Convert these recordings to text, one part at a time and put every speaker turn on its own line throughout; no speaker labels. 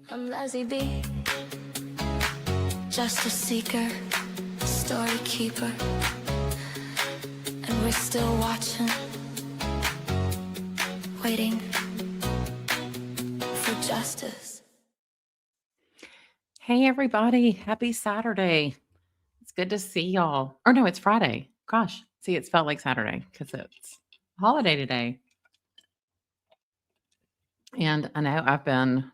I'm Leslie B, justice seeker, story keeper, and we're still watching, waiting for justice.
Hey, everybody. Happy Saturday. It's good to see y'all. Or no, it's Friday. Gosh, see, it's felt like Saturday because it's a holiday today. And I know I've been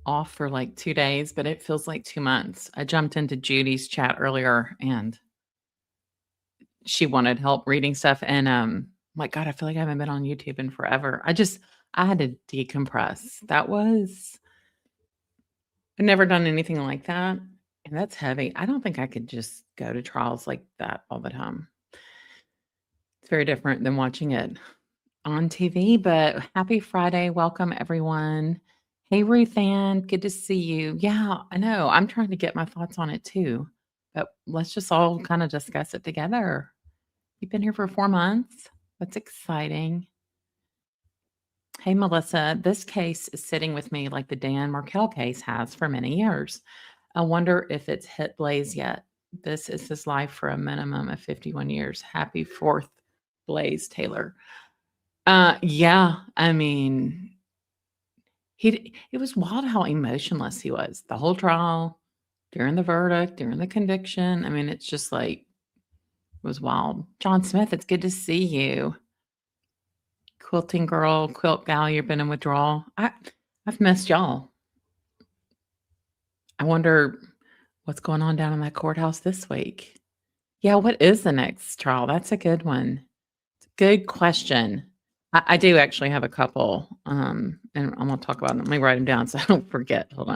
off for like 2 days, but it feels like 2 months. I jumped into Judy's chat earlier and she wanted help reading stuff. And my God, I feel like I haven't been on YouTube in forever. I had to decompress. I've never done anything like that. And that's heavy. I don't think I could just go to trials like that all the time. It's very different than watching it on TV, but happy Friday. Welcome, everyone. Hey, Ruth Ann, good to see you. Yeah, I know. I'm trying to get my thoughts on it too, but let's just all kind of discuss it together. You've been here for 4 months. That's exciting. Hey, Melissa, this case is sitting with me like the Dan Markel case has for many years. I wonder if it's hit Blaise yet. This is his life for a minimum of 51 years. Happy 4th, Blaise Taylor. Yeah, I mean, it was wild how emotionless he was the whole trial, during the verdict, during the conviction. I mean, it's just like it was wild. John Smith, it's good to see you. Quilting girl, quilt gal, you've been in withdrawal. I've missed y'all. I wonder what's going on down in that courthouse this week. Yeah, what is the next trial? That's a good one. Good question. I do actually have a couple, and I'm gonna talk about them. Let me write them down so I don't forget. Hold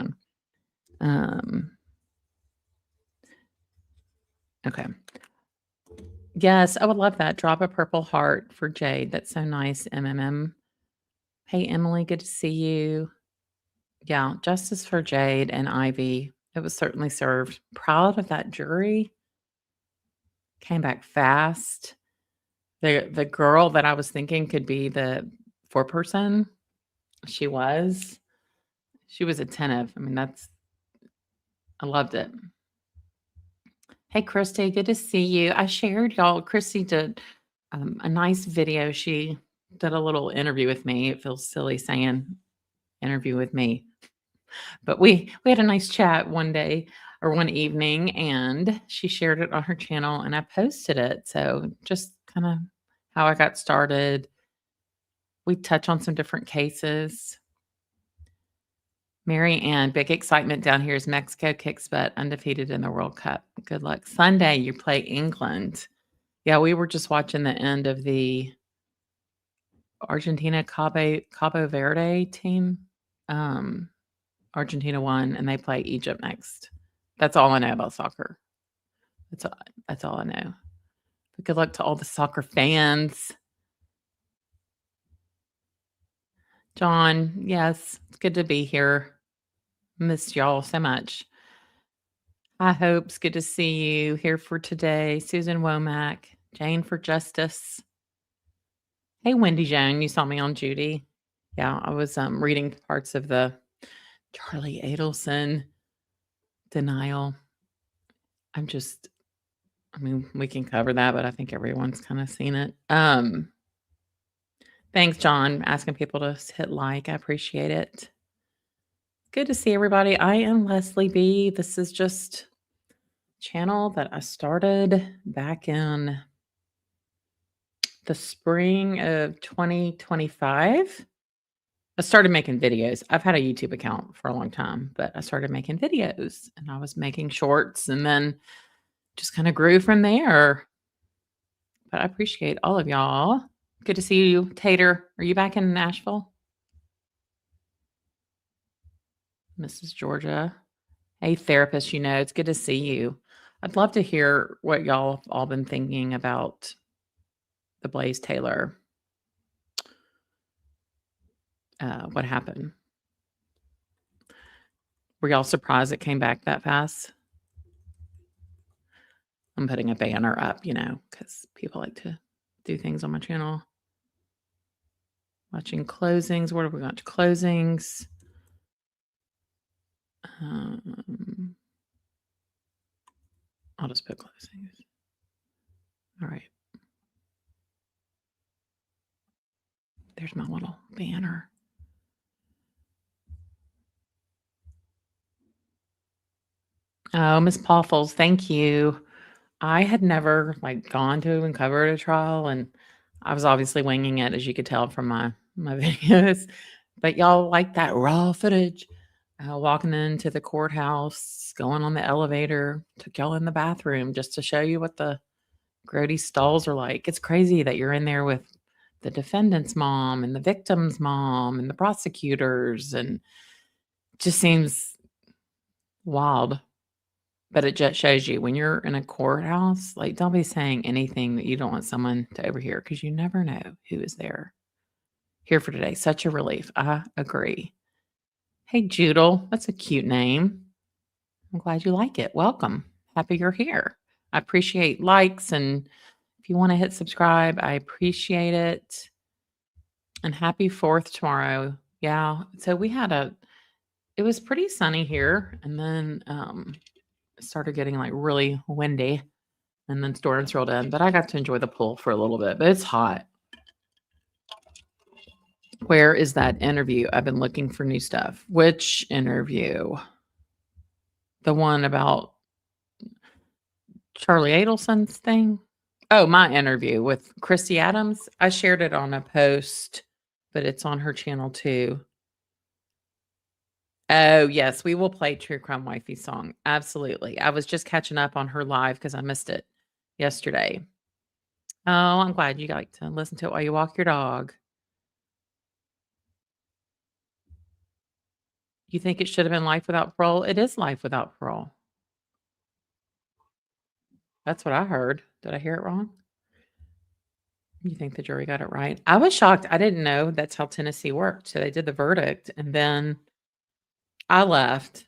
on. Okay. Yes, I would love that. Drop a purple heart for Jade. That's so nice, MMM. Hey, Emily, good to see you. Yeah, justice for Jade and Ivy. It was certainly served. Proud of that jury. Came back fast. The girl that I was thinking could be the foreperson, she was. She was attentive. I mean, I loved it. Hey, Christy, good to see you. I shared y'all. Christy did a nice video. She did a little interview with me. It feels silly saying interview with me, but we had a nice chat one day or one evening, and she shared it on her channel, and I posted it. So just kind of how I got started. We touch on some different cases. Mary Ann, big excitement down here as Mexico kicks butt, undefeated in the World Cup. Good luck. Sunday, you play England. Yeah, we were just watching the end of the Argentina Cabo Verde team. Argentina won, and they play Egypt next. That's all I know about soccer. That's all I know. But good luck to all the soccer fans. John, yes, it's good to be here. Missed y'all so much. Hi, Hopes. Good to see you here for today. Susan Womack, Jane for Justice. Hey, Wendy Joan, you saw me on Judy. Yeah, I was reading parts of the Charlie Adelson denial. I mean, we can cover that, but I think everyone's kind of seen it. Thanks, John, asking people to hit like. I appreciate it. Good to see everybody. I am Leslie B. This is just a channel that I started back in the spring of 2025. I started making videos. I've had a YouTube account for a long time, but I started making videos and I was making shorts and then just kind of grew from there. But I appreciate all of y'all. Good to see you, Tater. Are you back in Nashville? Mrs. Georgia. Hey, therapist, it's good to see you. I'd love to hear what y'all have all been thinking about the Blaise Taylor. What happened? Were y'all surprised it came back that fast? I'm putting a banner up, because people like to do things on my channel. Watching closings. What have we got? Closings. I'll just put closings. All right. There's my little banner. Oh, Miss Poffles, thank you. I had never gone to and covered a trial, and I was obviously winging it, as you could tell from my videos. But y'all like that raw footage. Walking into the courthouse, going on the elevator, took y'all in the bathroom just to show you what the grody stalls are like. It's crazy that you're in there with the defendant's mom and the victim's mom and the prosecutors, and just seems wild. But it just shows you when you're in a courthouse, don't be saying anything that you don't want someone to overhear, because you never know who is there. Here for today. Such a relief. I agree. Hey, Judel. That's a cute name. I'm glad you like it. Welcome. Happy you're here. I appreciate likes, and if you want to hit subscribe, I appreciate it. And happy 4th tomorrow. Yeah. So it was pretty sunny here, and then it started getting really windy, and then storms rolled in, but I got to enjoy the pool for a little bit, but it's hot. Where is that interview? I've been looking for new stuff. Which interview? The one about Charlie Adelson's thing? Oh, my interview with Christy Adams. I shared it on a post, but it's on her channel too. Oh, yes, we will play True Crime Wifey song. Absolutely. I was just catching up on her live because I missed it yesterday. Oh, I'm glad you like to listen to it while you walk your dog. You think it should have been life without parole? It is life without parole. That's what I heard. Did I hear it wrong? You think the jury got it right? I was shocked. I didn't know that's how Tennessee worked. So they did the verdict, and then I left.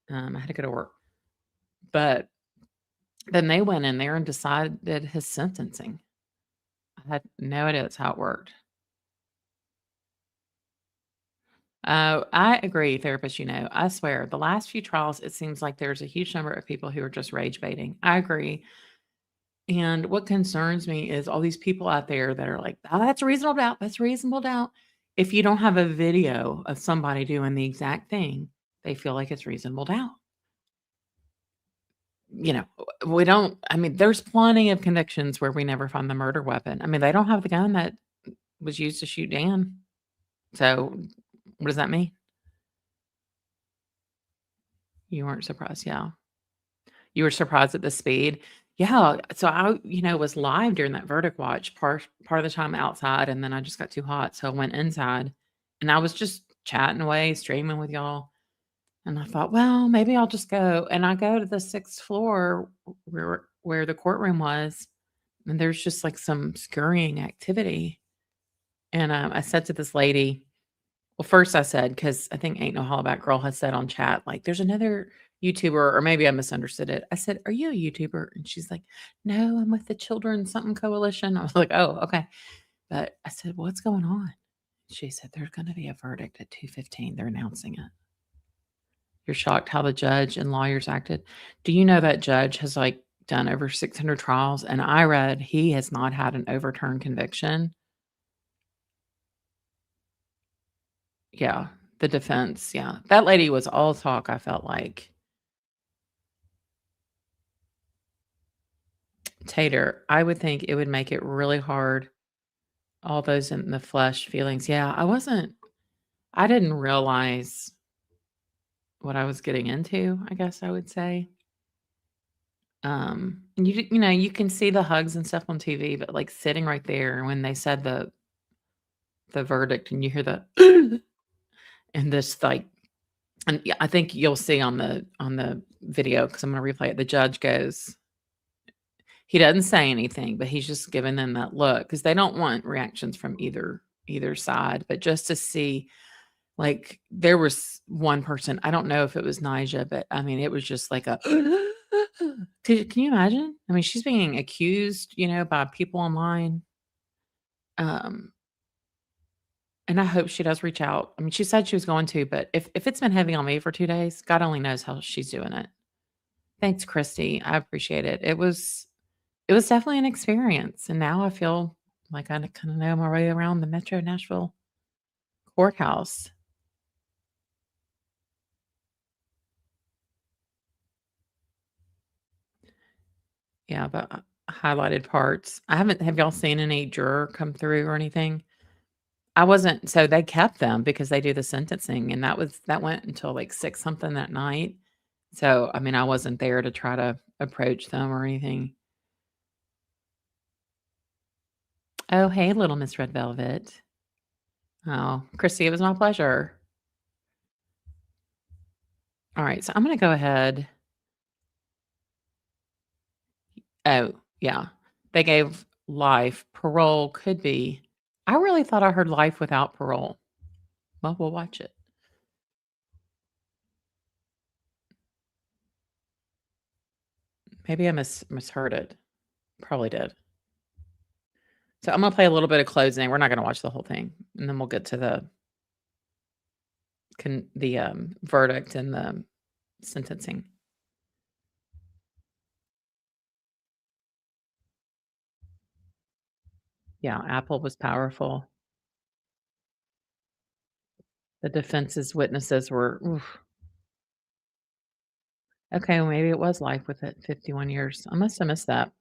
I had to go to work. But then they went in there and decided his sentencing. I had no idea that's how it worked. I agree, therapist. I swear, the last few trials, it seems like there's a huge number of people who are just rage baiting. I agree. And what concerns me is all these people out there that are like, oh, that's reasonable doubt. That's reasonable doubt. If you don't have a video of somebody doing the exact thing, they feel like it's reasonable doubt. We don't, there's plenty of convictions where we never find the murder weapon. They don't have the gun that was used to shoot Dan. So what does that mean? You weren't surprised. Yeah. You were surprised at the speed. Yeah. So I was live during that verdict watch part of the time outside, and then I just got too hot. So I went inside, and I was just chatting away, streaming with y'all. And I thought, well, maybe I'll just go. And I go to the 6th floor where the courtroom was, and there's just some scurrying activity. And I said to this lady, well, first I said, because I think Ain't No Hollaback Girl had said on chat, there's another YouTuber, or maybe I misunderstood it. I said, are you a YouTuber? And she's like, no, I'm with the Children Something Coalition. I was like, oh, okay. But I said, what's going on? She said, there's going to be a verdict at 2:15. They're announcing it. You're shocked how the judge and lawyers acted. Do you know that judge has done over 600 trials? And I read he has not had an overturned conviction. Yeah, the defense. Yeah, that lady was all talk, I felt like. Tater, I would think it would make it really hard. All those in the flesh feelings. Yeah, I didn't realize what I was getting into, I guess I would say. You can see the hugs and stuff on TV, but sitting right there when they said the verdict, and you hear the and this and yeah, I think you'll see on the video, because I'm gonna replay it. The judge goes, he doesn't say anything, but he's just giving them that look, because they don't want reactions from either side. But just to see, there was one person, I don't know if it was Nija, but it was just like a can you imagine? She's being accused, by people online. And And I hope she does reach out. I mean, she said she was going to, but if it's been heavy on me for 2 days, God only knows how she's doing it. Thanks, Christy. I appreciate it. It was definitely an experience, and now I feel like I kinda know my way around the Metro Nashville courthouse. Yeah, but highlighted parts. I haven't have y'all seen any juror come through or anything? I wasn't so they kept them because they do the sentencing, and that went until, like, 6 something that night. So, I mean, I wasn't there to try to approach them or anything. Oh, hey, little Miss Red Velvet. Oh, Christy, it was my pleasure. Alright, so I'm gonna go ahead. Oh, yeah. They gave life. Parole could be. I really thought I heard life without parole. Well, we'll watch it. Maybe I misheard it. Probably did. So I'm gonna play a little bit of closing. We're not gonna watch the whole thing, and then we'll get to the verdict and the sentencing. Yeah, Apple was powerful. The defense's witnesses were oof. Okay, well, maybe it was life with it, 51 years. I must have missed that.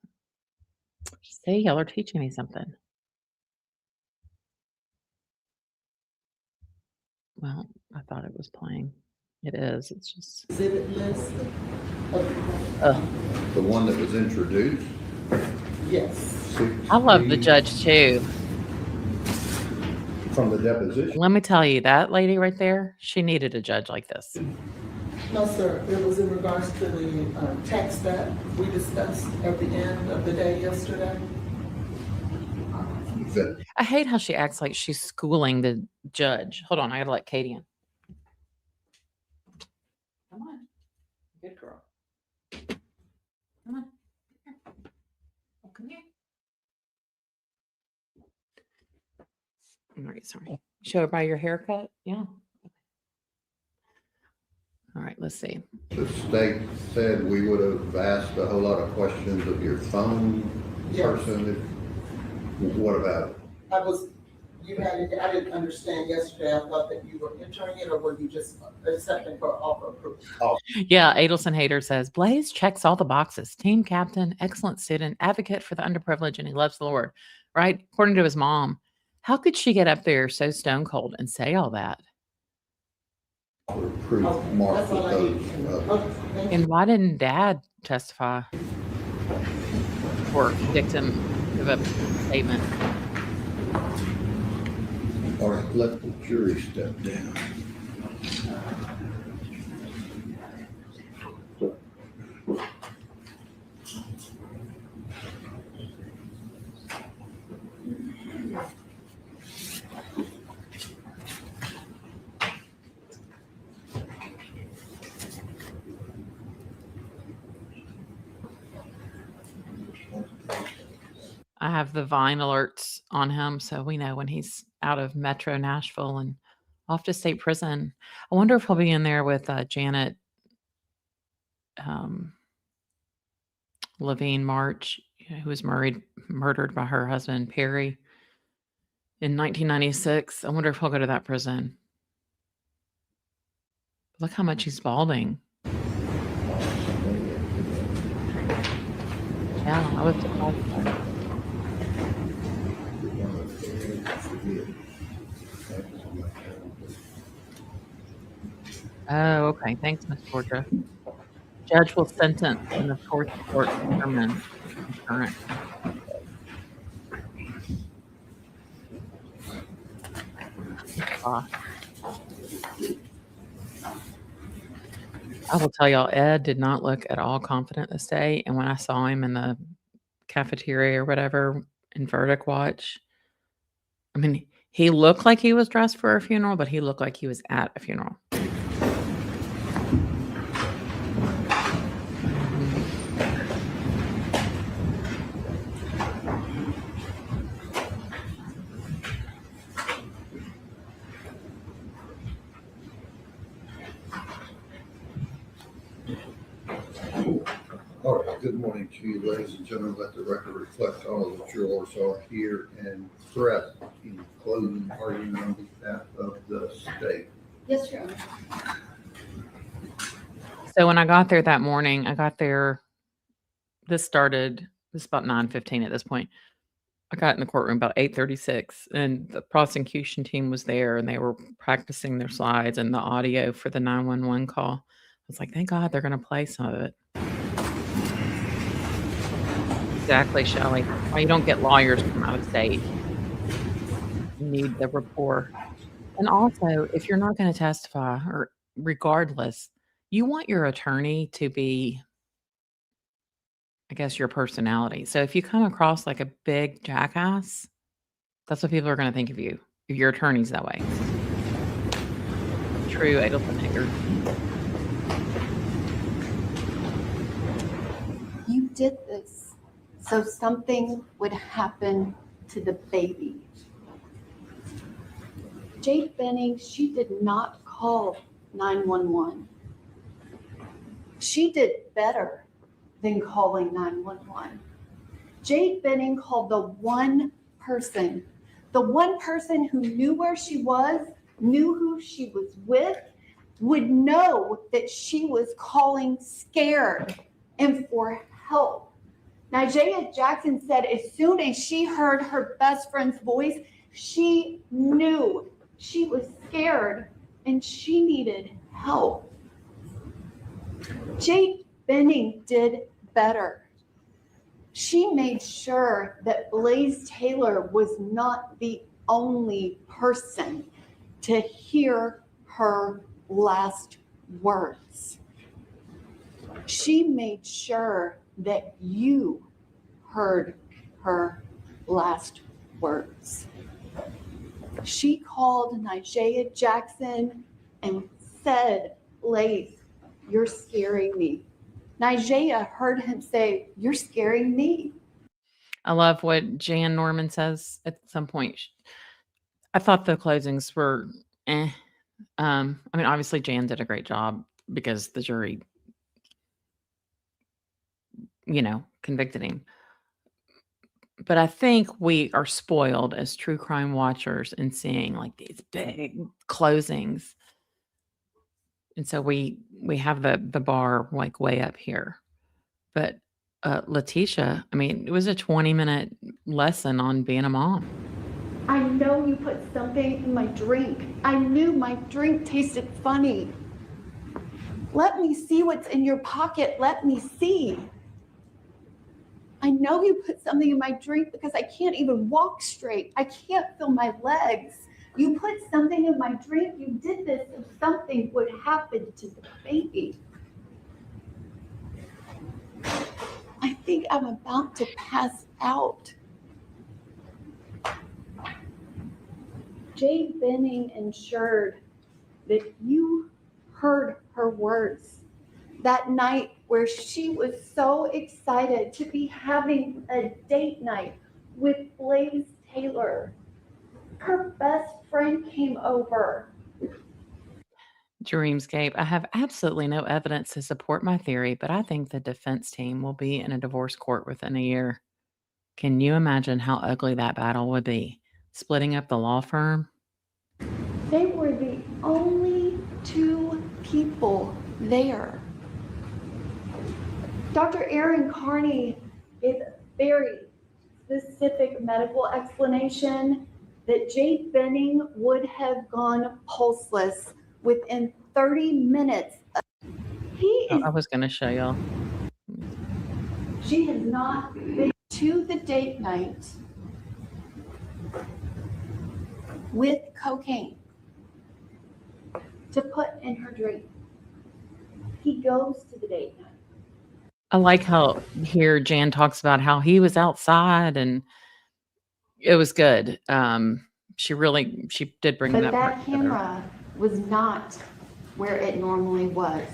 See, y'all are teaching me something. Well, I thought it was playing. It is. It's just
Exhibit list?
ugh.
The one that was introduced?
Yes.
I love the judge too.
From the deposition?
Let me tell you, that lady right there, she needed a judge like this.
No, sir, it was in regards to the text that we discussed at the end of the day yesterday.
That
I hate how she acts like she's schooling the judge. Hold on, I gotta let Katie in. Come on. Good girl. Come on. Here. Oh, come here. All right, sorry. Show her by your haircut? Yeah. All right, let's see.
the state said we would have asked a whole lot of questions of your phone
Yes.
person. What about it?
I didn't understand yesterday. I thought that you were entering it, or were you just accepting for offer approval?
Yeah, Adelson Hater says Blaise checks all the boxes. Team captain, excellent student, advocate for the underprivileged, and he loves the Lord. Right? According to his mom. How could she get up there so stone cold and say all that?
For proof
Okay,
marked
that's
with
all I
those.
need. Okay, thank you.
And why didn't Dad testify or victim give a statement?
All right, let the jury step down.
I have the Vine alerts on him, so we know when he's out of Metro Nashville and off to state prison. I wonder if he'll be in there with Janet um, Levine March, who was murdered by her husband Perry in 1996. I wonder if he'll go to that prison. Look how much he's balding. Yeah, I was surprised by that. Oh, okay. Thanks, Miss Georgia. Judge will sentence when the fourth court determines concurrent. Gosh. I will tell y'all, Ed did not look at all confident this day. And when I saw him in the cafeteria or whatever in Verdict Watch, I mean, he looked like he was dressed for a funeral, but he looked like he was at a funeral.
Good morning to you, ladies and gentlemen. Let the record reflect all that yours are here and present in closing argument on behalf of the state.
Yes, Your Honor.
So when I got there that morning, this was about 9:15 at this point. I got in the courtroom about 8:36 and the prosecution team was there and they were practicing their slides and the audio for the 911 call. I was like, thank God they're going to play some of it. Exactly, Shelley. Why you don't get lawyers from out of state. You need the rapport. And also, if you're not going to testify, or regardless, you want your attorney to be, I guess, your personality. So if you come across like a big jackass, that's what people are going to think of you. If your attorney's that way. True Adelson Hager.
You did this so something would happen to the baby. Jade Benning, she did not call 911. She did better than calling 911. Jade Benning called the one person who knew where she was, knew who she was with, would know that she was calling scared and for help. Nigella Jackson said as soon as she heard her best friend's voice, she knew she was scared and she needed help. Jade Benning did better. She made sure that Blaise Taylor was not the only person to hear her last words. She made sure that you heard her last words. She called Nigella Jackson and said, Blaise, you're scaring me. Nigella heard him say, you're scaring me.
I love what Jan Norman says at some point. I thought the closings were I mean, obviously Jan did a great job because the jury, convicted him. But I think we are spoiled as true crime watchers in seeing like these big closings. And so we have the bar like way up here. But Letitia, I mean, it was a 20-minute lesson on being a mom.
I know you put something in my drink. I knew my drink tasted funny. Let me see what's in your pocket. Let me see. I know you put something in my drink because I can't even walk straight. I can't feel my legs. You put something in my drink. You did this so something would happen to the baby. I think I'm about to pass out. Jade Benning ensured that you heard her words that night where she was so excited to be having a date night with Blaise Taylor. Her best friend came over.
Dreamscape. I have absolutely no evidence to support my theory, but I think the defense team will be in a divorce court within a year. Can you imagine how ugly that battle would be? Splitting up the law firm?
They were the only two people there. Dr. Aaron Carney gave a very specific medical explanation that Jade Benning would have gone pulseless within 30 minutes.
I was going to show y'all.
She has not been to the date night with cocaine to put in her drink. He goes to the date night.
I like how here Jan talks about how he was outside and it was good. She did bring
But
that part
that
together.
camera was not where it normally was.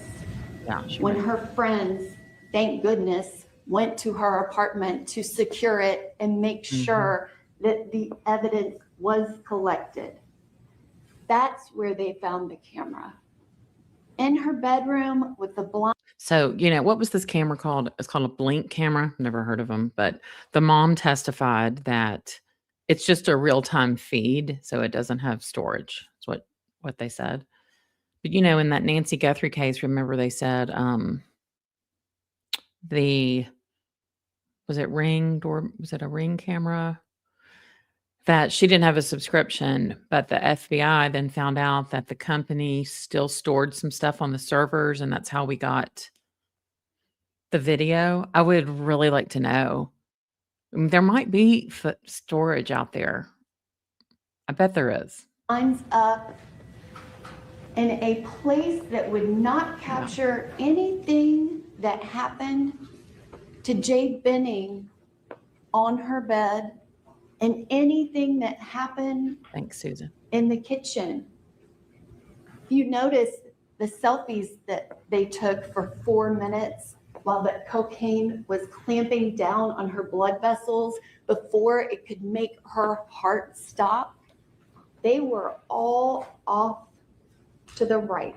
Yeah,
When her friends, thank goodness, went to her apartment to secure it and make sure that the evidence was collected. That's where they found the camera. in her bedroom with the blind.
So, what was this camera called? It's called a blink camera. Never heard of them, but the mom testified that it's just a real-time feed, so it doesn't have storage. That's what they said. But in that Nancy Guthrie case, remember they said was it a Ring camera? That she didn't have a subscription, but the FBI then found out that the company still stored some stuff on the servers, and that's how we got the video. I would really like to know. There might be storage out there. I bet there is.
Lines up in a place that would not capture anything that happened to Jade Benning on her bed and anything that happened
Thanks, Susan.
in the kitchen. You notice the selfies that they took for 4 minutes while the cocaine was clamping down on her blood vessels before it could make her heart stop. They were all off to the right,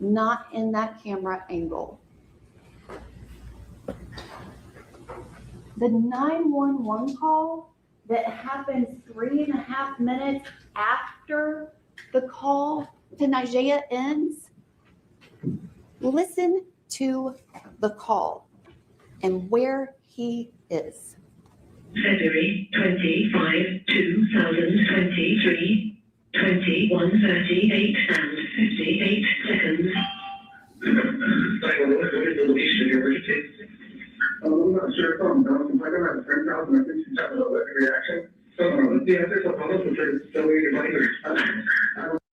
not in that camera angle. The 911 call that happens 3.5 minutes after the call to Nigeria ends. Listen to the call and where he is.
February 25, 2023, 21:38 and 58 seconds.
What is the location of your emergency? I'm not sure if I'm down. I don't have a friend's house and I think she's having a reaction. Yeah, there's a problem with her. So you're like,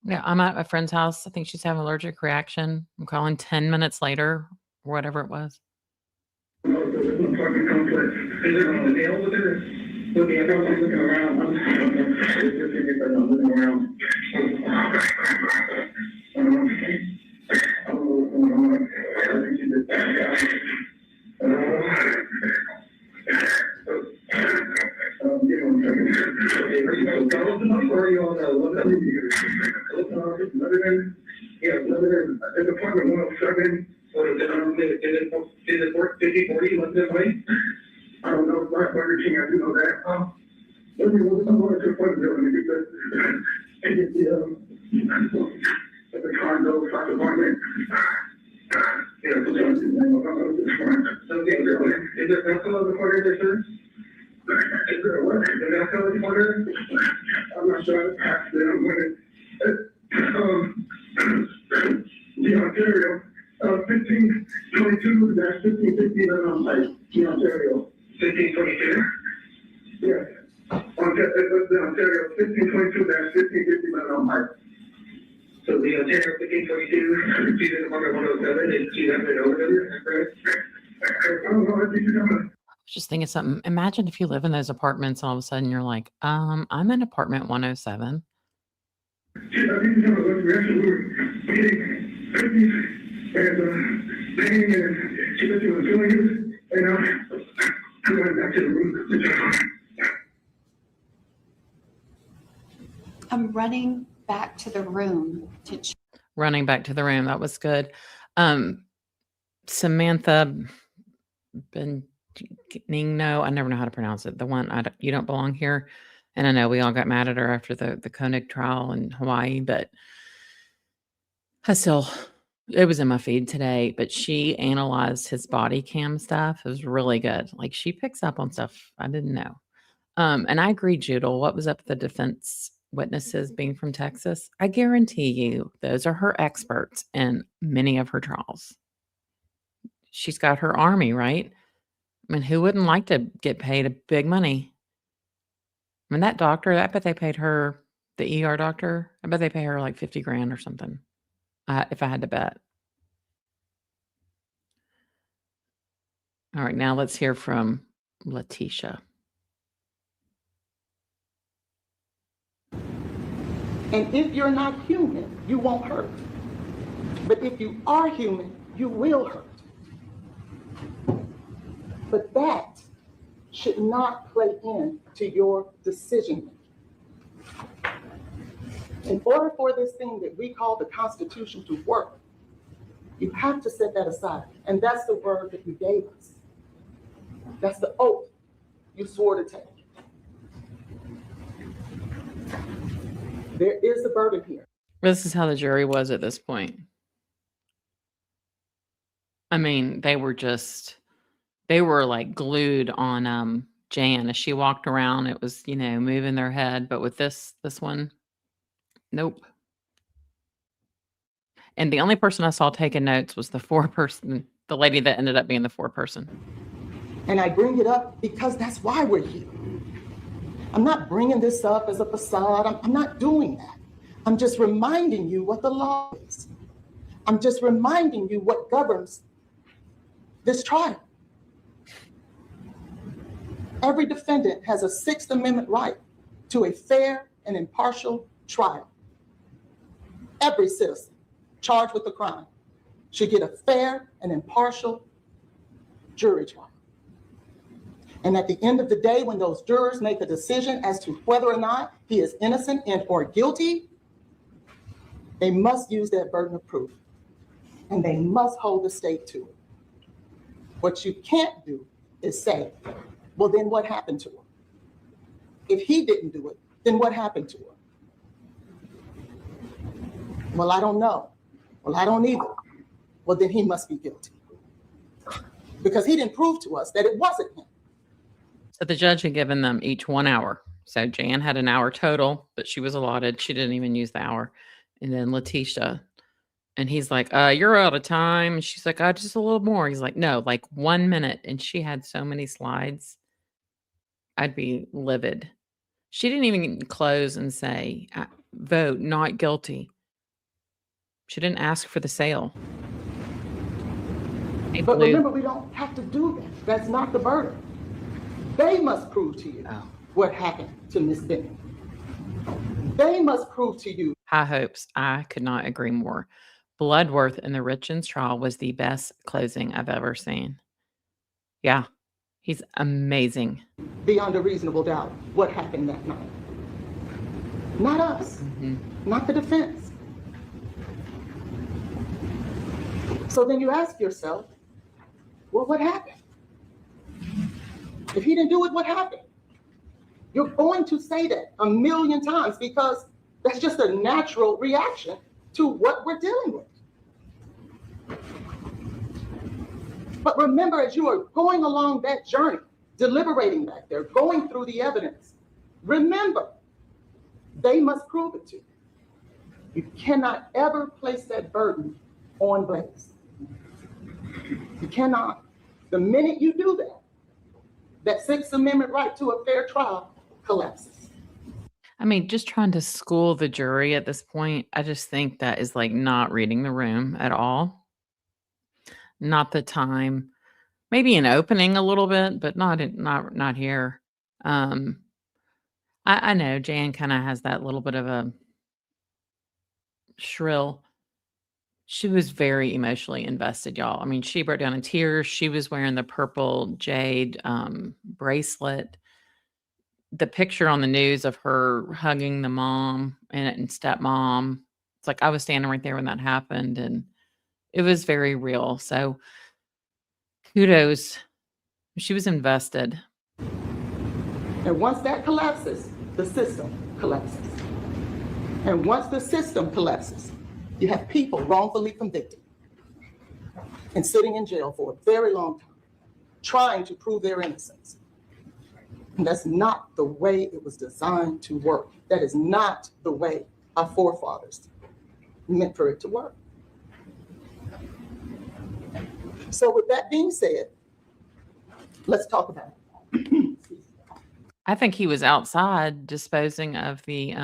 Yeah, I'm at a friend's house. I think she's having an allergic reaction. I'm calling 10 minutes later, or whatever it was.
no, there's an apartment complex. Is there a nail with her? Looking, I know she's looking around. I'm looking around. I don't know what's going on. I think she just Where are you on the apartment 107? Or is it 40 London Way? I don't know, Burger King, I do know that. Let me look at the front building because the condo, fire department. Yeah, so is there alcohol reporter there, sir? Is there what? Is there alcohol reporter? I'm not sure. I passed it. I'm going to. The Ontario, 1522-1550 on site. The Ontario. 1522? Yes. The Ontario, 1522-1550 on site. So the Ontario 1522, she's in apartment 107, and she's having an overdose, correct? I don't know, I think you're gonna.
Just thinking something. Imagine if you live in those apartments, all of a sudden you're like, I'm in apartment 107.
I think you're gonna look, we actually were getting cookies and banging, and she said she was doing it, and I went back to the room.
I'm running back to the room to
Running back to the room. That was good. Samantha Benigno, I never know how to pronounce it. The one, you don't belong here. And I know we all got mad at her after the Koenig trial in Hawaii, but it was in my feed today, but she analyzed his body cam stuff. It was really good. Like, she picks up on stuff I didn't know. And I agree, Judel. What was up with the defense witnesses being from Texas? I guarantee you those are her experts in many of her trials. She's got her army, right? I mean, who wouldn't like to get paid a big money? I mean, that doctor, I bet they paid her, the ER doctor, I bet they pay her like 50 grand or something, if I had to bet. All right, now let's hear from Letitia.
And if you're not human, you won't hurt. But if you are human, you will hurt. But that should not play into your decision making. In order for this thing that we call the Constitution to work, You have to set that aside. And that's the word that you gave us. That's the oath you swore to take. There is a burden here.
This is how the jury was at this point. I mean, they were like glued on Jan as she walked around. It was, moving their head. But with this one, nope. And the only person I saw taking notes was the lady that ended up being the 4-person.
And I bring it up because that's why we're here. I'm not bringing this up as a facade. I'm not doing that. I'm just reminding you what the law is. I'm just reminding you what governs this trial. Every defendant has a Sixth Amendment right to a fair and impartial trial. Every citizen charged with a crime should get a fair and impartial jury trial. And at the end of the day, when those jurors make a decision as to whether or not he is innocent and or guilty, they must use that burden of proof, and they must hold the state to it. What you can't do is say, well, then what happened to her? If he didn't do it, then what happened to her? Well, I don't know. Well, I don't either. Well, then he must be guilty. Because he didn't prove to us that it wasn't him.
So the judge had given them each 1 hour. So Jan had an hour total, but she was allotted. She didn't even use the hour. And then Letitia, and he's like, you're out of time. And she's like, just a little more. He's like, no, like 1 minute. And she had so many slides. I'd be livid. She didn't even close and say, vote not guilty. She didn't ask for the sale.
But remember, we don't have to do that. That's not the burden. They must prove to you what happened to Miss Benning. They must prove to you.
High hopes. I could not agree more. Bloodworth in the Richens trial was the best closing I've ever seen. Yeah, he's amazing.
Beyond a reasonable doubt, what happened that night. Not us, not the defense. So then you ask yourself, well, what happened? If he didn't do it, what happened? You're going to say that 1,000,000 times because that's just a natural reaction to what we're dealing with. But remember, as you are going along that journey, deliberating back there, going through the evidence, remember, they must prove it to you. You cannot ever place that burden on Blaise. You cannot. The minute you do that, that Sixth Amendment right to a fair trial collapses.
I mean, just trying to school the jury at this point, I just think that is like not reading the room at all. Not the time. Maybe an opening a little bit, but not here. I know Jan kind of has that little bit of a shrill. She was very emotionally invested, y'all. I mean, she broke down in tears. She was wearing the purple jade bracelet. The picture on the news of her hugging the mom and stepmom. It's like I was standing right there when that happened, and it was very real. So kudos. She was invested.
And once that collapses, the system collapses. And once the system collapses, you have people wrongfully convicted and sitting in jail for a very long time, trying to prove their innocence. And that's not the way it was designed to work. That is not the way our forefathers meant for it to work. So with that being said, let's talk about it.
I think he was outside disposing of the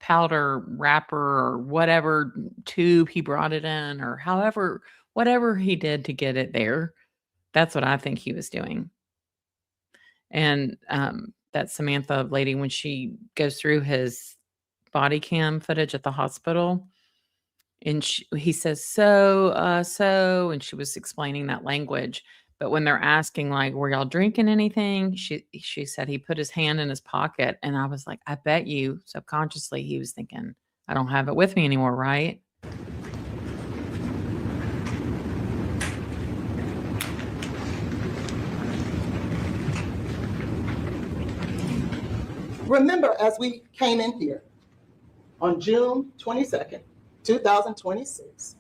powder wrapper or whatever tube he brought it in, or whatever he did to get it there. That's what I think he was doing. And that Samantha lady, when she goes through his body cam footage at the hospital, and he says, so, and she was explaining that language. But when they're asking, like, were y'all drinking anything? She said he put his hand in his pocket. And I was like, I bet you subconsciously he was thinking, I don't have it with me anymore, right?
Remember, as we came in here on June 22nd, 2026,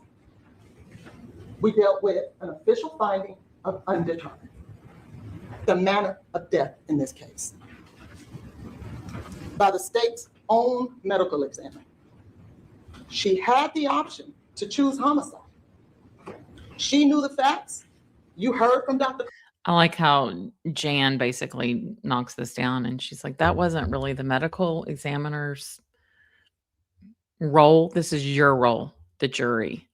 we dealt with an official finding of undetermined, the manner of death in this case, by the state's own medical examiner. She had the option to choose homicide. She knew the facts. You heard from Dr.
I like how Jan basically knocks this down and she's like, that wasn't really the medical examiner's role. This is your role, the jury.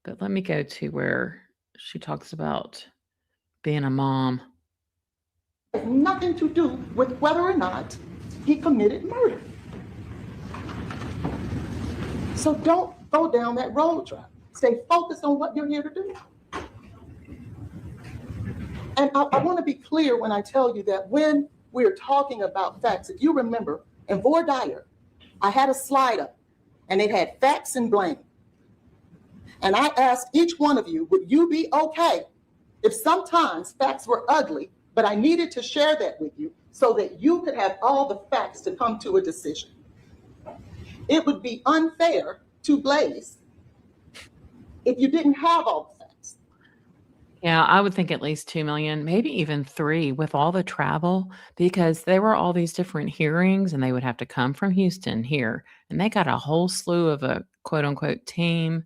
But let me go to where she talks about being a mom.
It has nothing to do with whether or not he committed murder. So don't go down that road, Trav. Stay focused on what you're here to do. And I want to be clear when I tell you that when we're talking about facts, if you remember, in Voir Dyer, I had a slide up and it had facts and blame. And I asked each one of you, would you be okay if sometimes facts were ugly, but I needed to share that with you so that you could have all the facts to come to a decision? It would be unfair to Blaise if you didn't have all the facts.
Yeah, I would think at least 2 million, maybe even 3 with all the travel, because there were all these different hearings and they would have to come from Houston here. And they got a whole slew of a quote unquote team.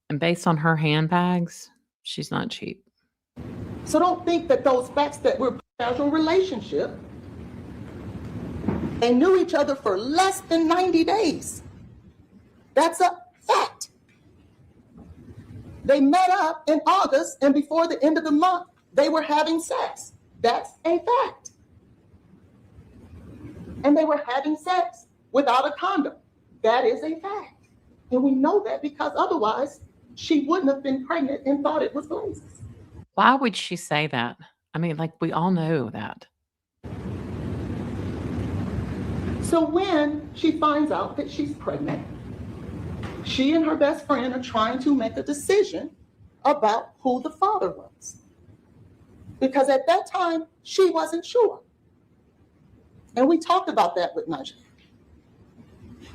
And based on her handbags, she's not cheap.
So don't think that those facts that were a casual relationship, they knew each other for less than 90 days. That's a fact. They met up in August, and before the end of the month, they were having sex. That's a fact. And they were having sex without a condom. That is a fact. And we know that because otherwise she wouldn't have been pregnant and thought it was Blaise's.
Why would she say that? I mean, like, we all know that.
So when she finds out that she's pregnant, she and her best friend are trying to make a decision about who the father was. Because at that time, she wasn't sure. And we talked about that with Najee.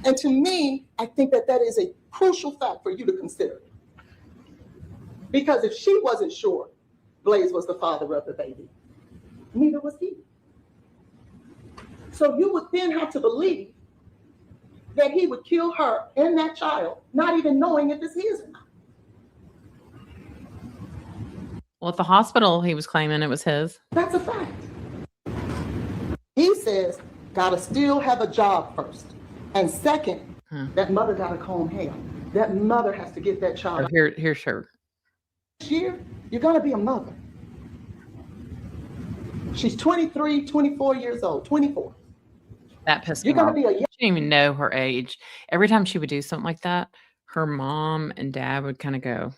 And to me, I think that that is a crucial fact for you to consider. Because if she wasn't sure Blaise was the father of the baby, neither was he. So you would then have to believe that he would kill her and that child, not even knowing if it's his or not.
Well, at the hospital, he was claiming it was his.
That's a fact. He says, gotta still have a job first. And second, that mother gotta comb hair. That mother has to get that child.
Here's her.
This year, you're gonna be a mother. She's 23, 24 years old, 24.
That pissed me
You're gonna
off.
be a
She didn't even know her age. Every time she would do something like that, her mom and dad would kind of go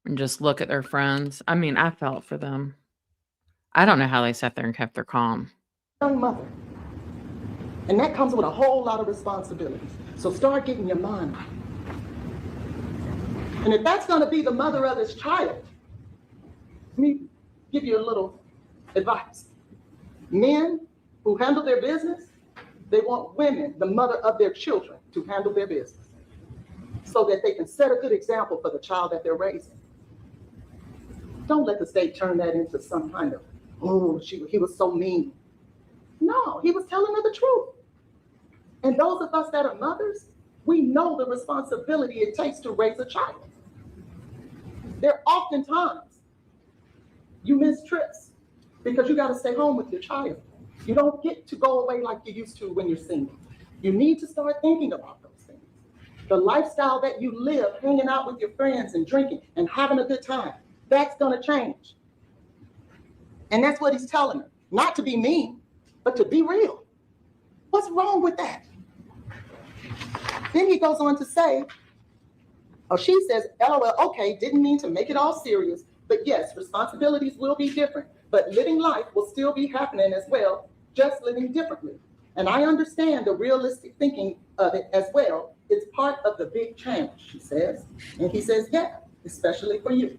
and just look at their friends. I mean, I felt for them. I don't know how they sat there and kept their calm.
young mother. And that comes with a whole lot of responsibilities. So start getting your mind right. And if that's gonna be the mother of this child, let me give you a little advice. Men who handle their business, they want women, the mother of their children, to handle their business so that they can set a good example for the child that they're raising. Don't let the state turn that into some kind of, oh, he was so mean. No, he was telling her the truth. And those of us that are mothers, we know the responsibility it takes to raise a child. There are often times you miss trips because you got to stay home with your child. You don't get to go away like you used to when you're single. You need to start thinking about those things. The lifestyle that you live, hanging out with your friends and drinking and having a good time, that's going to change. And that's what he's telling her. Not to be mean, but to be real. What's wrong with that? Then he goes on to say, or she says, LOL, okay, didn't mean to make it all serious, but yes, responsibilities will be different, but living life will still be happening as well, just living differently. And I understand the realistic thinking of it as well. It's part of the big change, she says. And he says, yeah, especially for you.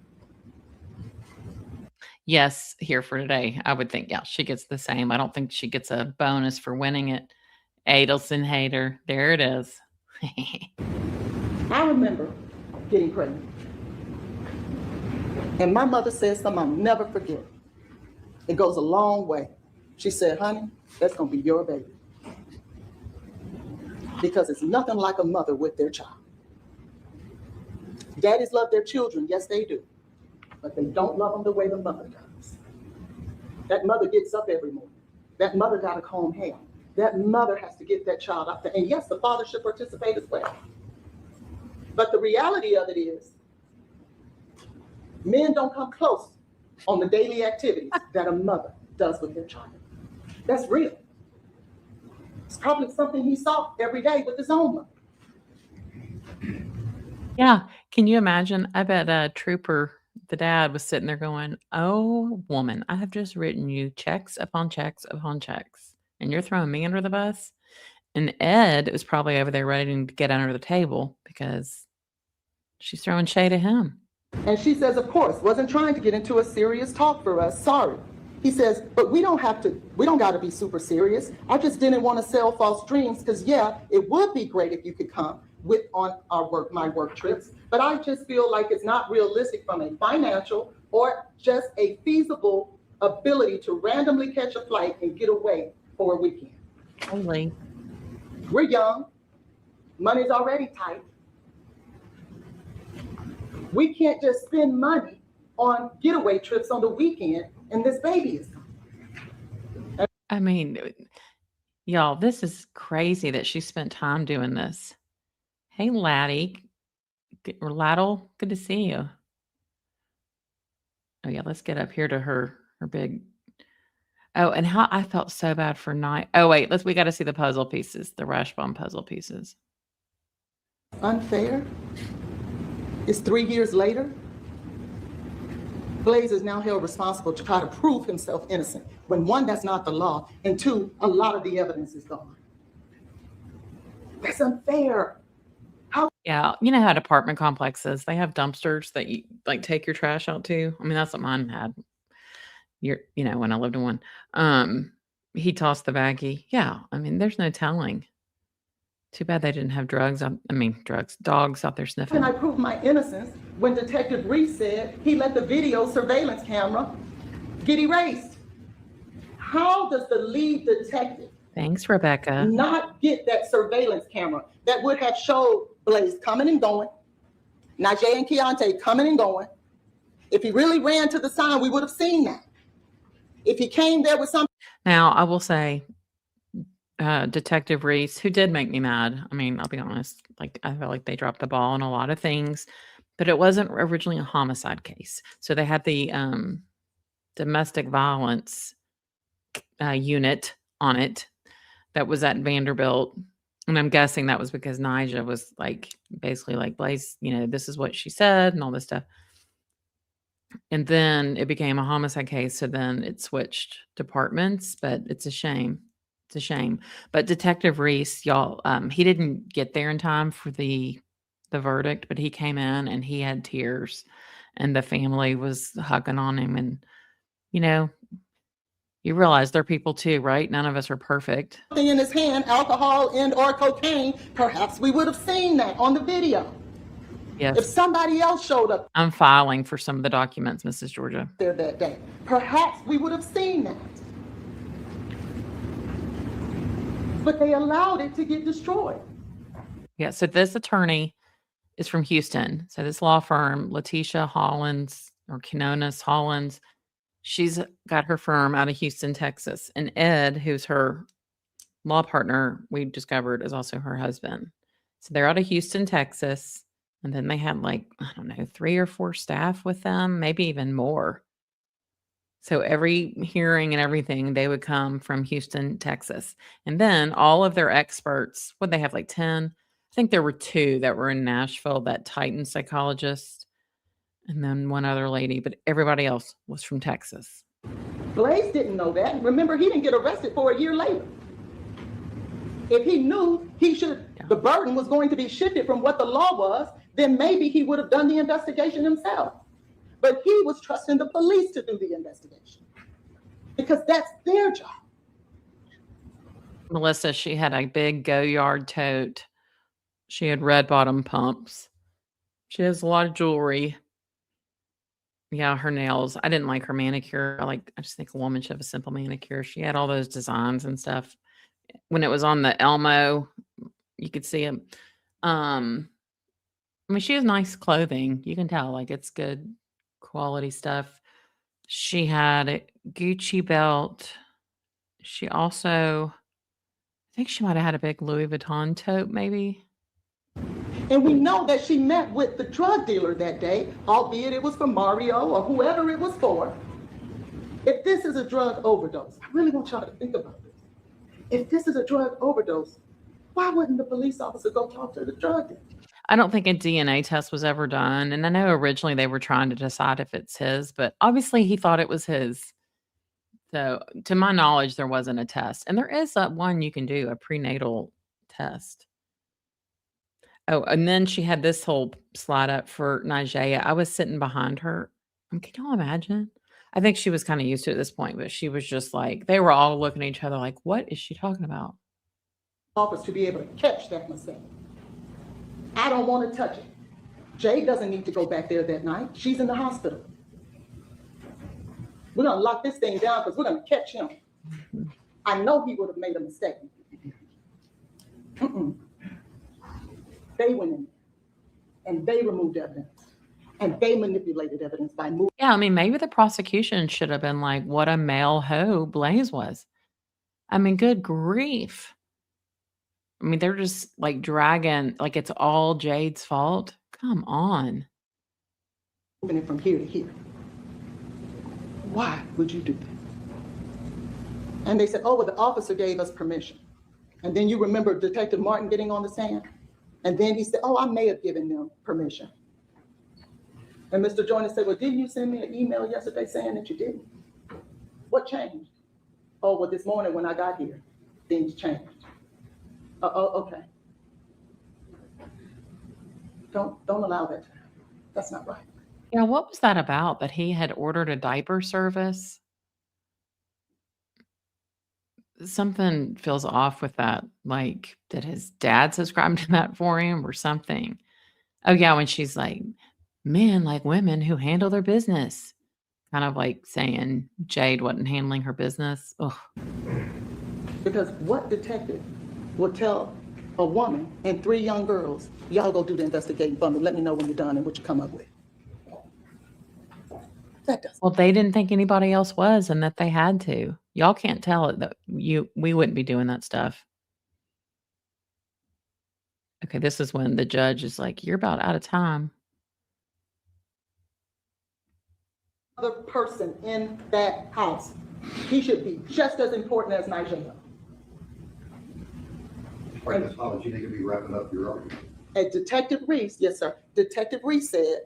yes here for today. I would think, yeah, she gets the same. I don't think she gets a bonus for winning it. Adelson hater. There it is.
I remember getting pregnant. And my mother said something I'll never forget. It goes a long way. She said, honey, that's going to be your baby. Because it's nothing like a mother with their child. Daddies love their children, yes they do. But they don't love them the way the mother does. That mother gets up every morning. That mother got to comb hair. That mother has to get that child out there. And yes, the father should participate as well. But the reality of it is, men don't come close on the daily activities that a mother does with their child. That's real. It's probably something he saw every day with his own mother.
Yeah. Can you imagine? I bet Trooper, the dad, was sitting there going, oh, woman, I have just written you checks upon checks upon checks, and you're throwing me under the bus. And Ed was probably over there ready to get under the table because she's throwing shade at him.
And she says, of course, wasn't trying to get into a serious talk for us. Sorry. He says, but we don't got to be super serious. I just didn't want to sell false dreams because, yeah, it would be great if you could come on my work trips. But I just feel like it's not realistic from a financial or just a feasible ability to randomly catch a flight and get away for a weekend.
Totally.
We're young. Money's already tight. We can't just spend money on getaway trips on the weekend, and this baby is coming.
I mean, y'all, this is crazy that she spent time doing this. Hey, Laddie. Or Laddle, good to see you. Oh, yeah, let's get up here to her big. Oh, and how I felt so bad for Night. Oh, wait, we got to see the puzzle pieces, the Rashbaum puzzle pieces.
Unfair? It's 3 years later. Blaise is now held responsible to try to prove himself innocent, when one, that's not the law, and two, a lot of the evidence is gone. That's unfair.
Yeah, you know how apartment complexes, they have dumpsters that you like take your trash out to. I mean, that's what mine had. When I lived in one. He tossed the baggie. Yeah, I mean, there's no telling. Too bad they didn't have dogs out there sniffing.
And I proved my innocence when Detective Reese said he let the video surveillance camera get erased. How does the lead detective
Thanks, Rebecca.
not get that surveillance camera that would have showed Blaise coming and going, Najee and Keontae coming and going? If he really ran to the sign, we would have seen that. If he came there with something.
Now, I will say, Detective Reese, who did make me mad. I mean, I'll be honest, like I felt like they dropped the ball on a lot of things, but it wasn't originally a homicide case. So they had the domestic violence unit on it that was at Vanderbilt. And I'm guessing that was because Nyjah was like, basically like, Blaise, this is what she said and all this stuff. And then it became a homicide case. So then it switched departments, but it's a shame. It's a shame. But Detective Reese, y'all, he didn't get there in time for the verdict, but he came in and he had tears and the family was hugging on him. And, you realize they're people too, right? None of us are perfect.
In his hand, alcohol and or cocaine, perhaps we would have seen that on the video.
Yes.
If somebody else showed up
I'm filing for some of the documents, Mrs. Georgia.
there that day, perhaps we would have seen that. But they allowed it to get destroyed.
Yeah, so this attorney is from Houston. So this law firm, Letitia Hollins or Kenonis Hollins, she's got her firm out of Houston, Texas. And Ed, who's her law partner, we discovered is also her husband. So they're out of Houston, Texas. And then they had 3 or 4 staff with them, maybe even more. So every hearing and everything, they would come from Houston, Texas. And then all of their experts, what they have 10? I think there were 2 that were in Nashville, that Titan psychologist, and then one other lady, but everybody else was from Texas.
Blaise didn't know that. Remember, he didn't get arrested for a year later. If he knew the burden was going to be shifted from what the law was, then maybe he would have done the investigation himself. But he was trusting the police to do the investigation because that's their job.
Melissa, she had a big Go Yard tote. She had red bottom pumps. She has a lot of jewelry. Yeah, her nails. I didn't like her manicure. I just think a woman should have a simple manicure. She had all those designs and stuff. When it was on the Elmo, you could see them. I mean, she has nice clothing. You can tell, it's good quality stuff. She had a Gucci belt. She also, I think she might have had a big Louis Vuitton tote, maybe.
And we know that she met with the drug dealer that day, albeit it was for Mario or whoever it was for. If this is a drug overdose, I really want y'all to think about this. If this is a drug overdose, why wouldn't the police officer go talk to the drug dealer?
I don't think a DNA test was ever done. And I know originally they were trying to decide if it's his, but obviously he thought it was his. So to my knowledge, there wasn't a test. And there is one you can do, a prenatal test. Oh, and then she had this whole slide up for Nigeria. I was sitting behind her. Can y'all imagine? I think she was kind of used to it at this point, but she was just they were all looking at each other like, what is she talking about?
Office to be able to catch that mistake. I don't want to touch it. Jade doesn't need to go back there that night. She's in the hospital. We're going to lock this thing down because we're going to catch him. I know he would have made a mistake. They went in and they removed evidence and they manipulated evidence by moving.
Yeah, I mean, maybe the prosecution should have been like, what a male hoe Blaise was. I mean, good grief. I mean, they're just dragging, it's all Jade's fault. Come on.
Moving it from here to here. Why would you do that? And they said, oh, well, the officer gave us permission. And then you remember Detective Martin getting on the stand? And then he said, oh, I may have given them permission. And Mr. Joyner said, well, didn't you send me an email yesterday saying that you didn't? What changed? Oh, well, this morning when I got here, things changed. Okay. Don't allow that to happen. That's not right.
Yeah, what was that about? That he had ordered a diaper service? Something feels off with that. Did his dad subscribe to that for him or something? Oh, yeah, when she's like, men like women who handle their business. Kind of saying Jade wasn't handling her business. Ugh.
Because what detective will tell a woman and 3 young girls, y'all go do the investigating for me. Let me know when you're done and what you come up with. That doesn't.
Well, they didn't think anybody else was and that they had to. Y'all can't tell it that we wouldn't be doing that stuff. Okay, this is when the judge is like, you're about out of time.
Other person in that house, he should be just as important as Nigeria.
All right, Ms. Hollis, you need to be wrapping up your argument.
And Detective Reese, yes, sir. Detective Reese said,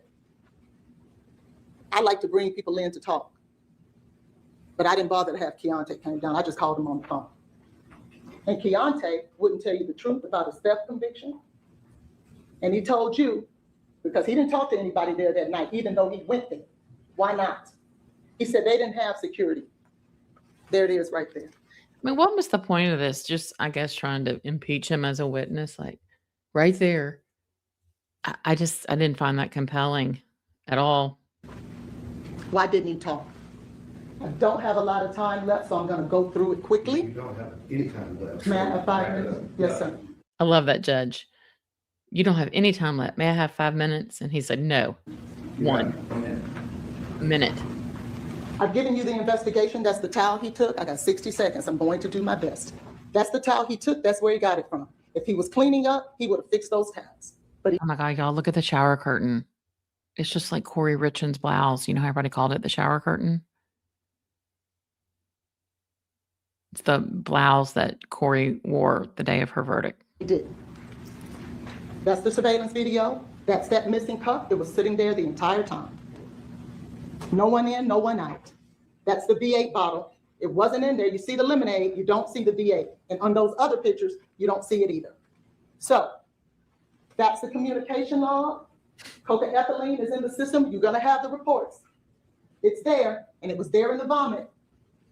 I like to bring people in to talk. But I didn't bother to have Keontae come down. I just called him on the phone. And Keontae wouldn't tell you the truth about his theft conviction. And he told you, because he didn't talk to anybody there that night, even though he went there. Why not? He said they didn't have security. There it is right there.
I mean, what was the point of this? Just, I guess, trying to impeach him as a witness, right there. I didn't find that compelling at all.
Why didn't he talk? I don't have a lot of time left, so I'm going to go through it quickly.
You don't have any time left.
May I have 5 minutes? Yes, sir.
I love that judge. You don't have any time left. May I have 5 minutes? And he said, no. 1 minute.
I've given you the investigation. That's the towel he took. I got 60 seconds. I'm going to do my best. That's the towel he took. That's where he got it from. If he was cleaning up, he would have fixed those towels. But
Oh my God, y'all, look at the shower curtain. It's just like Corey Richard's blouse. You know how everybody called it the shower curtain? It's the blouse that Corey wore the day of her verdict.
he didn't. That's the surveillance video. That's that missing cup. It was sitting there the entire time. No one in, no one out. That's the V8 bottle. It wasn't in there. You see the lemonade, you don't see the V8. And on those other pictures, you don't see it either. So that's the communication log. Cocaethylene is in the system. You're going to have the reports. It's there, and it was there in the vomit.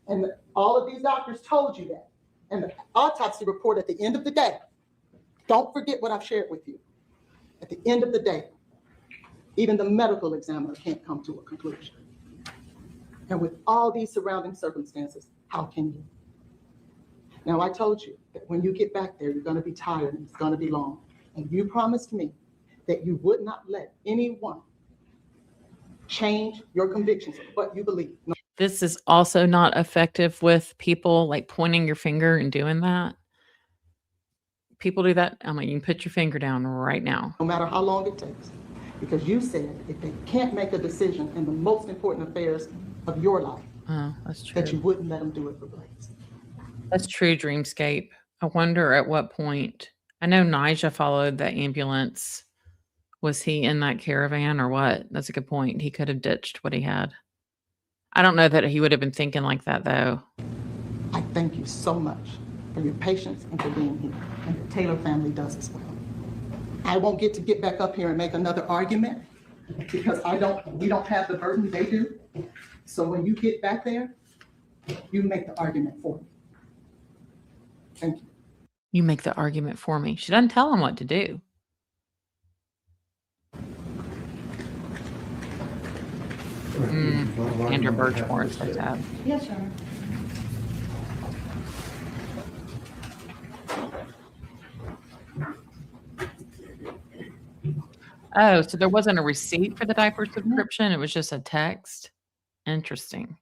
And all of these doctors told you that. And the autopsy report at the end of the day, don't forget what I've shared with you. At the end of the day, even the medical examiner can't come to a conclusion. And with all these surrounding circumstances, how can you? Now, I told you that when you get back there, you're going to be tired and it's going to be long. And you promised me that you would not let anyone change your convictions of what you believe. No.
This is also not effective with people like pointing your finger and doing that. People do that. I'm like, you can put your finger down right now.
No matter how long it takes. Because you said if they can't make a decision in the most important affairs of your life,
that's true.
that you wouldn't let them do it for Blaise.
That's true, Dreamscape. I wonder at what point. I know Nija followed the ambulance. Was he in that caravan or what? That's a good point. He could have ditched what he had. I don't know that he would have been thinking like that, though.
I thank you so much for your patience and for being here. And the Taylor family does as well. I won't get back up here and make another argument because we don't have the burden they do. So when you get back there, you make the argument for me. Thank you.
You make the argument for me. She doesn't tell him what to do. Andrew Birchmore is like that.
Yes, Your Honor.
Oh, so there wasn't a receipt for the diaper subscription. It was just a text. Interesting.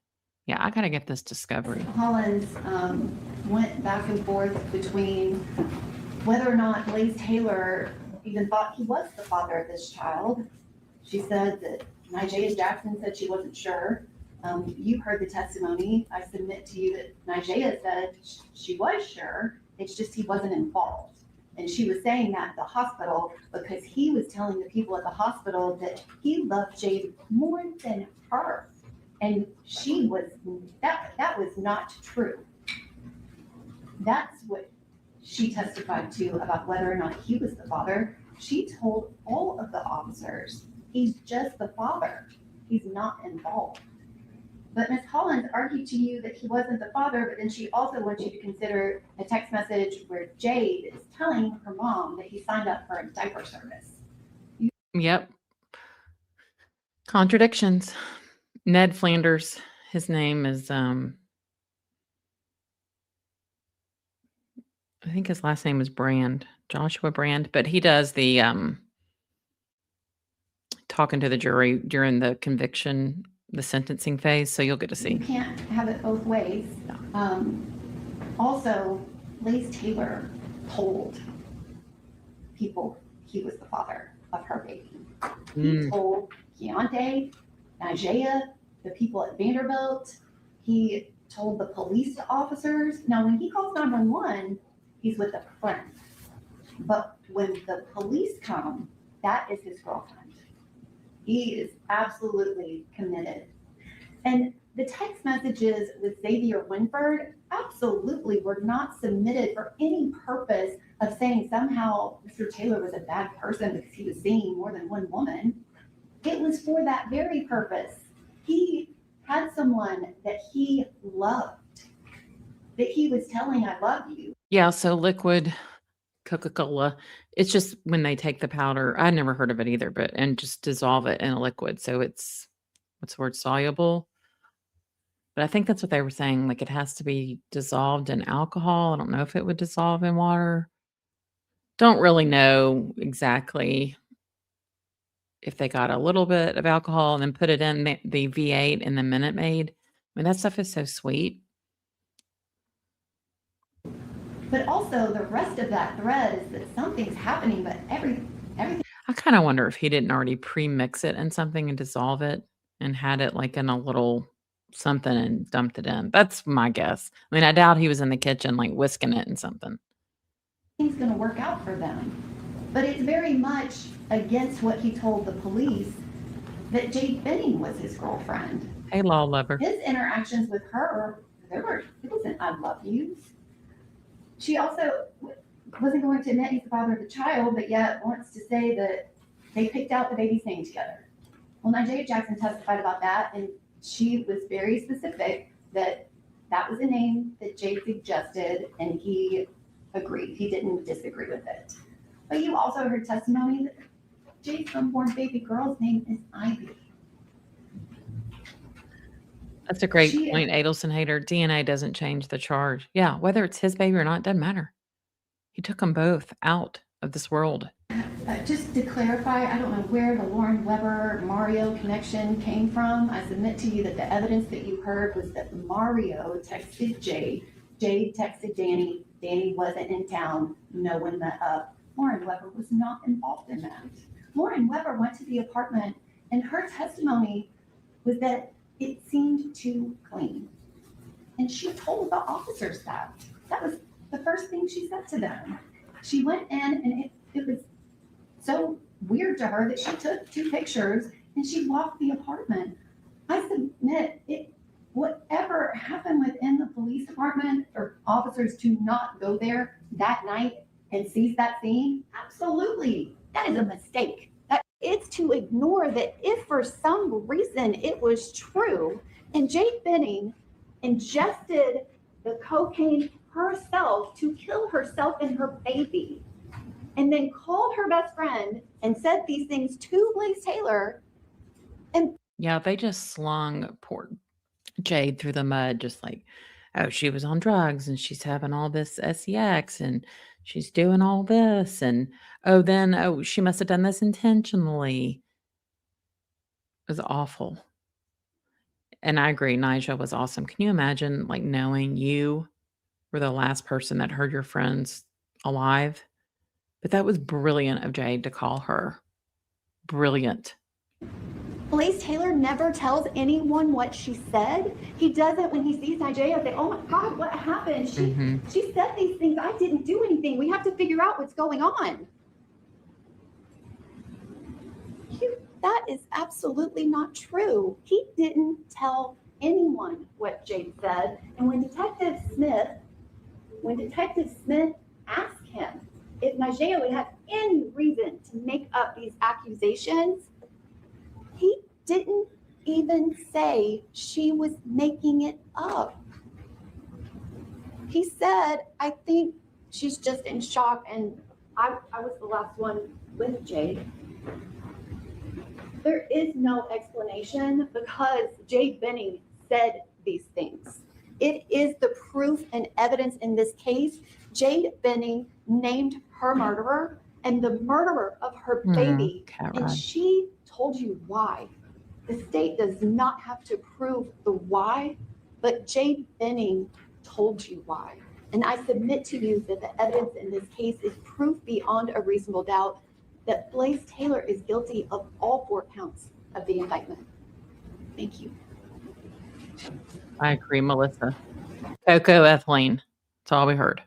Yeah, I got to get this discovery.
Hollins went back and forth between whether or not Blaise Taylor even thought he was the father of this child. She said that Nijaya Jackson said she wasn't sure. You heard the testimony. I submit to you that Nijaya said she was sure. It's just he wasn't involved. And she was saying that at the hospital because he was telling the people at the hospital that he loved Jade more than her. And she was, that was not true. That's what she testified to about whether or not he was the father. She told all of the officers, he's just the father. He's not involved. But Ms. Hollins argued to you that he wasn't the father, but then she also wants you to consider a text message where Jade is telling her mom that he signed up for a diaper service.
Yep. Contradictions. Ned Flanders, his name is, I think his last name is Brand, Joshua Brand, but he does the talking to the jury during the conviction, the sentencing phase, so you'll get to see.
You can't have it both ways.
Yeah.
Also, Blaise Taylor told people he was the father of her baby. He told Keontae, Nijaya, the people at Vanderbilt. He told the police officers. Now, when he calls 911, he's with a friend. But when the police come, that is his girlfriend. He is absolutely committed. And the text messages with Xavier Winford absolutely were not submitted for any purpose of saying somehow Mr. Taylor was a bad person because he was seeing more than one woman. It was for that very purpose. He had someone that he loved, that he was telling, I love you.
Yeah, so liquid Coca-Cola, it's just when they take the powder, I'd never heard of it either, but and just dissolve it in a liquid. So it's, what's the word, soluble? But I think that's what they were saying. Like it has to be dissolved in alcohol. I don't know if it would dissolve in water. Don't really know exactly if they got a little bit of alcohol and then put it in the V8 and the Minute Maid. I mean, that stuff is so sweet.
But also the rest of that thread is that something's happening, but everything.
I kind of wonder if he didn't already pre-mix it in something and dissolve it and had it like in a little something and dumped it in. That's my guess. I mean, I doubt he was in the kitchen like whisking it in something.
Things going to work out for them. But it's very much against what he told the police that Jade Benning was his girlfriend.
Hey, law lover.
His interactions with her, it wasn't I love you. She also wasn't going to admit he's the father of the child, but yet wants to say that They picked out the baby's name together. Well, Nigeria Jackson testified about that, and she was very specific that that was a name that Jade suggested, and he agreed. He didn't disagree with it. But you also heard testimony that Jade's unborn baby girl's name is Ivy.
That's a great
She-
point, Adelson Hater. DNA doesn't change the charge. Yeah, whether it's his baby or not, doesn't matter. He took them both out of this world.
Just to clarify, I don't know where the Lauren Weber Mario connection came from. I submit to you that the evidence that you heard was that Mario texted Jade. Jade texted Danny. Danny wasn't in town. No one met up. Lauren Weber was not involved in that. Lauren Weber went to the apartment, and her testimony was that it seemed too clean. And she told the officers that. That was the first thing she said to them. She went in, and it was so weird to her that she took 2 pictures and she walked the apartment. I submit whatever happened within the police department or officers to not go there that night and seize that scene, absolutely, that is a mistake. It's to ignore that if for some reason it was true and Jade Benning ingested the cocaine herself to kill herself and her baby, and then called her best friend and said these things to Blaise Taylor. And
Yeah, they just slung poor Jade through the mud, just like, oh, she was on drugs and she's having all this sex and she's doing all this. And oh, she must have done this intentionally. It was awful. And I agree, Nigel was awesome. Can you imagine like knowing you were the last person that heard your friends alive? But that was brilliant of Jade to call her. Brilliant.
Blaise Taylor never tells anyone what she said. He does it when he sees Nigeria say, oh my God, what happened? She said these things. I didn't do anything. We have to figure out what's going on. That is absolutely not true. He didn't tell anyone what Jade said. And when Detective Smith asked him if Nigeria would have any reason to make up these accusations, he didn't even say she was making it up. He said, I think she's just in shock, and I was the last one with Jade. There is no explanation because Jade Benning said these things. It is the proof and evidence in this case. Jade Benning named her murderer and the murderer of her baby, and she told you why. The state does not have to prove the why, but Jade Benning told you why. And I submit to you that the evidence in this case is proof beyond a reasonable doubt that Blaise Taylor is guilty of all 4 counts of the indictment. Thank you.
I agree, Melissa. Coco ethylene. That's all we heard.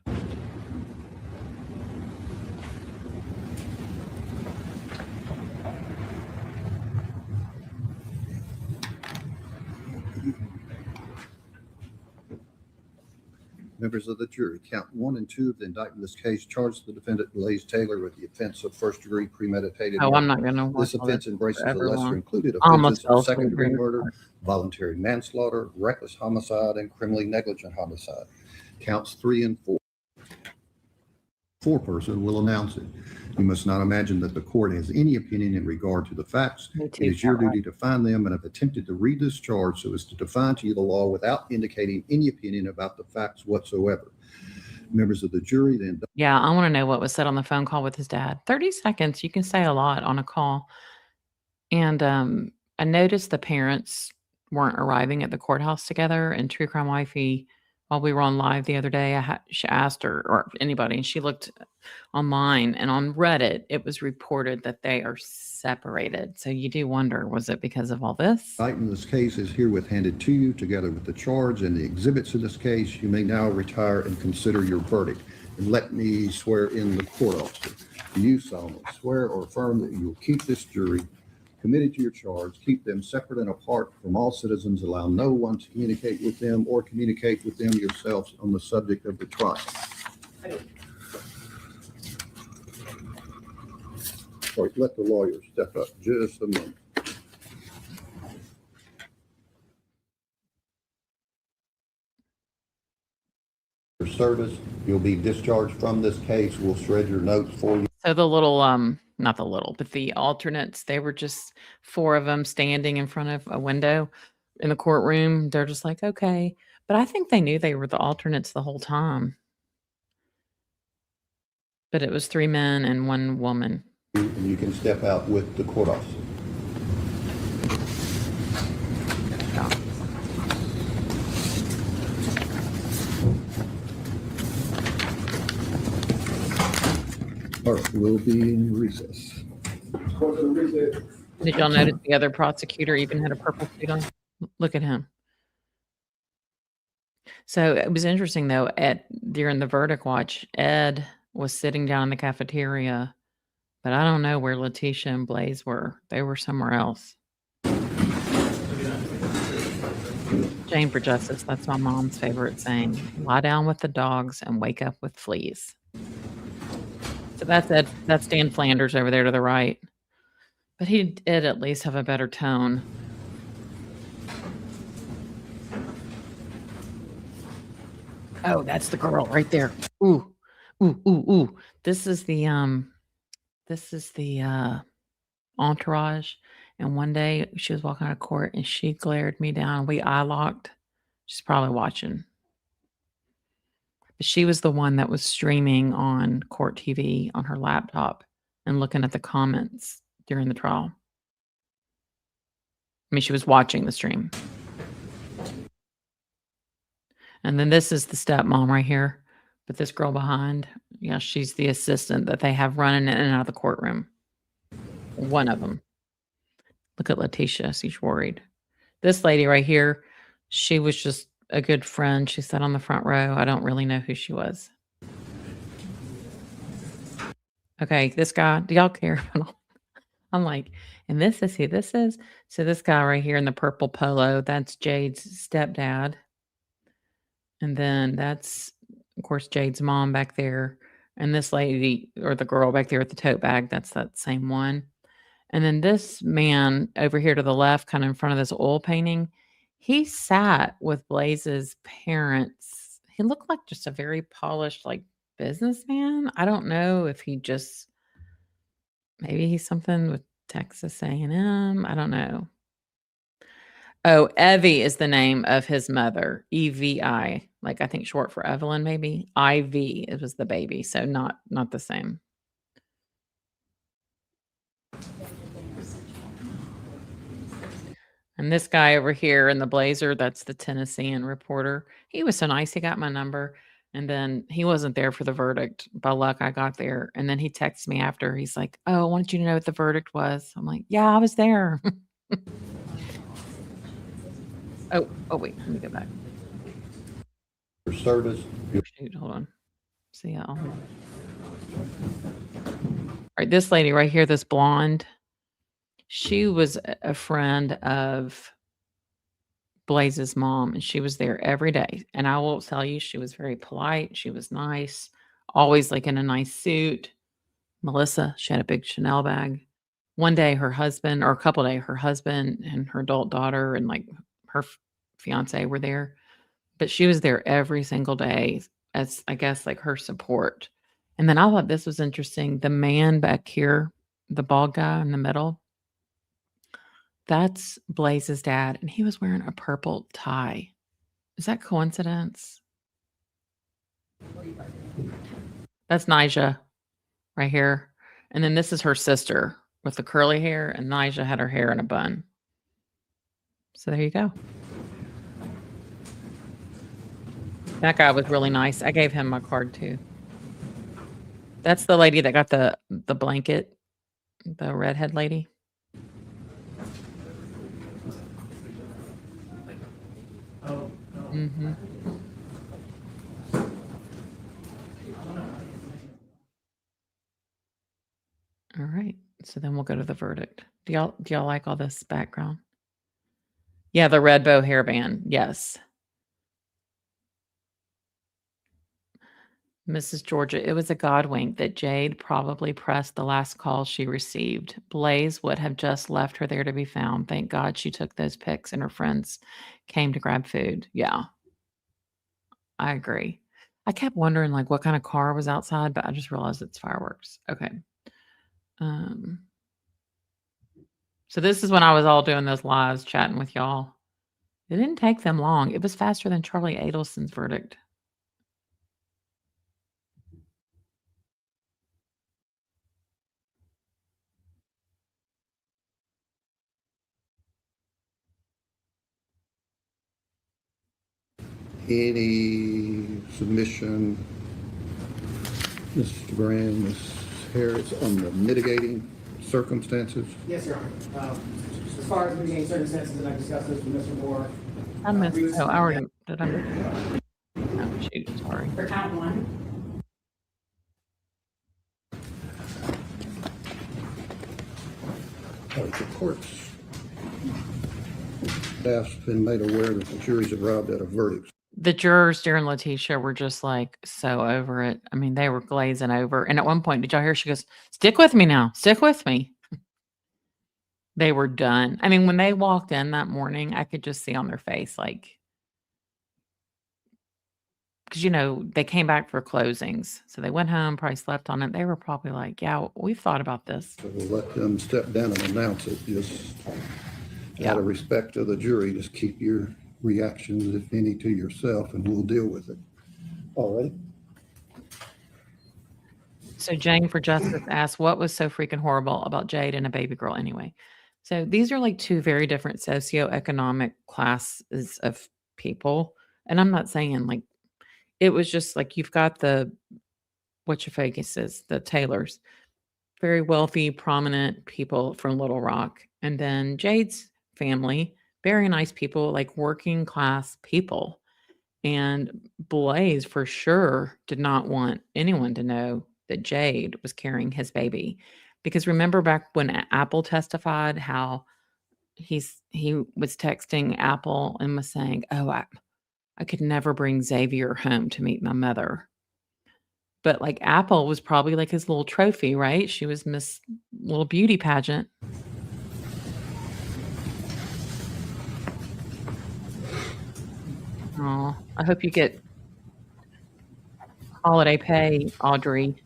Members of the jury, count 1 and 2 of the indictment in this case charge the defendant Blaise Taylor with the offense of first-degree premeditated
Oh,
murder.
I'm not going to watch
This offense embraces the
forever long.
lesser-included
Almost
offenses
fell
of
asleep
second-degree
during the
murder,
part.
voluntary manslaughter, reckless homicide, and criminally negligent homicide. Counts 3 and 4. Foreperson will announce it. You must not imagine that the court has any opinion in regard to the facts.
Me
It
too,
is your
Caroline.
duty to find them, and have attempted to read this charge so as to define to you the law without indicating any opinion about the facts whatsoever. Members of the jury, then.
Yeah, I want to know what was said on the phone call with his dad. 30 seconds. You can say a lot on a call. And I noticed the parents weren't arriving at the courthouse together. And True Crime Wifey, while we were on live the other day, she asked her, or anybody, and she looked online, and on Reddit, it was reported that they are separated. So you do wonder, was it because of all this?
Indictment in this case is herewith handed to you together with the charge and the exhibits in this case. You may now retire and consider your verdict. And let me swear in the court officer. Do you solemnly swear or affirm that you will keep this jury committed to your charge, keep them separate and apart from all citizens, allow no one to communicate with them or communicate with them yourselves on the subject of the trial? All right, let the lawyer step up just a moment. Your service, you'll be discharged from this case. We'll shred your notes for you.
So the little, not the little, but the alternates, they were just 4 of them standing in front of a window in the courtroom. They're just like, okay. But I think they knew they were the alternates the whole time. But it was 3 men and 1 woman.
And you can step out with the court officer.
Yeah.
All right, we'll be in recess.
Did y'all notice the other prosecutor even had a purple suit on? Look at him. So it was interesting though, during the verdict watch, Ed was sitting down in the cafeteria, but I don't know where Letitia and Blaise were. They were somewhere else. Jane for Justice, that's my mom's favorite saying. Lie down with the dogs and wake up with fleas. So that's Ed, that's Dan Flanders over there to the right. But he did at least have a better tone. Oh, that's the girl right there. Ooh, ooh, ooh, ooh. This is the entourage. And one day she was walking out of court and she glared me down. We eye locked. She's probably watching. But she was the one that was streaming on court TV on her laptop and looking at the comments during the trial. I mean, she was watching the stream. And then this is the stepmom right here. But this girl behind, yeah, she's the assistant that they have running in and out of the courtroom. One of them. Look at Letitia. She's worried. This lady right here, she was just a good friend. She sat on the front row. I don't really know who she was. Okay, this guy, do y'all care? I'm like, and this is who this is. So this guy right here in the purple polo, that's Jade's stepdad. And then that's, of course, Jade's mom back there. And this lady, or the girl back there with the tote bag, that's that same one. And then this man over here to the left, kind of in front of this oil painting, he sat with Blaise's parents. He looked like just a very polished, like, businessman. I don't know if he just, maybe he's something with Texas A&M. I don't know. Oh, Evie is the name of his mother. EVI, like I think short for Evelyn, maybe. IV, it was the baby, so not the same. And this guy over here in the blazer, that's the Tennessean reporter. He was so nice. He got my number. And then he wasn't there for the verdict. By luck, I got there. And then he texted me after. He's like, oh, I wanted you to know what the verdict was. I'm like, yeah, I was there. Oh, wait, let me go back.
Your service.
Shoot, hold on. See y'all. All right, this lady right here, this blonde, she was a friend of Blaise's mom, and she was there every day. And I will tell you, she was very polite. She was nice, always like in a nice suit. Melissa, she had a big Chanel bag. One day, her husband, or a couple days, her husband and her adult daughter and like her fiance were there. But she was there every single day as, I guess, like her support. And then I thought this was interesting. The man back here, the bald guy in the middle, that's Blaise's dad, and he was wearing a purple tie. Is that coincidence? That's Nija right here. And then this is her sister with the curly hair, and Nija had her hair in a bun. So there you go. That guy was really nice. I gave him my card too. That's the lady that got the blanket, the redhead lady. Mm-hmm. All right. So then we'll go to the verdict. Do y'all like all this background? Yeah, the red bow hairband. Yes. Mrs. Georgia, it was a God wink that Jade probably pressed the last call she received. Blaise would have just left her there to be found. Thank God she took those pics and her friends came to grab food. Yeah, I agree. I kept wondering like what kind of car was outside, but I just realized it's fireworks. Okay. So this is when I was all doing those lives chatting with y'all. It didn't take them long. It was faster than Charlie Adelson's verdict.
Any submission, Mr. Brand, Ms. Harris, on the mitigating circumstances?
Yes, Your Honor. As far as mitigating circumstances, and I discussed this with Mr. Moore.
I missed.
we would
Oh, I
submit
already did. I miss it? Oh, shoot. Sorry.
For count one,
The court's staff's been made aware that the jury's arrived at a verdict.
The jurors during Letitia were just like so over it. I mean, they were glazing over. And at one point, did y'all hear? She goes, "Stick with me now. Stick with me." They were done. I mean, when they walked in that morning, I could just see on their face, like, because, they came back for closings. So they went home, probably slept on it. They were probably like, yeah, we've thought about this.
So we'll let them step down and announce it, just out of respect to the jury. Just keep your reactions, if any, to yourself, and we'll deal with it. All right.
So Jane for Justice asked, what was so freaking horrible about Jade and a baby girl anyway? So these are like two very different socioeconomic classes of people. And I'm not saying like, it was just like you've got the whatchafaces, the Taylors, very wealthy, prominent people from Little Rock. And then Jade's family, very nice people, like working class people. And Blaise for sure did not want anyone to know that Jade was carrying his baby. Because remember back when Apple testified how he was texting Apple and was saying, "Oh, I could never bring Xavier home to meet my mother." But like Apple was probably like his little trophy, right? She was Miss Little Beauty Pageant. Oh, I hope you get holiday pay, Audrey.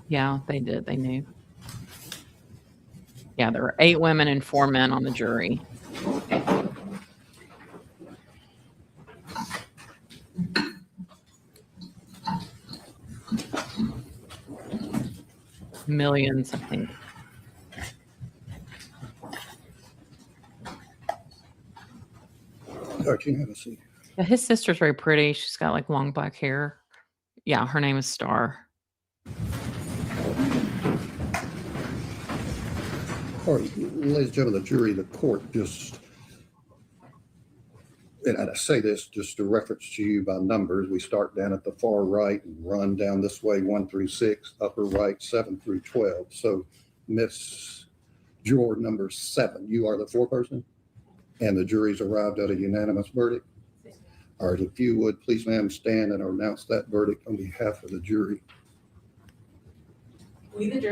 Yeah, they did. They knew. Yeah, there were 8 women and 4 men on the jury. Millions, I think.
Archie, have a seat.
Yeah, his sister's very pretty. She's got like long black hair. Yeah, her name is Star.
All right, ladies and gentlemen, the jury, the court just, and I say this just to reference to you by numbers. We start down at the far right and run down this way, 1 through 6, upper right, 7 through 12. So Miss Juror number 7, you are the foreperson, and the jury's arrived at a unanimous verdict. All right, if you would, please, ma'am, stand and announce that verdict on behalf of the jury.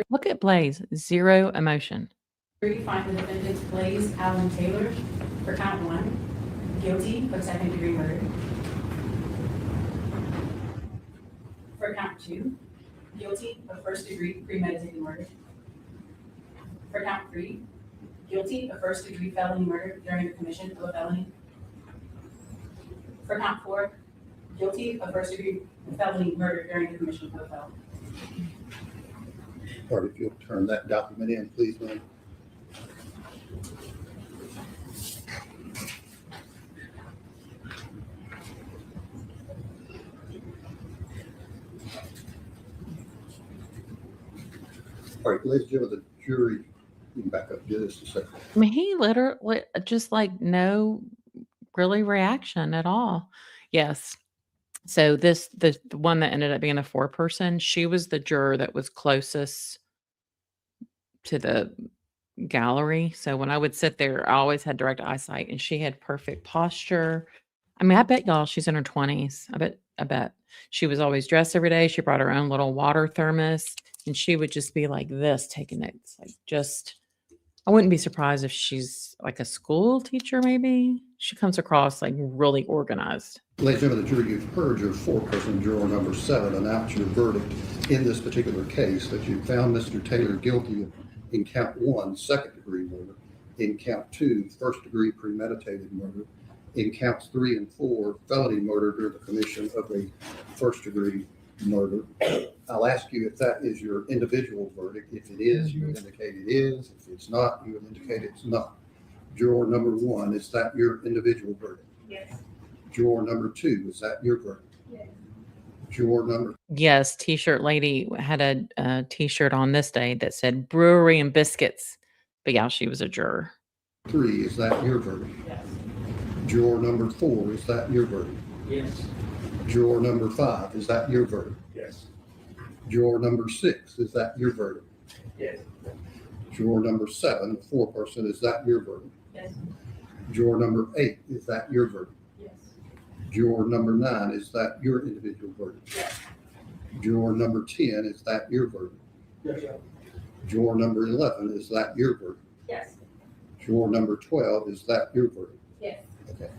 Look at Blaise, 0 emotion.
jury find the defendants Blaise Allen Taylor for count one, guilty of second-degree murder. For count two, guilty of first-degree premeditated murder. For count three, guilty of first-degree felony murder during the commission of a felony. For count four, guilty of first-degree felony murder during the commission of a felony.
All right, if you'll turn that document in, please, ma'am. All right, ladies and gentlemen, the jury, you can back up just a second.
I mean, he literally just like no really reaction at all. Yes. So the one that ended up being the foreperson, she was the juror that was closest to the gallery. So when I would sit there, I always had direct eyesight, and she had perfect posture. I mean, I bet y'all she's in her 20s. I bet she was always dressed every day. She brought her own little water thermos, and she would just be like this, taking notes. Like, just, I wouldn't be surprised if she's like a school teacher, maybe. She comes across like really organized.
Ladies and gentlemen, the jury, you've heard your foreperson, juror number 7, announce your verdict in this particular case, that you found Mr. Taylor guilty in count 1, second-degree murder, in count 2, first-degree premeditated murder, in counts 3 and 4, felony murder during the commission of a first-degree murder. I'll ask you if that is your individual verdict. If it is, you would indicate it is. If it's not, you would indicate it's not. Juror number 1, is that your individual verdict?
Yes.
Juror number 2, is that your verdict?
Yes.
Juror number
Yes, t-shirt lady had a t-shirt on this day that said brewery and biscuits. But yeah, she was a juror.
3, is that your verdict?
Yes.
Juror number 4, is that your verdict?
Yes.
Juror number 5, is that your verdict?
Yes.
Juror number 6, is that your verdict?
Yes.
Juror number 7, the foreperson, is that your verdict?
Yes.
Juror number 8, is that your verdict?
Yes.
Juror number 9, is that your individual verdict?
Yes.
Juror number 10, is that your verdict?
Yes.
Juror number 11, is that your verdict?
Yes.
Juror number 12, is that your verdict?
Yes.
Okay.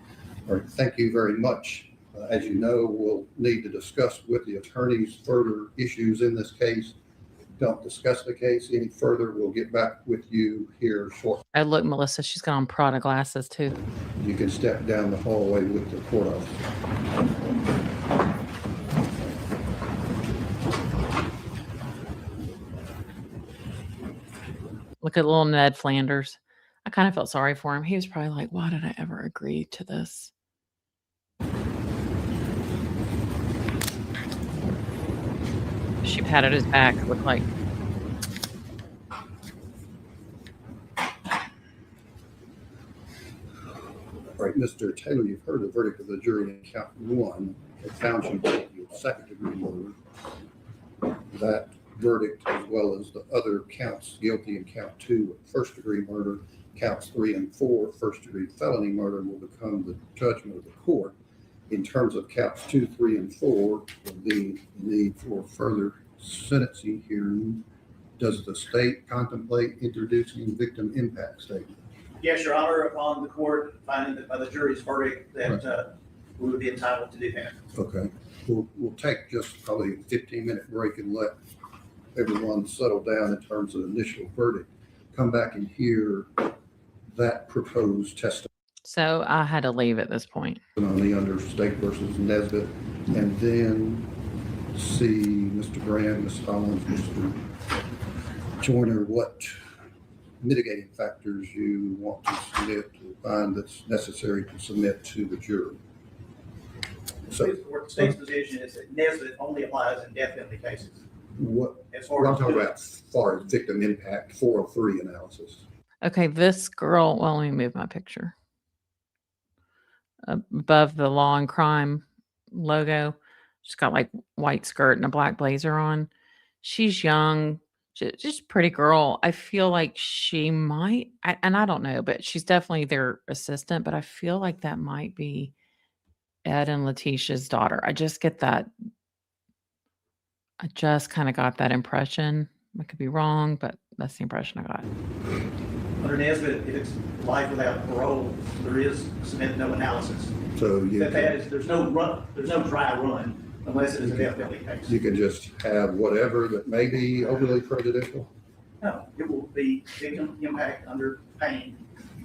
All right. Thank you very much. As you know, we'll need to discuss with the attorneys further issues in this case. Don't discuss the case any further. We'll get back with you here shortly.
Oh, look, Melissa, she's got on Prada glasses too.
You can step down the hallway with the court officer.
Look at little Ned Flanders. I kind of felt sorry for him. He was probably like, why did I ever agree to this? She patted his back. It looked like.
All right, Mr. Taylor, you've heard the verdict of the jury in count 1. They found you guilty of second-degree murder. That verdict, as well as the other counts, guilty in count 2 of first-degree murder, counts 3 and 4, first-degree felony murder, will become the judgment of the court. In terms of counts 2, 3, and 4, will be need for further sentencing hearing. Does the state contemplate introducing victim impact statement?
Yes, Your Honor, upon the court finding that by the jury's verdict that we would be entitled to do that.
Okay, we'll take just probably a 15-minute break and let everyone settle down in terms of initial verdict. Come back and hear that proposed testimony
So I had to leave at this point.
on the under State versus Nesbitt, and then see Mr. Grant, Ms. Hollins, Mr. Joyner, what mitigating factors you want to submit, to find that's necessary to submit to the jury. So
The state's position is that Nesbitt only applies in death penalty cases.
what
As far
I'm
as
talking about as far as victim impact 403 analysis.
Okay, this girl, well, let me move my picture. Above the law and crime logo, she's got like white skirt and a black blazer on. She's young, just a pretty girl. I feel like she might, and I don't know, but she's definitely their assistant, but I feel like that might be Ed and Letitia's daughter. I just get that. I just kind of got that impression. I could be wrong, but that's the impression I got.
under Nesbitt, if it's life without parole, there is submit no analysis.
So you
That is, there's no dry run unless it is a death penalty case.
you can just have whatever that may be overly prejudicial.
No, it will be victim impact under pain.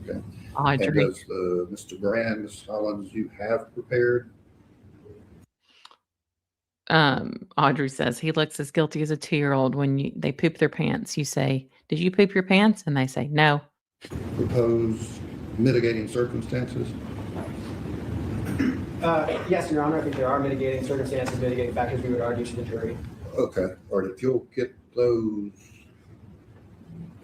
And
Audrey,
does Mr. Brand, Ms. Hollins, you have prepared?
Audrey says he looks as guilty as a 2-year-old when they poop their pants. You say, "Did you poop your pants?" And they say, "No."
Proposed mitigating circumstances?
Yes, Your Honor, I think there are mitigating circumstances, mitigating factors we would argue to the jury.
Okay, all right, if you'll get those.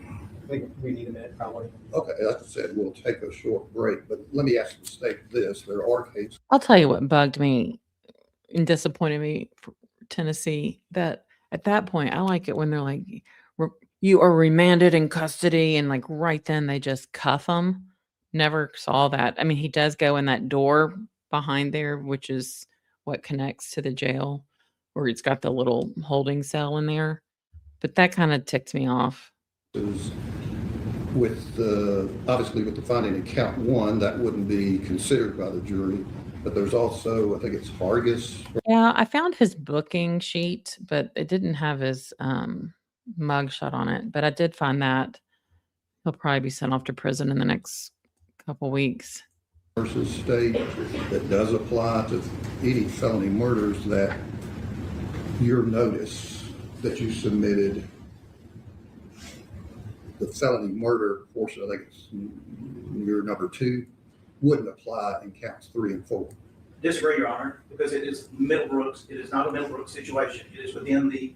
I think we need a minute, probably.
Okay, like I said, we'll take a short break, but let me ask the state this. There are cases.
I'll tell you what bugged me and disappointed me for Tennessee, that at that point, I like it when they're like, you are remanded in custody, and like right then they just cuff him. Never saw that. I mean, he does go in that door behind there, which is what connects to the jail, where it's got the little holding cell in there. But that kind of ticked me off.
Is with the, obviously with the finding in count one, that wouldn't be considered by the jury, but there's also, I think it's Vargas.
Yeah, I found his booking sheet, but it didn't have his mugshot on it. But I did find that he'll probably be sent off to prison in the next couple weeks.
Versus state that does apply to any felony murders, that your notice that you submitted, the felony murder portion, I think it's your number 2, wouldn't apply in counts 3 and 4.
Disagree, Your Honor, because it is Middlebrooks. It is not a Middlebrooks situation. It is within the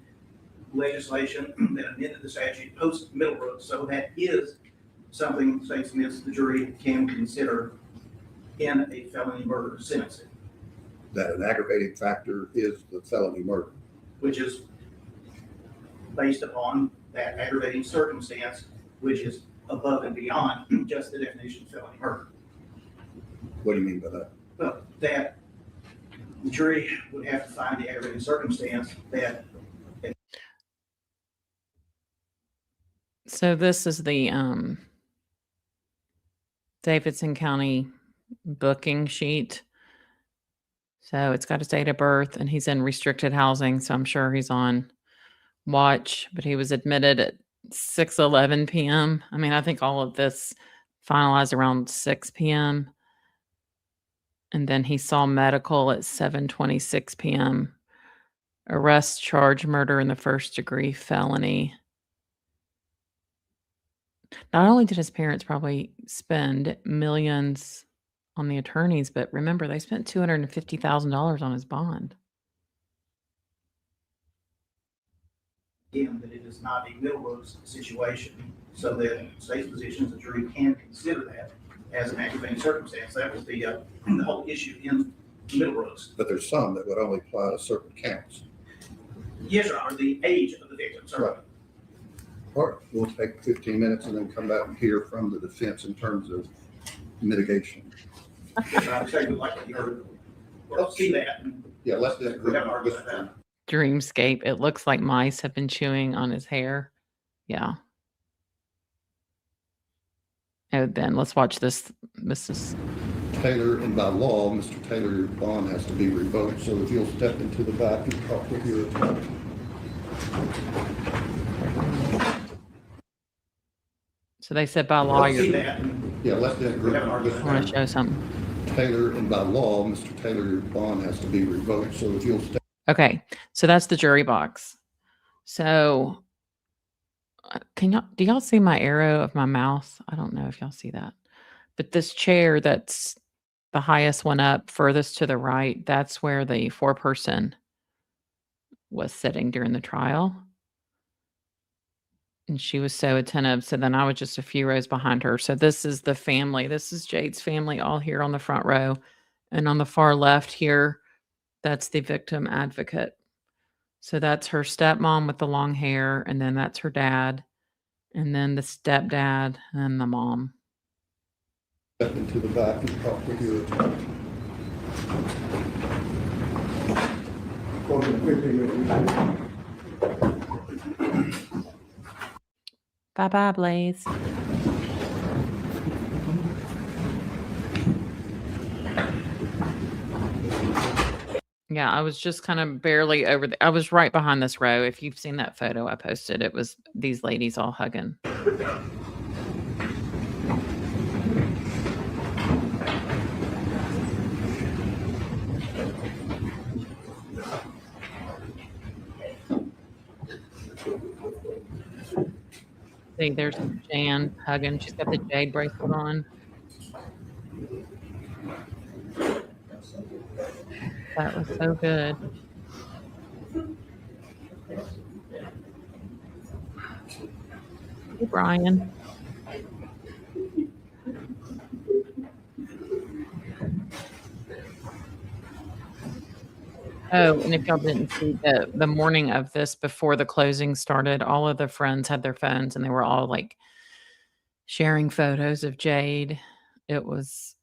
legislation that amended the statute post Middlebrooks. So that is something state submits the jury can consider in a felony murder sentencing.
That an aggravating factor is the felony murder.
Which is based upon that aggravating circumstance, which is above and beyond just the definition of felony murder.
What do you mean by that?
Well, that the jury would have to find the aggravating circumstance that.
So this is the Davidson County booking sheet. So it's got his date of birth, and he's in restricted housing, so I'm sure he's on watch, but he was admitted at 6:11 p.m. I mean, I think all of this finalized around 6 p.m. And then he saw medical at 7:26 p.m. Arrest, charge, murder in the first degree felony. Not only did his parents probably spend millions on the attorneys, but remember, they spent $250,000 on his bond.
Again, that it is not a Middlebrooks situation, so that state's position is the jury can consider that as an aggravating circumstance. That was the whole issue in Middlebrooks.
But there's some that would only apply to certain counts.
Yes, Your Honor, the age of the victim, sir.
Right. All right, we'll take 15 minutes and then come back and hear from the defense in terms of mitigation.
Yes, Your Honor, I would like to hear. Let's see that.
Yeah, let's do
We haven't argued about that.
Dreamscape. It looks like mice have been chewing on his hair. Yeah. Oh, Ben, let's watch this. This is
Taylor, and by law, Mr. Taylor, your bond has to be revoked, so if you'll step into the back and talk with your attorney.
so they said by law
Let's see
you're
that.
Yeah, let's do
We haven't argued
I
about
want to
that.
show something.
Taylor, and by law, Mr. Taylor, your bond has to be revoked, so if you'll step.
Okay, so that's the jury box. So do y'all see my arrow of my mouse? I don't know if y'all see that. But this chair that's the highest one up, furthest to the right, that's where the foreperson was sitting during the trial. And she was so attentive. So then I was just a few rows behind her. So this is the family. This is Jade's family all here on the front row. And on the far left here, that's the victim advocate. So that's her stepmom with the long hair. And then that's her dad. And then the stepdad and the mom.
Step into the back and talk with your attorney.
Bye-bye, Blaise. Yeah, I was just kind of barely over I was right behind this row. If you've seen that photo I posted, it was these ladies all hugging. See, there's Jan hugging. She's got the jade bracelet on. That was so good. Hey, Brian. Oh, and if y'all didn't see the morning of this before the closing started, all of the friends had their phones and they were all like sharing photos of Jade. It was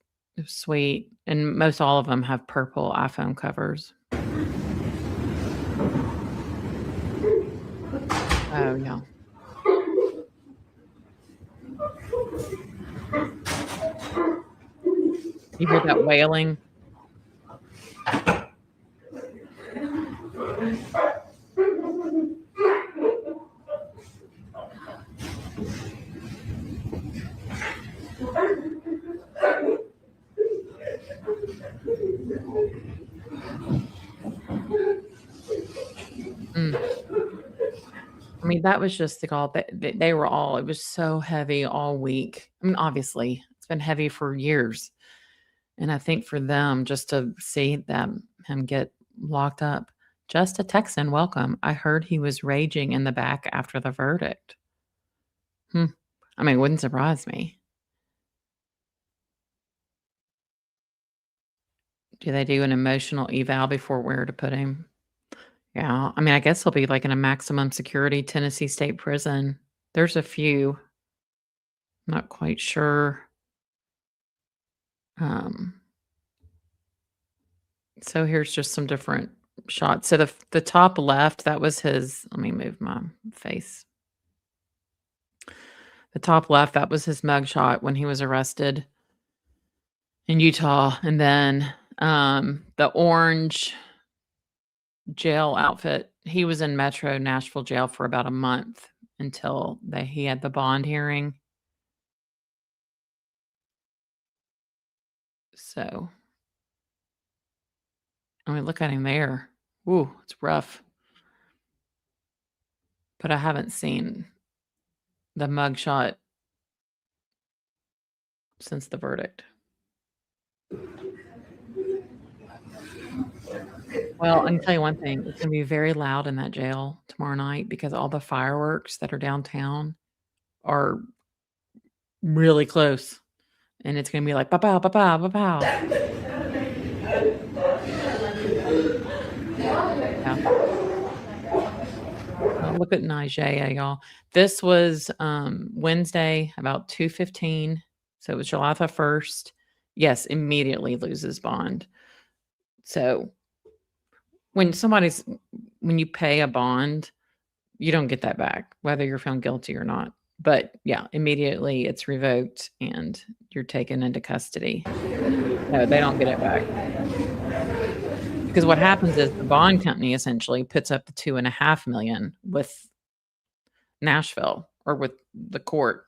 sweet, and most all of them have purple iPhone covers. Oh, yeah. You hear that wailing? Mm. I mean, that was just they were all, it was so heavy all week. I mean, obviously, it's been heavy for years. And I think for them, just to see him get locked up, just a Texan, welcome. I heard he was raging in the back after the verdict. I mean, it wouldn't surprise me. Do they do an emotional eval before where to put him? Yeah. I mean, I guess he'll be like in a maximum security Tennessee State Prison. There's a few. Not quite sure. So here's just some different shots. So the top left, that was his, let me move my face. The top left, that was his mugshot when he was arrested in Utah. And then the orange jail outfit, he was in Metro Nashville jail for about a month until he had the bond hearing. So, I mean, look at him there. Ooh, it's rough. But I haven't seen the mugshot since the verdict. Well, I can tell you one thing. It's going to be very loud in that jail tomorrow night because all the fireworks that are downtown are really close. And it's going to be like, ba-pow, ba-pow, ba-pow. Yeah. Look at Nigeria, y'all. This was Wednesday, about 2:15. So it was July the 1st. Yes, immediately loses bond. So when you pay a bond, you don't get that back, whether you're found guilty or not. But yeah, immediately it's revoked and you're taken into custody. No, they don't get it back. Because what happens is the bond company essentially puts up the $2.5 million with Nashville or with the court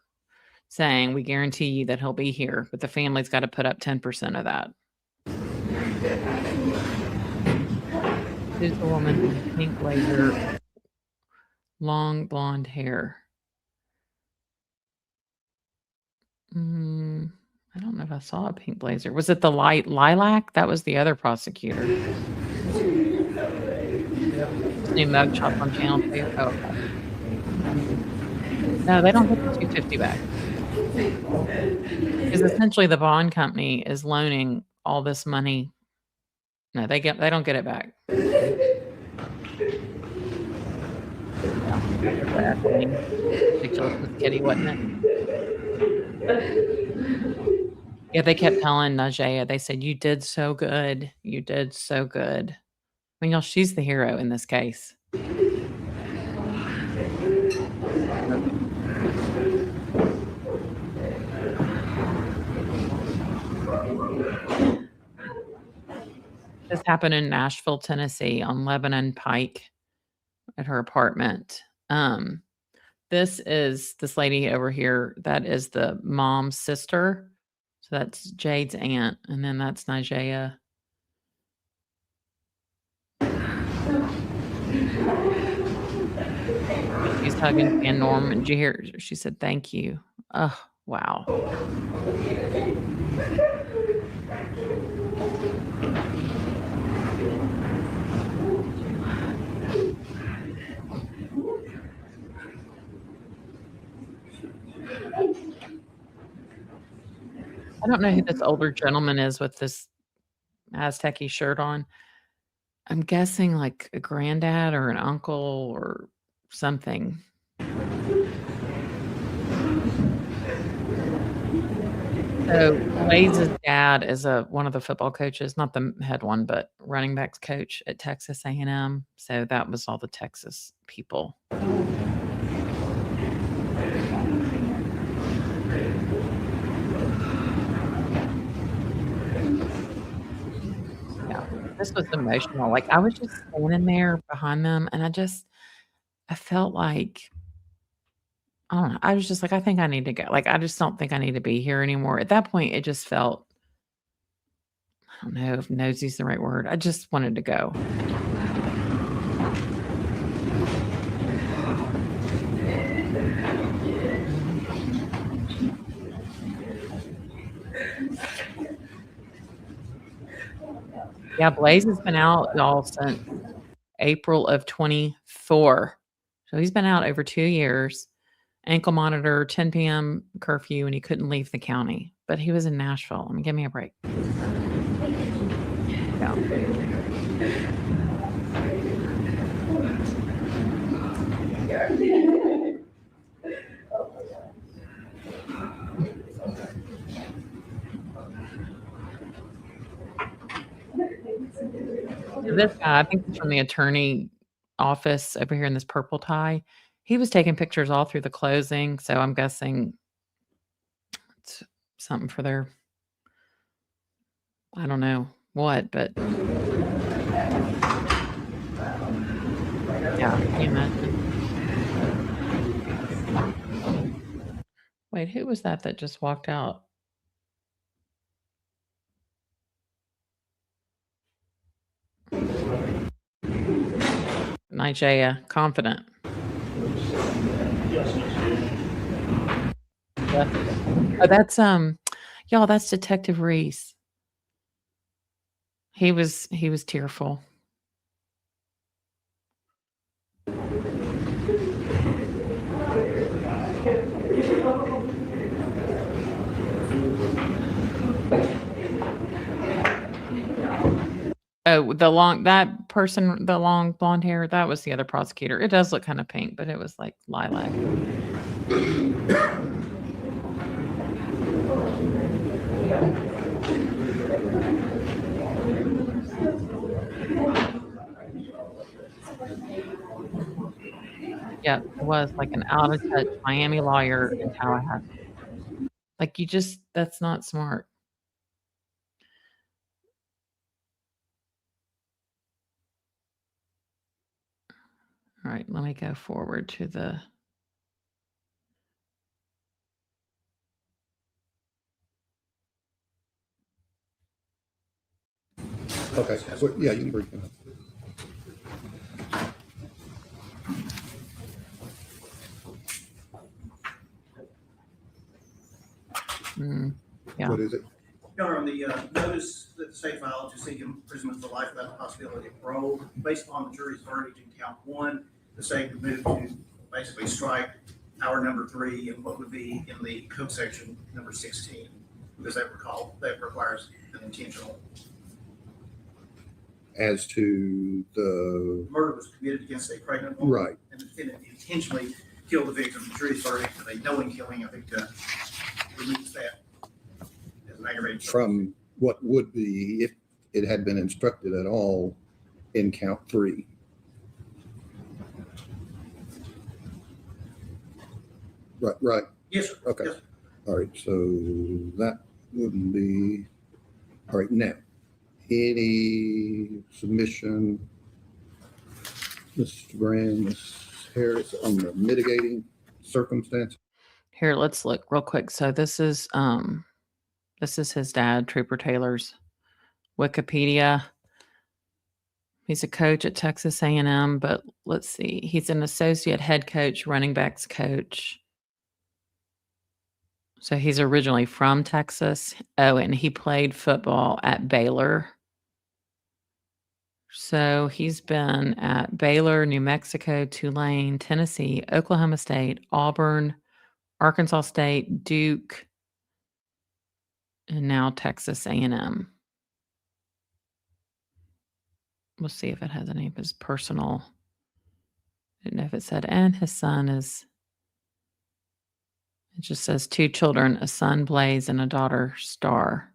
saying, we guarantee you that he'll be here, but the family's got to put up 10% of that. Who's the woman in the pink blazer, long blonde hair? I don't know if I saw a pink blazer. Was it the lilac? That was the other prosecutor. New mugshot on channel 2. Oh, okay. No, they don't get the $250 back. Because essentially the bond company is loaning all this money. No, they don't get it back. Yeah, ridiculous with Kitty, wasn't it? Yeah, they kept telling Najee, they said, you did so good. You did so good. I mean, y'all, she's the hero in this case. This happened in Nashville, Tennessee on Lebanon Pike at her apartment. This is this lady over here. That is the mom's sister. So that's Jade's aunt. And then that's Najee. She's hugging Ann Norm. And did you hear? She said, thank you. Oh, wow. I don't know who this older gentleman is with this Aztec-y shirt on. I'm guessing like a granddad or an uncle or something. So Blaise's dad is one of the football coaches, not the head one, but running backs coach at Texas A&M. So that was all the Texas people. Yeah, this was emotional. Like I was just standing there behind them, and I felt like I don't know. I was just like, I think I need to go. Like I just don't think I need to be here anymore. At that point, it just felt, I don't know if nosy's the right word. I just wanted to go. Yeah, Blaise has been out, y'all, since April of 24. So he's been out over 2 years. Ankle monitor, 10 p.m. curfew, and he couldn't leave the county. But he was in Nashville. I mean, give me a break. Yeah. This guy, I think he's from the attorney office over here in this purple tie. He was taking pictures all through the closing, so I'm guessing it's something for their, I don't know what, but yeah, can you imagine? Wait, who was that just walked out? Nigella, confident. Oh, that's y'all, that's Detective Reese. He was tearful. Oh, the long blonde hair, that was the other prosecutor. It does look kind of pink, but it was like lilac. Yeah, it was like an out of touch Miami lawyer in Tallahassee. Like that's not smart. All right, let me go forward to the.
Okay, so, yeah, you can bring it up.
Yeah.
What is it?
Your Honor, on the notice that the state filed to seek imprisonment for life without the possibility of parole, based upon the jury's verdict in count 1, the state would move to basically strike our number 3 and what would be in the code section number 16, because that requires an intentional.
As to the
Murder was committed against a pregnant woman.
right,
And the defendant intentionally killed the victim. The jury's verdict of a knowing killing, I think, removes that as an aggravated.
from what would be if it had been instructed at all in count 3. Right.
Yes, sir.
Okay.
Yes, sir.
All right, so that wouldn't be, all right, now, any submission, Mr. Brand, Ms. Harris, on the mitigating circumstance?
Here, let's look real quick. So this is his dad, Trooper Taylor's Wikipedia. He's a coach at Texas A&M, but let's see. He's an associate head coach, running backs coach. So he's originally from Texas. Oh, and he played football at Baylor. So he's been at Baylor, New Mexico, Tulane, Tennessee, Oklahoma State, Auburn, Arkansas State, Duke, and now Texas A&M. We'll see if it has any of his personal. I didn't know if it said, and his son is. It just says 2 children, a son, Blaise, and a daughter, Star.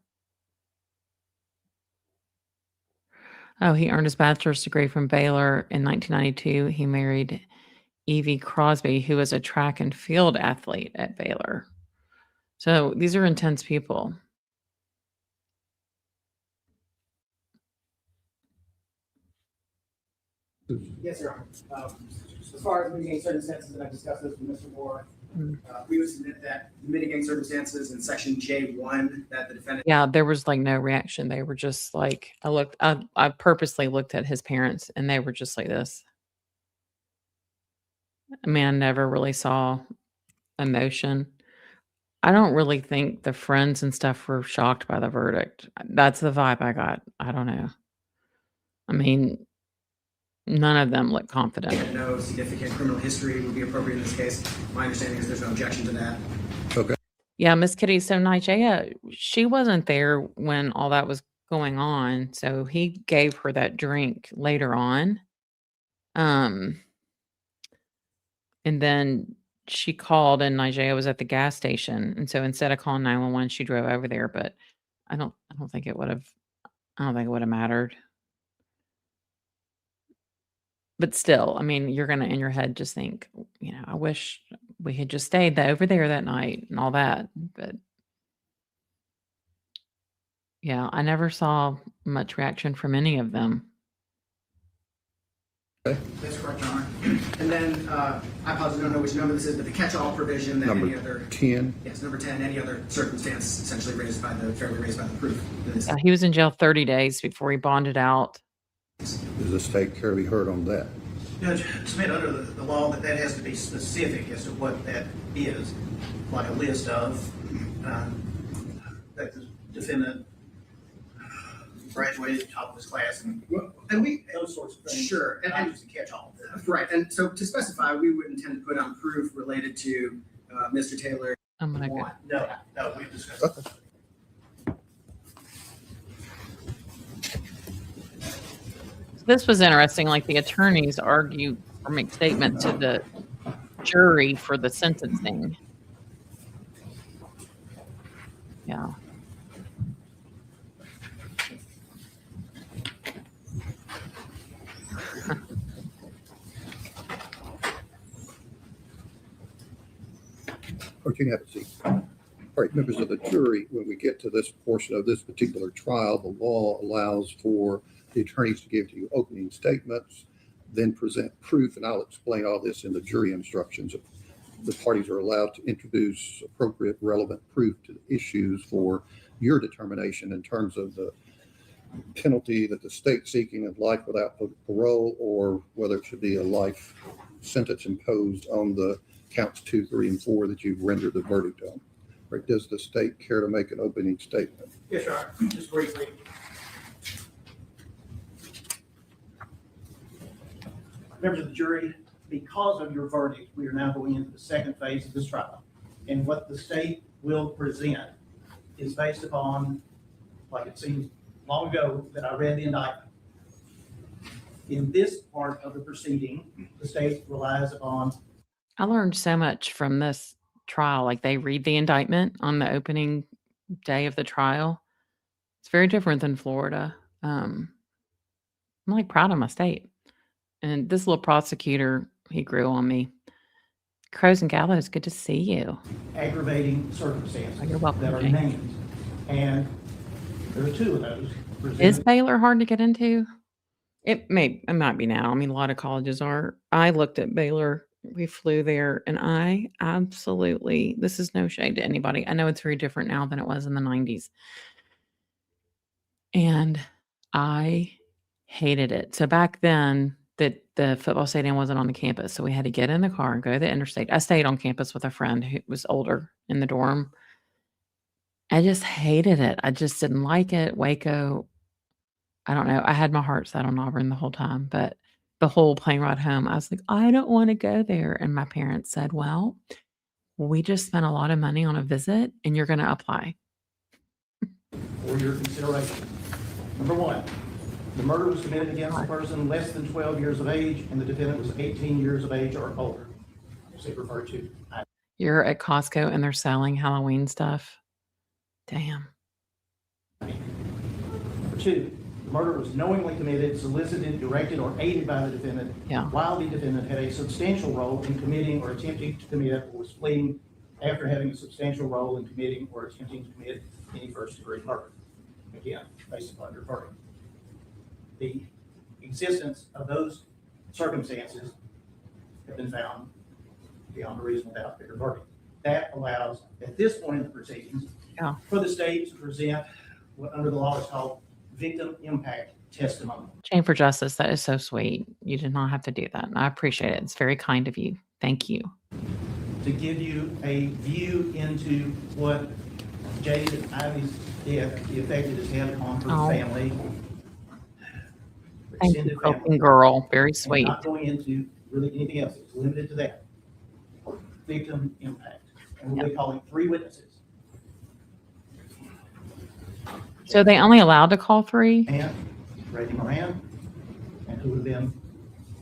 Oh, he earned his bachelor's degree from Baylor in 1992. He married Evie Crosby, who was a track and field athlete at Baylor. So these are intense people.
Yes, Your Honor. As far as mitigating circumstances, and I discussed this with Mr. Moore, we would submit that the mitigating circumstances in section J1 that the defendant.
Yeah, there was like no reaction. They were just like, I purposely looked at his parents and they were just like this. I mean, I never really saw emotion. I don't really think the friends and stuff were shocked by the verdict. That's the vibe I got. I don't know. I mean, none of them look confident.
No significant criminal history would be appropriate in this case. My understanding is there's no objection to that.
Okay.
Yeah, Miss Kitty. So Nigella, she wasn't there when all that was going on. So he gave her that drink later on. And then she called and Nigella was at the gas station. And so instead of calling 911, she drove over there. But I don't think it would have mattered. But still, I mean, you're gonna in your head just think, I wish we had just stayed over there that night and all that. But yeah, I never saw much reaction from any of them.
That's correct, Your Honor. And then, I apologize, I don't know which number this is, but the catch-all provision that any other.
Number 10.
Yes, number 10, any other circumstance essentially fairly raised by the proof.
He was in jail 30 days before he bonded out.
Does the state care to be heard on that?
Judge Smith, under the law, that has to be specific as to what that is, like a list of that the defendant graduated top of his class and those sorts of things.
Sure, and
not just a catch-all.
Right, and so to specify, we would intend to put on proof related to Mr. Taylor.
I'm gonna go.
No, we've discussed that.
This was interesting. Like the attorneys argue or make statement to the jury for the sentencing. Yeah.
Or you can have a seat. All right, members of the jury, when we get to this portion of this particular trial, the law allows for the attorneys to give to you opening statements, then present proof, and I'll explain all this in the jury instructions. The parties are allowed to introduce appropriate relevant proof to the issues for your determination in terms of the penalty that the state's seeking of life without parole, or whether it should be a life sentence imposed on the counts 2, 3, and 4 that you've rendered the verdict on. Right? Does the state care to make an opening statement?
Yes, Your Honor. Just briefly. Members of the jury, because of your verdict, we are now going into the second phase of this trial. And what the state will present is based upon, like it seems long ago that I read the indictment. In this part of the proceeding, the state relies upon.
I learned so much from this trial. Like they read the indictment on the opening day of the trial. It's very different than Florida. I'm like proud of my state. And this little prosecutor, he grew on me. Crows and Gallows, good to see you.
Aggravating circumstances
You're welcome,
that are
Jane.
named. And there are 2 of those.
Is Baylor hard to get into? It might be now. I mean, a lot of colleges are. I looked at Baylor. We flew there, and I absolutely, this is no shade to anybody. I know it's very different now than it was in the 90s. And I hated it. So back then, the football stadium wasn't on the campus. So we had to get in the car and go to the interstate. I stayed on campus with a friend who was older in the dorm. I just hated it. I just didn't like it. Waco, I don't know. I had my heart set on Auburn the whole time, but the whole plane ride home, I was like, I don't want to go there. And my parents said, well, we just spent a lot of money on a visit and you're going to apply.
For your consideration. Number 1, The murder was committed against a person less than 12 years of age, and the defendant was 18 years of age or older. See referred to.
You're at Costco and they're selling Halloween stuff. Damn.
Number two, the murder was knowingly committed, solicited, directed, or aided by the defendant,
Yeah.
while the defendant had a substantial role in committing or attempting to commit, or was fleeing after having a substantial role in committing or attempting to commit any first-degree murder. Again, based upon your verdict. The existence of those circumstances have been found beyond a reasonable doubt for your verdict. That allows, at this point in the proceedings,
Yeah.
for the state to present what under the law is called victim impact testimony.
Chain for Justice, that is so sweet. You did not have to do that. And I appreciate it. It's very kind of you. Thank you.
To give you a view into what Jade and Ivy's death, the effect it has had on her
Oh.
family.
Thank you,
extended
Coping
family.
girl. Very
And
sweet.
not going into really anything else, it's limited to that. Victim impact. And we'll be calling 3 witnesses.
So they only allowed to call 3?
Aunt, Brady Moran, and who would have been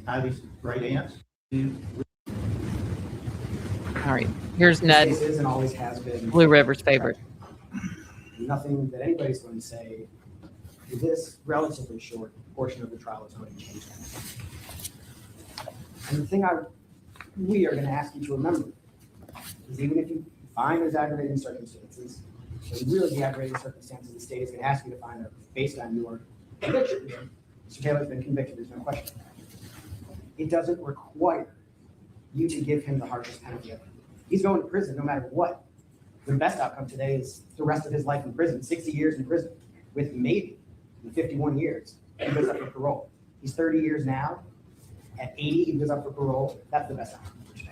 Ivy's great aunt.
All right. Here's Ned,
This is and always has been.
Blue River's favorite.
Nothing that anybody's going to say in this relatively short portion of the trial is going to change that. And the thing we are going to ask you to remember is even if you find those aggravating circumstances, and really the aggravating circumstances the state is going to ask you to find are based on your conviction here. Mr. Taylor's been convicted, there's no question. It doesn't require you to give him the harshest penalty ever. He's going to prison no matter what. The best outcome today is the rest of his life in prison, 60 years in prison, with maybe 51 years, he goes up for parole. He's 30 years now. At 80, he goes up for parole. That's the best outcome for today.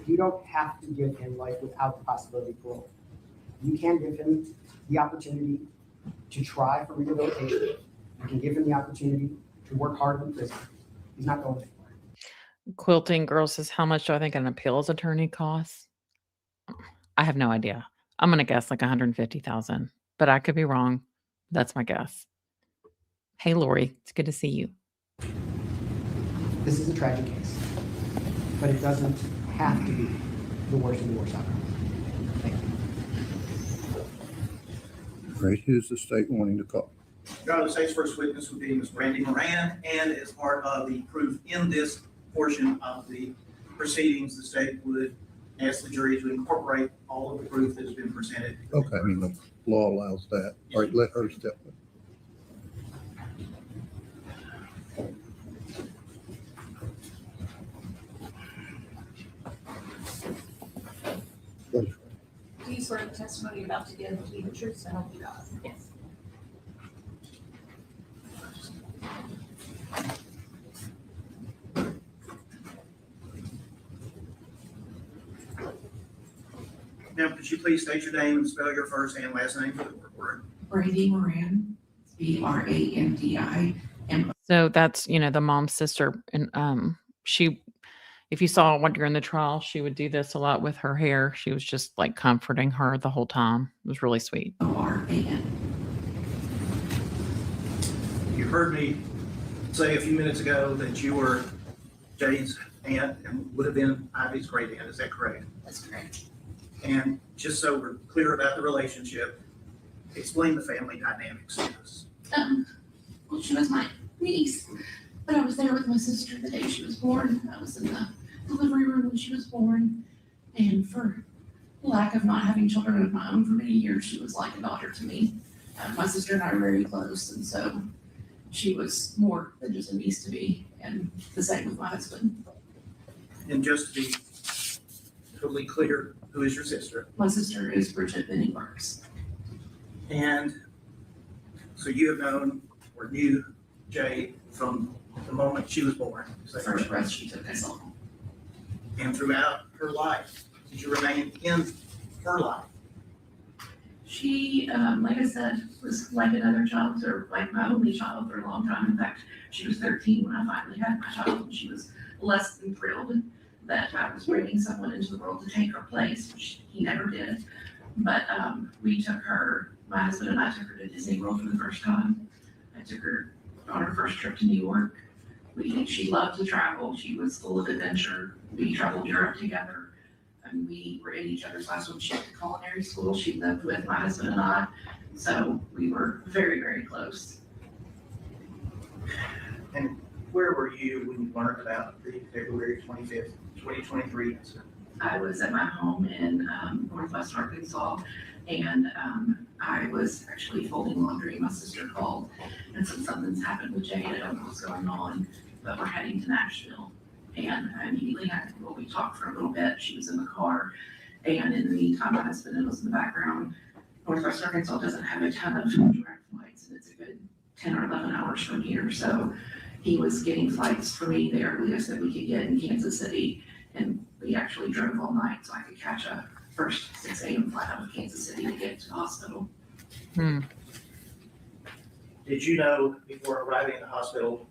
You don't have to give him life without the possibility of parole. You can give him the opportunity to try for rehabilitation. You can give him the opportunity to work hard in prison. He's not going anywhere.
Quilting Girl says, how much do I think an appeals attorney costs? I have no idea. I'm going to guess like 150,000, but I could be wrong. That's my guess. Hey, Lori, it's good to see you.
This is a tragic case, but it doesn't have to be the worst of the worst outcome. Thank you.
Great. Who's the state wanting to call?
Your Honor, the state's first witness would be Ms. Brandy Moran, and as part of the proof in this portion of the proceedings, the state would ask the jury to incorporate all of the proof that has been presented.
Okay, I mean, the law allows that. All right, let her step in.
Do you swear the testimony you're about to give to be the truth, so help you God?
Yes.
Now, could you please state your name and spell your first and last name for the record?
Brady Moran, BRANDI.
So that's, the mom's sister. And she, if you saw one during the trial, she would do this a lot with her hair. She was just like comforting her the whole time. It was really sweet.
ORAN.
You heard me say a few minutes ago that you were Jade's aunt and would have been Ivy's great aunt. Is that correct?
That's correct.
And just so we're clear about the relationship, explain the family dynamics to us.
Well, she was my niece, but I was there with my sister the day she was born. I was in the delivery room when she was born, and for lack of not having children of my own for many years, she was like a daughter to me. My sister and I are very close, and so she was more than just a niece to me, and the same with my husband.
And just to be totally clear, who is your sister?
My sister is Jade Benning.
And so you have known or knew Jade from the moment she was born. Is
The
that
first
correct?
breath she took, I saw.
And throughout her life, did you remain in her life?
She, like I said, was like another child, or like my only child for a long time. In fact, she was 13 when I finally had my child, and she was less than thrilled that I was bringing someone into the world to take her place, which he never did. But we took her, my husband and I took her to Disney World for the first time. I took her on her first trip to New York. She loved to travel. She was full of adventure. We traveled Europe together, and we were in each other's lives when she went to culinary school. She lived with my husband and I, so we were very, very close.
And where were you when you learned about the February 25th, 2023 incident?
I was at my home in Northwest Arkansas, and I was actually folding laundry. My sister called and said something's happened with Jade. I don't know what's going on, but we're heading to Nashville. And I immediately we talked for a little bit. She was in the car, and in the meantime, my husband was in the background. Northwest Arkansas doesn't have a ton of direct flights, and it's a good 10 or 11 hours from here. So he was getting flights for me the earliest that we could get in Kansas City, and we actually drove all night so I could catch a first 6 a.m. flight out of Kansas City to get to the hospital.
Did you know before arriving at the hospital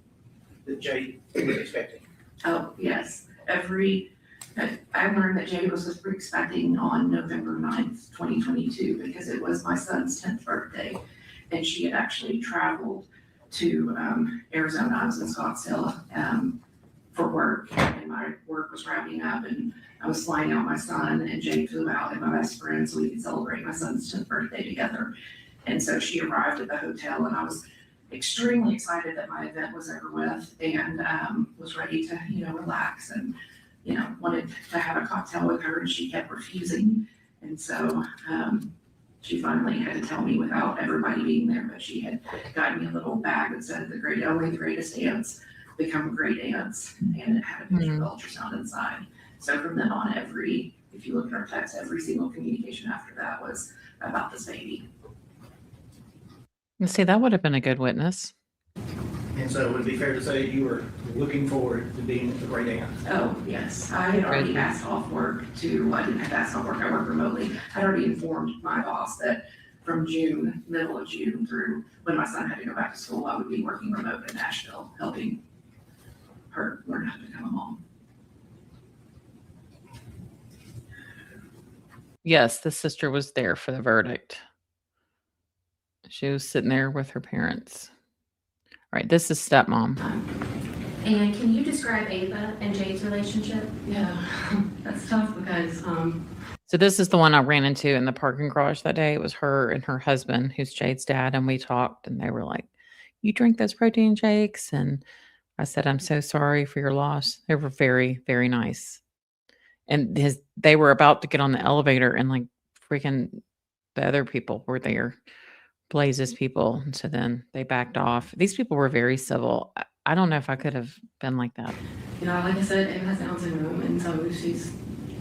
that Jade was expecting?
Oh, yes. I learned that Jade was expecting on November 9th, 2022, because it was my son's 10th birthday, and she had actually traveled to Arizona. I was in Scottsdale for work, and my work was wrapping up, and I was flying out my son, and Jade flew out, and my best friend, so we could celebrate my son's 10th birthday together. And so she arrived at the hotel, and I was extremely excited that my event was over with, and was ready to, relax, and, wanted to have a cocktail with her, and she kept refusing. And so she finally had to tell me without everybody being there, but she had gotten me a little bag that said only the greatest aunts become great aunts, and it had a picture of ultrasound inside. So from then on, if you look at our text, every single communication after that was about this baby.
And see, that would have been a good witness.
And so it would be fair to say you were looking forward to being a great aunt.
Oh, yes. I had already asked off work I didn't have to ask off work, I work remotely. I'd already informed my boss that from middle of June through when my son had to go back to school, I would be working remote in Nashville, helping her learn how to become a mom.
Yes, the sister was there for the verdict. She was sitting there with her parents. All right, this is stepmom.
And can you describe Ava and Jade's relationship?
Yeah, that's tough because
So this is the one I ran into in the parking garage that day. It was her and her husband, who's Jade's dad, and we talked, and they were like, "You drink those protein shakes?" And I said, "I'm so sorry for your loss." They were very, very nice. And they were about to get on the elevator, and like freaking the other people were there, Blaise's people. And so then they backed off. These people were very civil. I don't know if I could have been like that.
like I said, Ava has Down syndrome, and so she's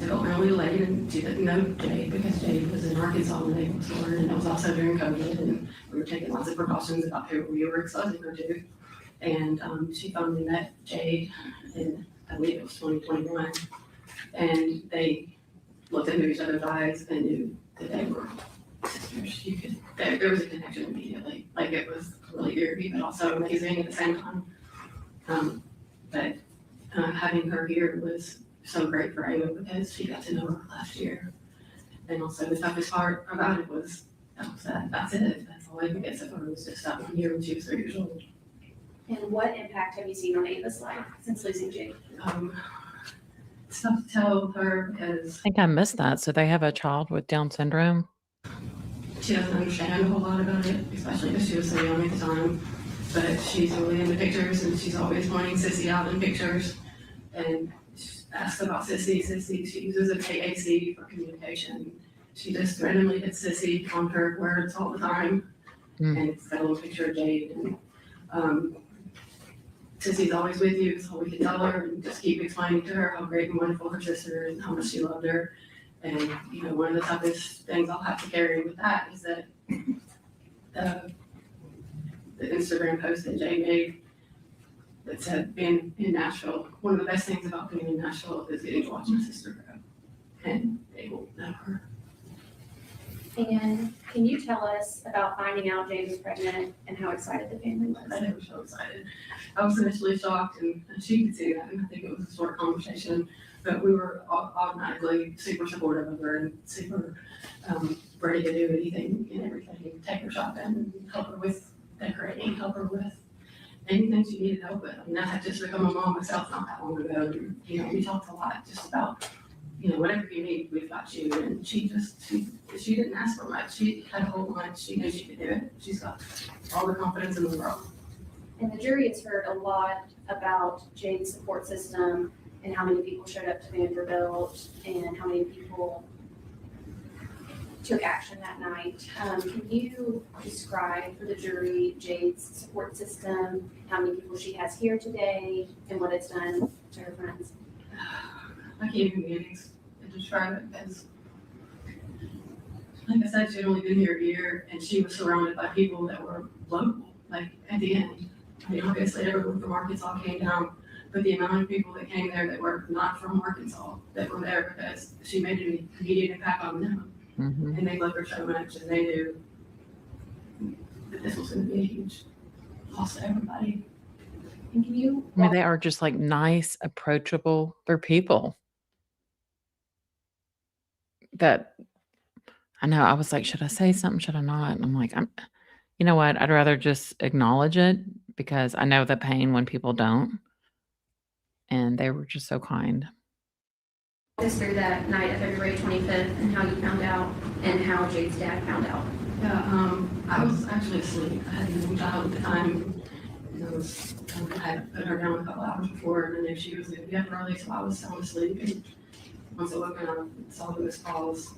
developmentally delayed, and she didn't know Jade because Jade was in Arkansas when Ava was born, and it was also during COVID, and we were taking lots of precautions about who we were exposing her to. And she finally met Jade in, I believe it was 2021, and they looked into each other's eyes and knew that they were sisters. There was a connection immediately. Like, it was really eerie, but also amazing at the same time. But having her here was so great for Ava because she got to know her last year. And also the toughest part about it was that's it. That's all Ava gets of her was just that 1 year when she was 3 years old.
And what impact have you seen on Ava's life since losing Jade?
It's tough to tell her because
I think I missed that. So they have a child with Down syndrome.
she doesn't understand a whole lot about it, especially because she was so young at the time. But she's really into pictures, and she's always pointing Sissy out in pictures. And she asks about Sissy. She uses a KAC for communication. She just randomly hits Sissy on her words all the time. And it's got a little picture of Jade. And Sissy's always with you, so we can tell her and just keep explaining to her how great and wonderful her sister is and how much she loved her. And, one of the toughest things I'll have to carry with that is that the Instagram post that Jay made that said being in Nashville, one of the best things about being in Nashville is getting to watch my sister grow. And they will know her.
And can you tell us about finding out Jade was pregnant and how excited the family was?
They were so excited. I was initially shocked, and she could see that, and I think it was a short conversation, but we were automatically super supportive of her and super ready to do anything and everything, take her shopping, help her with decorating, help her with anything she needed help with. I mean, I had just become a mom myself not that long ago. And, you know, we talked a lot just about, you know, whatever you need, we've got you. And she didn't ask for much. She had a whole bunch. She knew she could do it. She's got all the confidence in the world.
And the jury has heard a lot about Jade's support system and how many people showed up to Vanderbilt and how many people took action that night. Can you describe for the jury Jade's support system, how many people she has here today, and what it's done to her friends?
I can't even describe it as, like I said, she'd only been here a year and she was surrounded by people that were local, like at the end. I mean, obviously everyone from Arkansas came down, but the amount of people that came there that were not from Arkansas, that were there because she made an immediate impact on them.
Mhm.
And they loved her so much and they knew that this was going to be a huge loss to everybody.
And can you
I mean, they are just like nice, approachable. They're people that I know. I was like, should I say something? Should I not? And I'm like, you know what? I'd rather just acknowledge it because I know the pain when people don't. And they were just so kind.
walk us through that night of February 25th and how you found out and how Jade's dad found out?
Yeah, I was actually asleep. I had a young child at the time. I had put her down a couple hours before and I knew she was going to be up early, so I was sound asleep. And once I woke up, I saw the missed calls.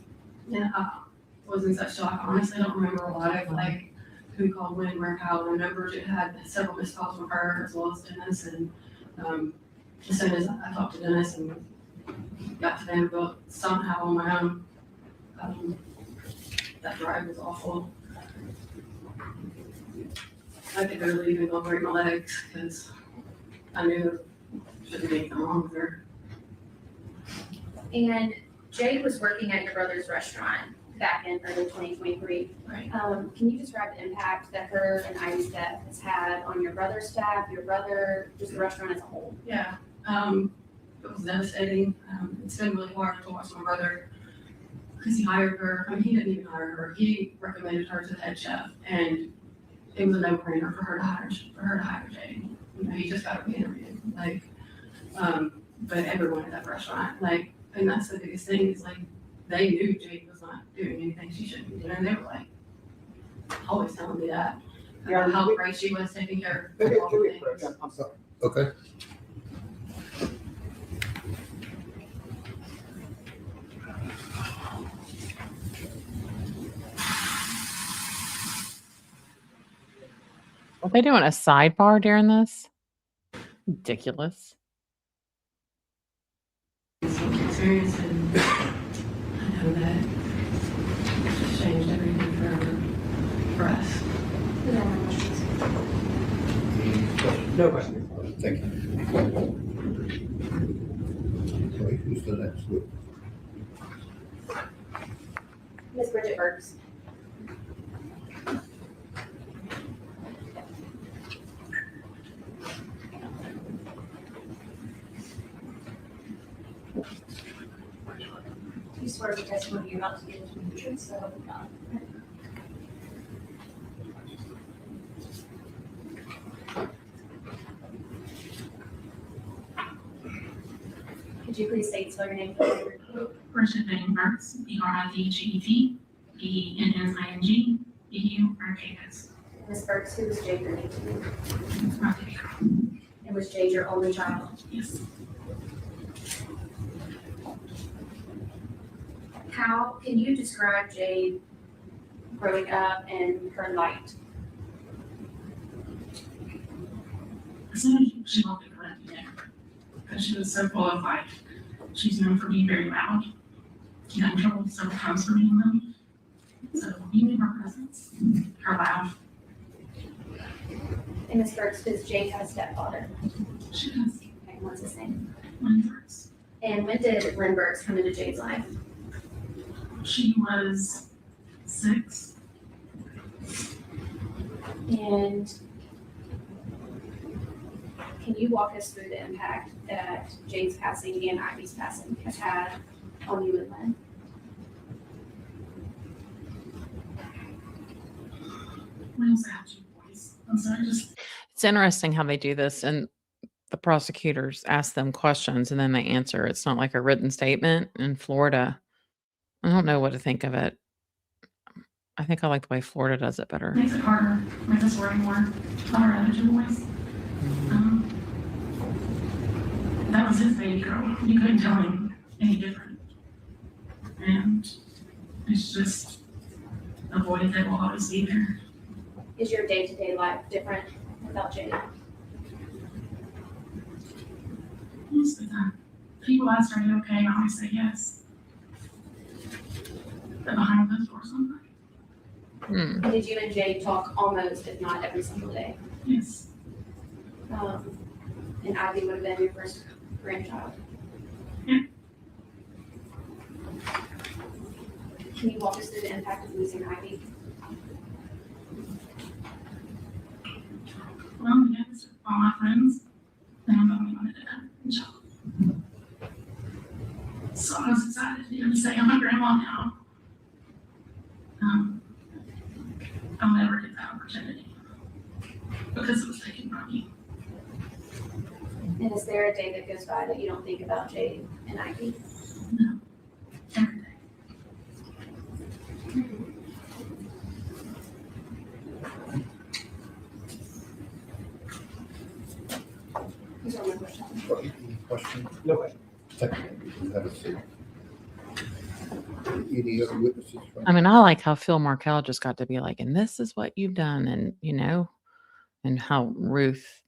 And I was in such shock. I honestly don't remember a lot of like who called when, where, how. I remember it had several missed calls from her as well as Dennis. And as soon as I talked to Dennis and got to Vanderbilt somehow on my own, that drive was awful. I could barely even go break my legs because I knew I shouldn't make them wrong with her.
And Jade was working at your brother's restaurant back in early 2023.
Right.
Can you describe the impact that her and Ivy's death has had on your brother's staff, your brother, just the restaurant as a whole?
Yeah, it was devastating. It's been really hard to watch my brother because he hired her. I mean, he didn't even hire her. He recommended her to the head chef, and it was a no-brainer for her to hire Jade. You know, he just got her interviewed. Like, but everyone at that restaurant, like, and that's the biggest thing is like they knew Jade was not doing anything she shouldn't be doing. They were like always telling me that. How great she was taking care of all the things.
I'm sorry.
Okay.
Are they doing a sidebar during this? Ridiculous.
Experience, and I know that it's just changed everything for us.
No question.
Thank you. Okay, who's the next?
Miss Bridget Burks. You swear to testimony you're about to give to the truth, so help you God. Could you please state spell your name for the record?
Bridget Benning Burks, BRIDGET, BENNING, BURKS.
Ms. Burks, who was Jade Benning to you?
Okay.
And was Jade your only child?
Yes.
How can you describe Jade growing up and her light?
As soon as she walked in front of me, because she was so full of life. She's known for being very loud. She got in trouble several times for being loud. So even her presence, her loud.
And Ms. Burks, does Jade have a stepfather?
She does.
Okay, what's his name?
Lynn Burks.
And when did Lynn Burks come into Jade's life?
She was 6.
And can you walk us through the impact that Jade's passing and Ivy's passing has had on you and Lynn?
We also have 2 boys. I'm sorry, just
It's interesting how they do this, and the prosecutors ask them questions and then they answer. It's not like a written statement. In Florida, I don't know what to think of it. I think I like the way Florida does it better.
Makes it harder, makes us worry more about our other two boys. That was his baby girl. You couldn't tell him any different. And it's just a void that will always be there.
Is your day-to-day life different without Jade?
Most of the time. People ask, are you okay? I always say yes. But behind those doors sometimes.
And did you and Jade talk almost, if not every single day?
Yes.
And Ivy would have been your first grandchild.
Yeah.
Can you walk us through the impact of losing Ivy?
Well, yes, all my friends, they don't know me when it did. So I was excited to say I'm a grandma now. I'll never get that opportunity because it was taken from me.
And is there a day that goes by that you don't think about Jade and Ivy?
No, every day.
These are my questions.
Question?
No question.
Technically, have a seat. Any other witnesses?
I mean, I like how Phil Markel just got to be like, and this is what you've done, and and how Ruth.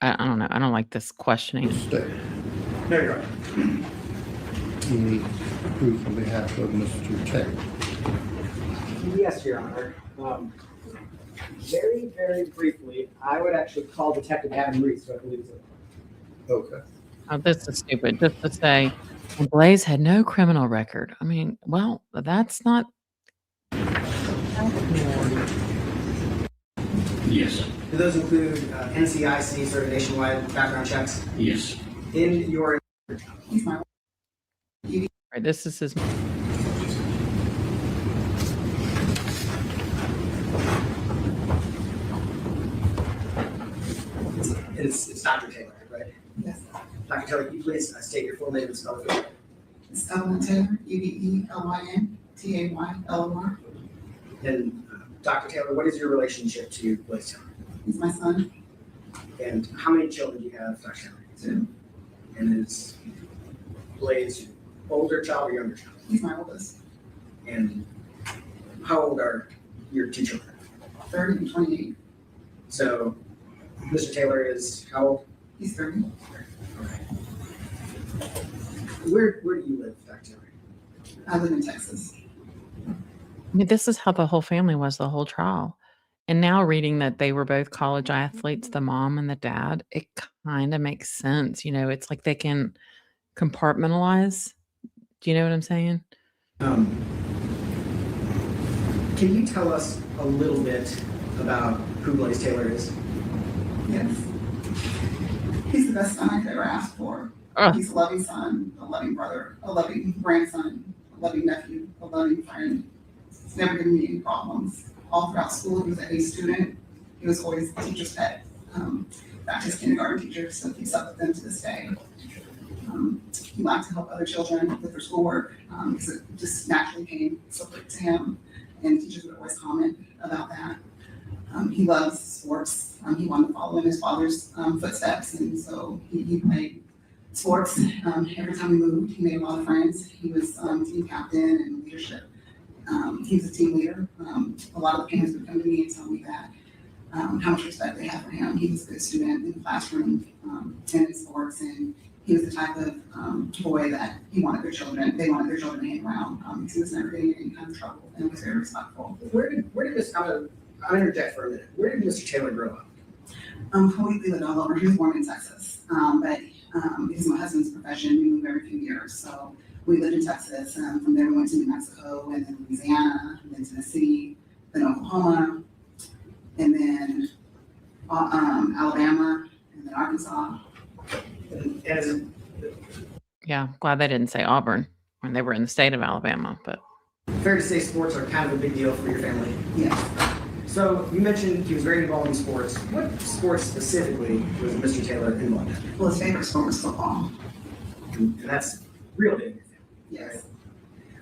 I don't know. I don't like this questioning.
Stay.
No, you're right.
Any proof on behalf of Mr. Taylor?
Yes, Your Honor. Very, very briefly, I would actually call Detective Adam Reese, who I believe is
Okay.
Oh, this is stupid. Just to say, and Blaise had no criminal record. I mean, well, that's not.
Yes.
Do those include NCIC sort of nationwide background checks?
Yes.
In your
Right, this is his.
it's Dr. Taylor, right?
Yes.
Dr. Taylor, can you please state your full name and spell it?
It's Evelyn Taylor, EVELYN,
And Dr. Taylor, what is your relationship to Blaise Taylor?
He's my son.
And how many children do you have, Dr. Taylor?
2.
And is Blaise your older child or younger child?
He's my oldest.
And how old are your two children?
30 and 28.
So Mr. Taylor is how old?
He's 30.
Okay. Where do you live, Dr. Taylor?
I live in Texas.
I mean, this is how the whole family was the whole trial. And now reading that they were both college athletes, the mom and the dad, it kind of makes sense. It's like they can compartmentalize. Do you know what I'm saying?
Can you tell us a little bit about who Blaise Taylor is?
Yes. He's the best son I could ever ask for. He's a loving son, a loving brother, a loving grandson, a loving nephew, a loving friend. He's never given me any problems. All throughout school, he was an A student. He was always the teacher's pet. Back to his kindergarten teacher, so he's up with them to this day. He liked to help other children with their schoolwork because it just naturally came so quick to him, and teachers would always comment about that. He loves sports. He wanted to follow in his father's footsteps, and so he played sports. Every time he moved, he made a lot of friends. He was team captain and leadership. He was a team leader. A lot of the parents would come to me and tell me that how much respect they have for him. He was a good student in the classroom and in sports, and he was the type of boy that they wanted their children to hang around because he was never getting in any kind of trouble and was very respectful.
Where did this, I'll interject for a minute. Where did Mr. Taylor grow up?
He lived all over. He was born in Texas, but because of my husband's profession, we moved every few years. So we lived in Texas. From there, we went to New Mexico, and then Louisiana, and then Tennessee, then Oklahoma, and then Alabama, and then Arkansas.
Yeah, glad they didn't say Auburn when they were in the state of Alabama, but
Fair to say sports are kind of a big deal for your family.
Yes.
So you mentioned he was very involved in sports. What sports specifically was Mr. Taylor involved in?
Well, his favorite sport was football.
And that's real big.
Yes.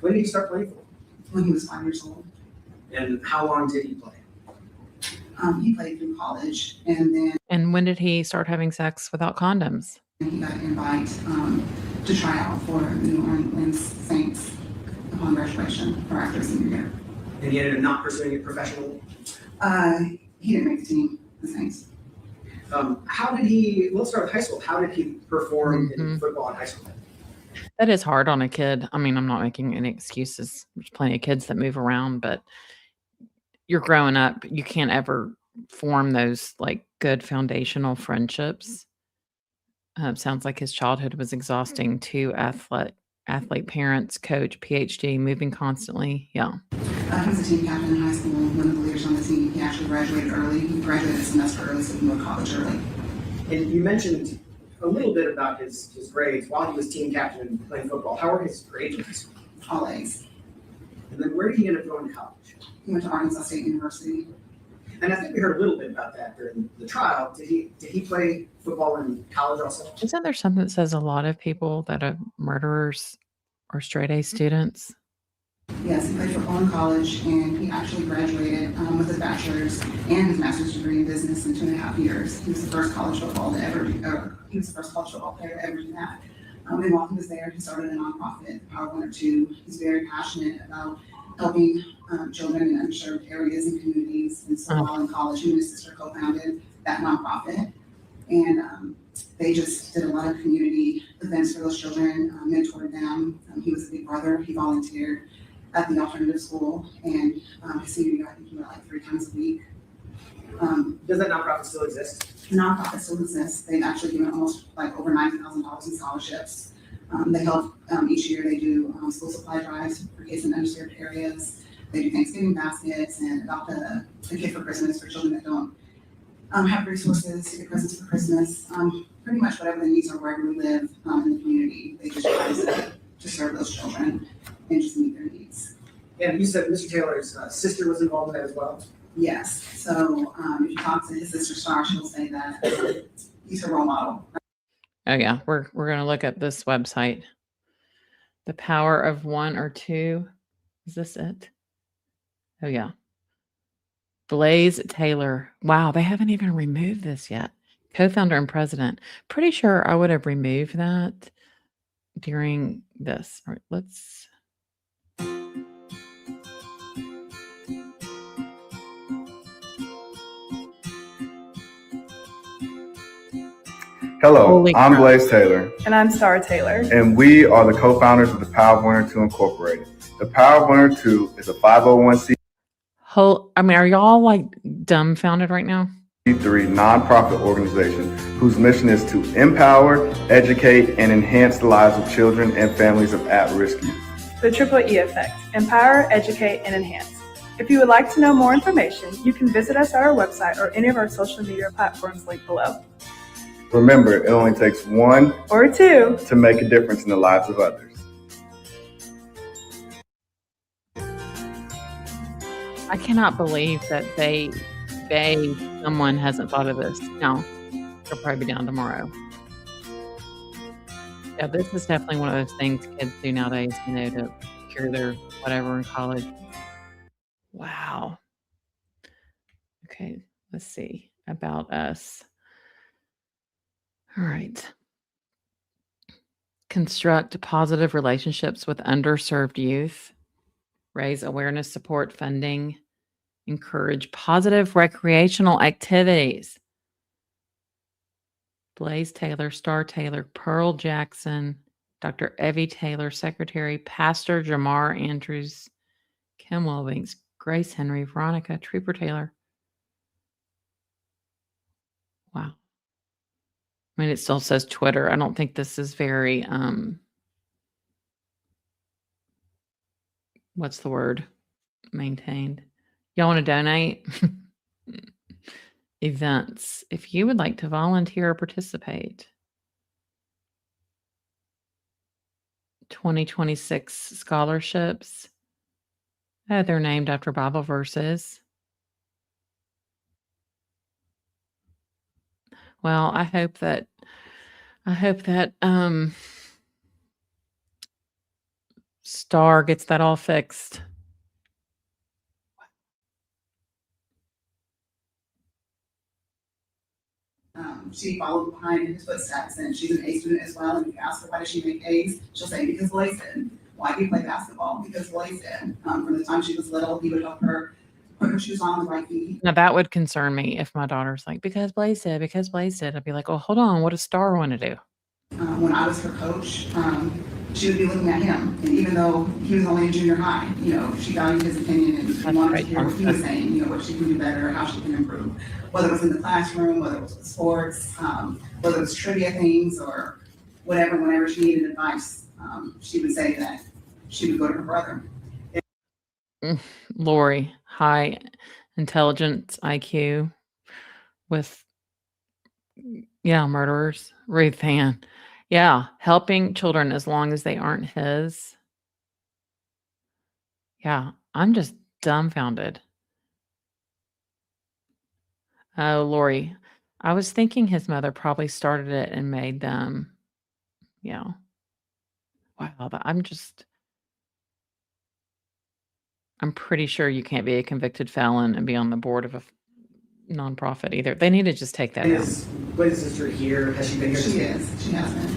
When did he start playing football?
When he was 5 years old.
And how long did he play?
He played through college, and then
And when did he start having sex without condoms?
he got an invite to try out for New Orleans Saints upon graduation or after his senior year.
And he ended up not pursuing it professionally?
He didn't make the team, the Saints.
How did he, let's start with high school. How did he perform in
Mhm.
football in high school?
That is hard on a kid. I mean, I'm not making any excuses. There's plenty of kids that move around, but you're growing up. You can't ever form those like good foundational friendships. Sounds like his childhood was exhausting too. Athlete parents, coach, PhD, moving constantly. Yeah.
He was a team captain in high school, one of the leaders on the team. He actually graduated early. He graduated a semester early, so he moved to college early.
And you mentioned a little bit about his grades while he was team captain and playing football. How were his grades in high school?
All A's.
And then where did he end up going to college?
He went to Arkansas State University.
And I think we heard a little bit about that during the trial. Did he play football in college also?
Isn't there something that says a lot of people that are murderers are straight A students?
Yes, he played football in college, and he actually graduated with his bachelor's and his master's degree in business in 2.5 years. He was the first college football to ever he was the first college football player to ever do that. And while he was there, he started a nonprofit, Power 102. He's very passionate about helping children in underserved areas and communities. And so while in college, he and his sister co-founded that nonprofit. And they just did a lot of community events for those children, mentored them. He was a big brother. He volunteered at the alternative school, and his senior year, I think he went like 3 times a week.
Does that nonprofit still exist?
The nonprofit still exists. They've actually given almost like over $90,000 in scholarships. They help each year. They do school supply drives for kids in underserved areas. They do Thanksgiving baskets and adopt a kid for Christmas for children that don't have resources to get presents for Christmas. Pretty much whatever the needs are wherever we live in the community, they just try to serve those children and just meet their needs.
And you said Mr. Taylor's sister was involved in that as well?
Yes. So if you talk to his sister Star, she'll say that he's her role model.
Oh yeah, we're gonna look at this website. The Power of One or Two. Is this it? Oh yeah. Blaise Taylor. Wow, they haven't even removed this yet. Co-founder and president. Pretty sure I would have removed that during this. All right, let's.
Hello,
Holy
I'm
crap.
Blaise Taylor,
And I'm Star Taylor.
and we are the co-founders of the Power of 102 Incorporated. The Power of 102 is a 501c3
I mean, are y'all like dumbfounded right now?
nonprofit organization whose mission is to empower, educate, and enhance the lives of children and families of at-risk youth.
The Triple E Effect: Empower, Educate, and Enhance. If you would like to know more information, you can visit us at our website or any of our social media platforms linked below.
Remember, it only takes one
Or 2
to make a difference in the lives of others.
I cannot believe that someone hasn't thought of this. No, they'll probably be down tomorrow. Yeah, this is definitely one of those things kids do nowadays, to cure their whatever in college. Wow. Okay, let's see. About us. All right. Construct positive relationships with underserved youth. Raise awareness, support funding. Encourage positive recreational activities. Blaise Taylor, Star Taylor, Pearl Jackson, Dr. Evie Taylor, Secretary, Pastor Jamar Andrews, Kim Wilbanks, Grace Henry, Veronica, Trooper Taylor. Wow. I mean, it still says Twitter. I don't think this is very, what's the word? Maintained. Y'all want to donate? Events. If you would like to volunteer or participate. 2026 scholarships. Oh, they're named after Bible verses. Well, I hope that Star gets that all fixed.
She followed behind in his footsteps, and she's an A student as well. And if you ask her why does she make A's, she'll say because Blaise did. Why do you play basketball? Because Blaise did. From the time she was little, he would help her put her shoes on the right feet.
Now that would concern me if my daughter's like, because Blaise did, because Blaise did. I'd be like, oh, hold on, what does Star want to do?
When I was her coach, she would be looking at him, and even though he was only in junior high, she valued his opinion and wanted to hear what he was saying, what she can do better, how she can improve. Whether it was in the classroom, whether it was with sports, whether it was trivia things or whatever, whenever she needed advice, she would say that she would go to her brother.
Lori, high intelligence IQ with, murderers. Ruth Ann. Yeah, helping children as long as they aren't his. Yeah, I'm just dumbfounded. Oh, Lori, I was thinking his mother probably started it and made them. Yeah. Wow, I'm pretty sure you can't be a convicted felon and be on the board of a nonprofit either. They need to just take that out.
Is Blaise's sister here? Has she been here?
She is. She has been.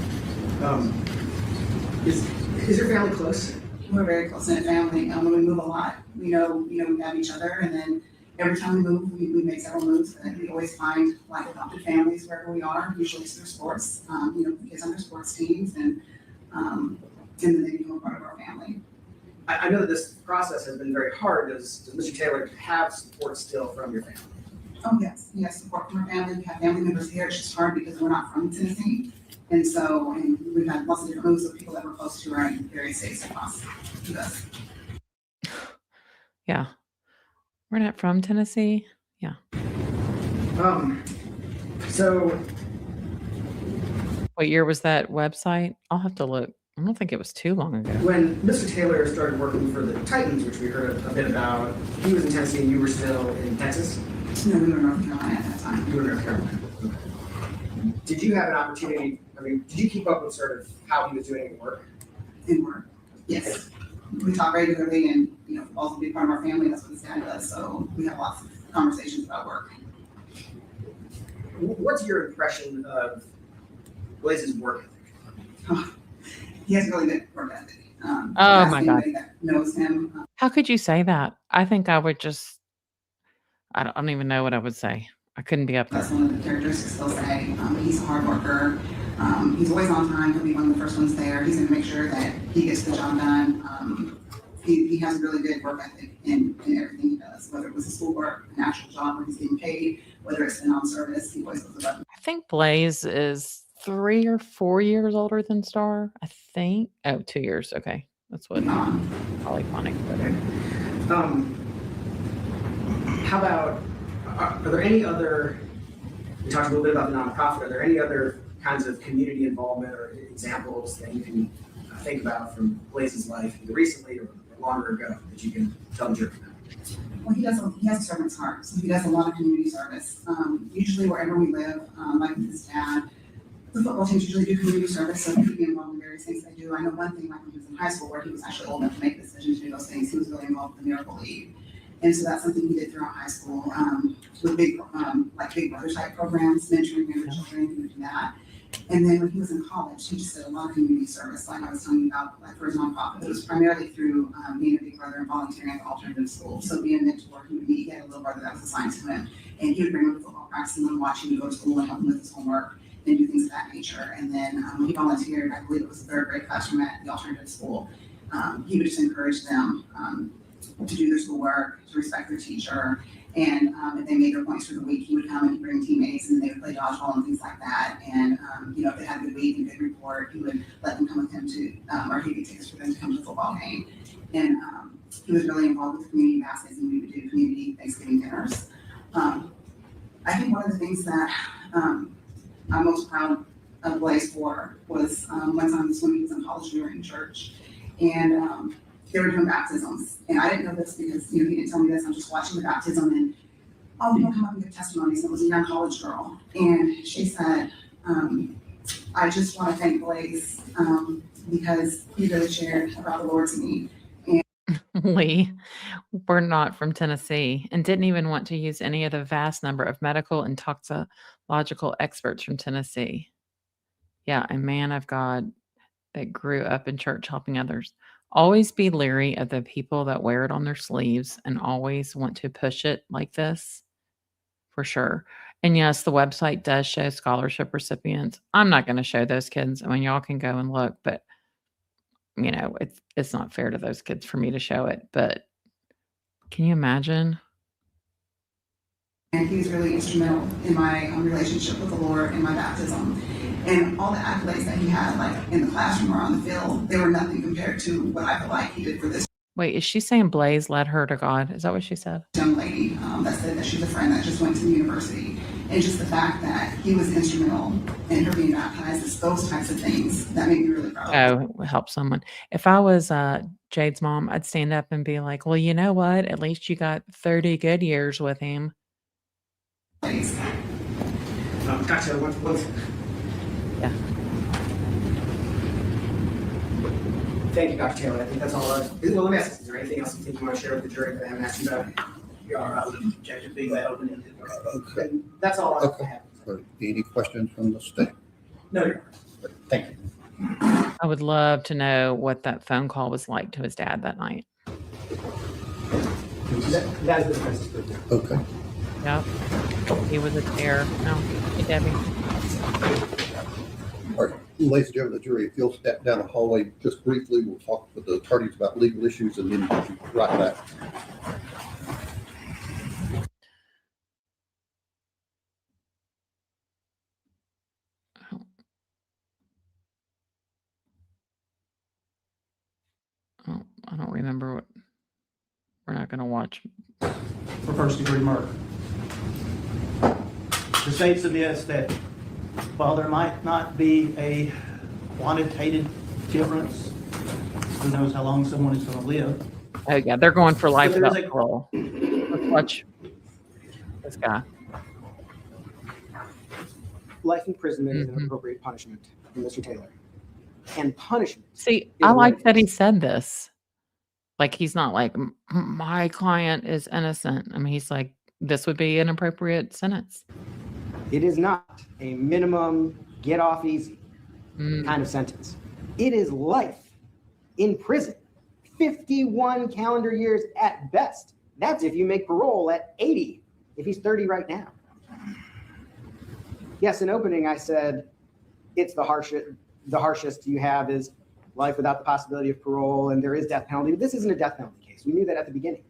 Is your family close?
We're very close in a family. When we move a lot, we know we have each other, and then every time we move, we make several moves, and we always find like adopted families wherever we are. Usually through sports, kids on their sports teams, and then they become a part of our family.
I know that this process has been very hard. Does Mr. Taylor have support still from your family?
Oh yes, he has support from our family. We have family members here. It's just hard because we're not from Tennessee. And we've had lots of different moves of people that we're close to are in various states across the US.
Yeah. We're not from Tennessee. Yeah.
So
what year was that website? I'll have to look. I don't think it was too long ago.
When Mr. Taylor started working for the Titans, which we heard a bit about, he was in Tennessee and you were still in Texas?
No, we were in North Carolina at that time.
You were in North Carolina. Okay. Did you have an opportunity, did you keep up with sort of how he was doing in work?
In work, yes. We talk regularly and, also be part of our family. That's what his dad does. So we have lots of conversations about work.
What's your impression of Blaise's work ethic?
He has really good work ethic.
Oh my God.
That knows him.
How could you say that? I think I would just, I don't even know what I would say. I couldn't be up there.
That's one of the characteristics they'll say. He's a hard worker. He's always on time. He'll be one of the first ones there. He's going to make sure that he gets the job done. He has a really good work ethic in everything he does, whether it was his schoolwork, an actual job where he's getting paid, whether it's been on service, he always goes above.
I think Blaise is 3 or 4 years older than Star. I think. Oh, 2 years. Okay. That's what polyphonic.
How about, are there any other, we talked a little bit about the nonprofit, are there any other kinds of community involvement or examples that you can think about from Blaise's life, either recently or longer ago, that you can tell the jury about?
Well, he has a servant's heart, so he does a lot of community service. Usually wherever we live, like with his dad, the football teams usually do community service, so he can be involved in various things they do. I know one thing, like when he was in high school, where he was actually old enough to make decisions to do those things, he was really involved with the Miracle League. And so that's something he did throughout high school, with big brother type programs, mentoring younger children, he would do that. And then when he was in college, he just did a lot of community service, like I was telling you about, like for his nonprofit. It was primarily through being a big brother and volunteering at the alternative school. So being a mentor, he had a little brother that was assigned to him, and he would bring him to football practice and then watch him go to school and help him with his homework and do things of that nature. And then when he volunteered, I believe it was the third grade classroom at the alternative school, he would just encourage them to do their schoolwork, to respect their teacher. And if they made their points for the week, he would come and he'd bring teammates and they would play dodgeball and things like that. And, if they had a good week and good report, he would let them come with him to, or he'd get tickets for them to come to the football game. And he was really involved with the community baskets, and we would do community Thanksgiving dinners. I think one of the things that I'm most proud of Blaise for was one time when he was in college, we were in church. And
they were doing baptisms. And I didn't know this because, he didn't tell me this. I'm just watching the baptism and all people come up and give testimonies. It was a young college girl. And she said, I just want to thank Blaise because he really shared about the Lord to me.
Lee, we're not from Tennessee and didn't even want to use any of the vast number of medical and toxicological experts from Tennessee. Yeah, a man of God that grew up in church helping others. Always be leery of the people that wear it on their sleeves and always want to push it like this, for sure. And yes, the website does show scholarship recipients. I'm not going to show those kids. I mean, y'all can go and look, but it's not fair to those kids for me to show it. But can you imagine?
And he's really instrumental in my relationship with the Lord and my baptism. And all the accolades that he had, like in the classroom or on the field, they were nothing compared to what I feel like he did for this
Wait, is she saying Blaise led her to God? Is that what she said?
young lady that said that she's a friend that just went to the university. And just the fact that he was instrumental in her being baptized, it's those types of things that made me really proud.
Oh, help someone. If I was Jade's mom, I'd stand up and be like, well, you know what? At least you got 30 good years with him.
Dr.
Yeah.
Thank you, Dr. Taylor. I think that's all. Well, let me ask this. Is there anything else you think you want to share with the jury that I haven't asked you about?
You are out of objection being that open-ended.
Okay.
That's all I
Okay.
have.
Any questions from the state?
No, Your Honor. Thank you.
I would love to know what that phone call was like to his dad that night.
That is the best.
Okay.
Yep. He was a tear. No. Hey, Debbie.
All right, ladies and gentlemen of the jury, if you'll step down the hallway just briefly, we'll talk with the attorneys about legal issues and then we'll be right back.
Oh, I don't remember what. We're not going to watch.
For first-degree murder. The state submits that while there might not be a quantitative difference, who knows how long someone is going to live.
Oh, yeah, they're going for life
But there is
without parole. Let's watch this guy.
Life imprisonment is an appropriate punishment for Mr. Taylor. And punishment.
See, I like that he said this. Like, he's not like, my client is innocent. I mean, he's like, this would be an appropriate sentence.
It is not a minimum get off easy kind of sentence. It is life in prison, 51 calendar years at best. That's if you make parole at 80, if he's 30 right now. Yes, in opening, I said it's the harshest you have is life without the possibility of parole, and there is death penalty. But this isn't a death penalty case. We knew that at the beginning.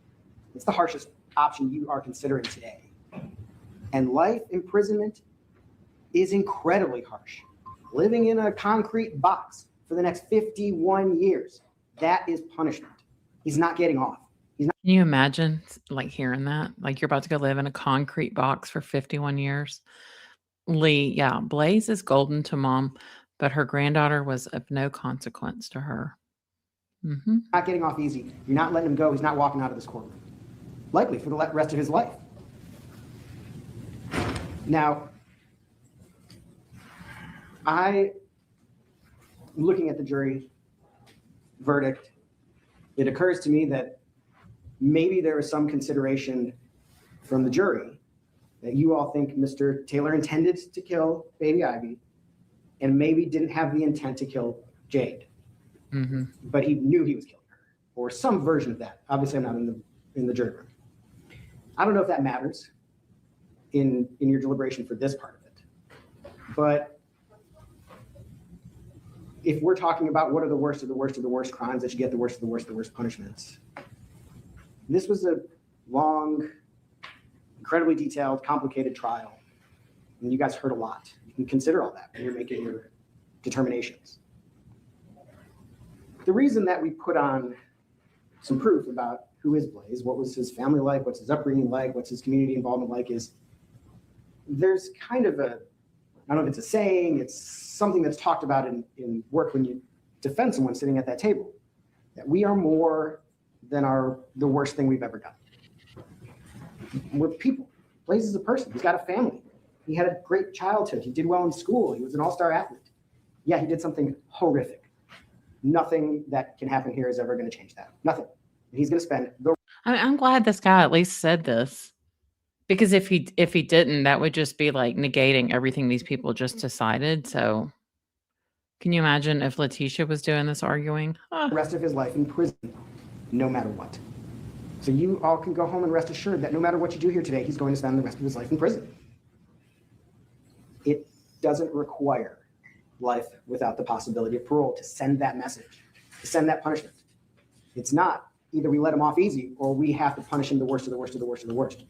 It's the harshest option you are considering today. And life imprisonment is incredibly harsh. Living in a concrete box for the next 51 years, that is punishment. He's not getting off. He's not.
Can you imagine like hearing that? Like you're about to go live in a concrete box for 51 years. Lee, yeah, Blaise is golden to mom, but her granddaughter was of no consequence to her.
Not getting off easy. You're not letting him go. He's not walking out of this courtroom. Likely for the rest of his life. Now, looking at the jury verdict, it occurs to me that maybe there was some consideration from the jury that you all think Mr. Taylor intended to kill baby Ivy and maybe didn't have the intent to kill Jade. But he knew he was killing her, or some version of that. Obviously, I'm not in the jury room. I don't know if that matters in your deliberation for this part of it. But if we're talking about what are the worst of the worst of the worst crimes that you get the worst of the worst of the worst punishments, this was a long, incredibly detailed, complicated trial. And you guys heard a lot. You can consider all that when you're making your determinations. The reason that we put on some proof about who is Blaise, what was his family like, what's his upbringing like, what's his community involvement like, is there's kind of I don't know if it's a saying, it's something that's talked about in work when you defend someone sitting at that table. that we are more than the worst thing we've ever done. We're people. Blaise is a person. He's got a family. He had a great childhood. He did well in school. He was an all-star athlete. Yeah, he did something horrific. Nothing that can happen here is ever going to change that. Nothing. He's going to spend the.
I'm glad this guy at least said this, because if he didn't, that would just be like negating everything these people just decided. So, can you imagine if Letitia was doing this arguing?
The rest of his life in prison, no matter what. So you all can go home and rest assured that no matter what you do here today, he's going to spend the rest of his life in prison. It doesn't require life without the possibility of parole to send that message, to send that punishment. It's not either we let him off easy or we have to punish him the worst of the worst of the worst of the worst.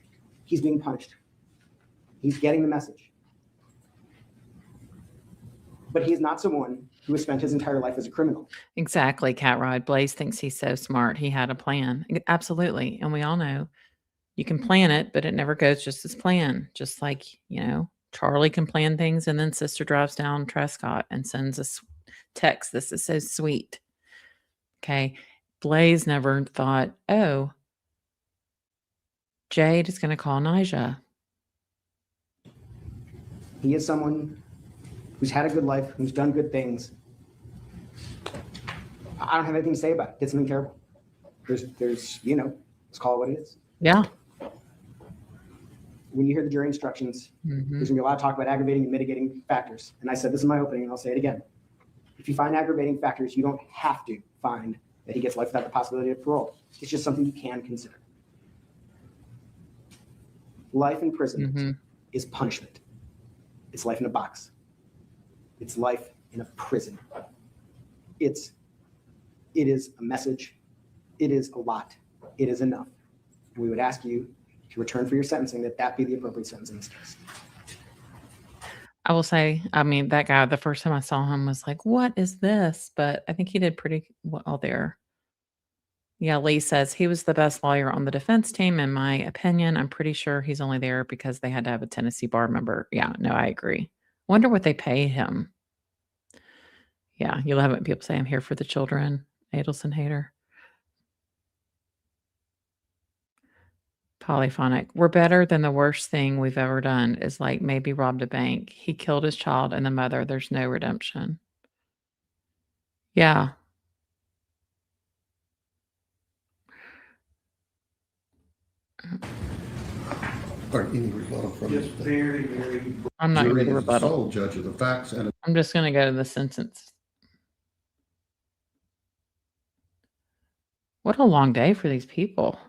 He's being punished. He's getting the message. But he is not someone who has spent his entire life as a criminal.
Exactly, Cat Rod. Blaise thinks he's so smart. He had a plan. Absolutely. And we all know you can plan it, but it never goes just as planned. Just like, Charlie can plan things, and then sister drives down Trescott and sends a text. This is so sweet. Okay. Blaise never thought, oh, Jade is going to call Nijah.
He is someone who's had a good life, who's done good things. I don't have anything to say about it. Did something terrible. There's, let's call it what it is.
Yeah.
When you hear the jury instructions, there's going to be a lot of talk about aggravating and mitigating factors. And I said this in my opening, and I'll say it again. If you find aggravating factors, you don't have to find that he gets life without the possibility of parole. It's just something you can consider. Life in prison is punishment. It's life in a box. It's life in a prison. It is a message. It is a lot. It is enough. And we would ask you to return for your sentencing, that be the appropriate sentence in this case.
I will say, that guy, the first time I saw him was like, what is this? But I think he did pretty well there. Yeah, Lee says he was the best lawyer on the defense team, in my opinion. I'm pretty sure he's only there because they had to have a Tennessee bar member. Yeah, no, I agree. Wonder what they paid him. Yeah, you love it when people say I'm here for the children. Adelson hater. Polyphonic. We're better than the worst thing we've ever done is like maybe robbed a bank. He killed his child and the mother. There's no redemption. Yeah.
Or any rebuttal from
Just very, very.
I'm not
jury
going to
is the
rebuttal.
sole judge of the facts and
I'm just going to go to the sentence. What a long day for these people.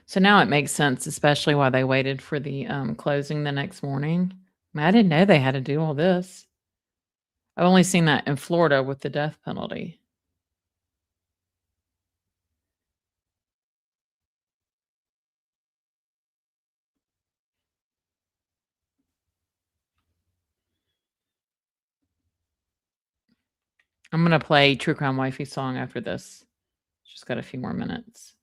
So now it makes sense, especially why they waited for the closing the next morning. I didn't know they had to do all this. I've only seen that in Florida with the death penalty. I'm going to play True Crime Wifey song after this. Just got a few more minutes.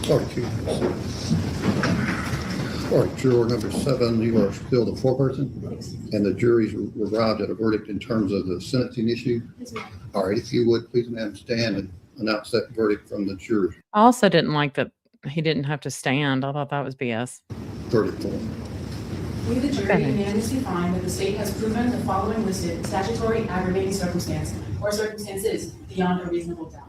All right, juror number 7, you are still the foreperson, and the jury's arrived at a verdict in terms of the sentencing issue. All right, if you would, please, ma'am, stand and announce that verdict from the jury.
I also didn't like that he didn't have to stand. I thought that was BS.
Verdict form.
We, the jury, unanimously find that the state has proven the following listed statutory aggravating circumstance or circumstances beyond a reasonable doubt.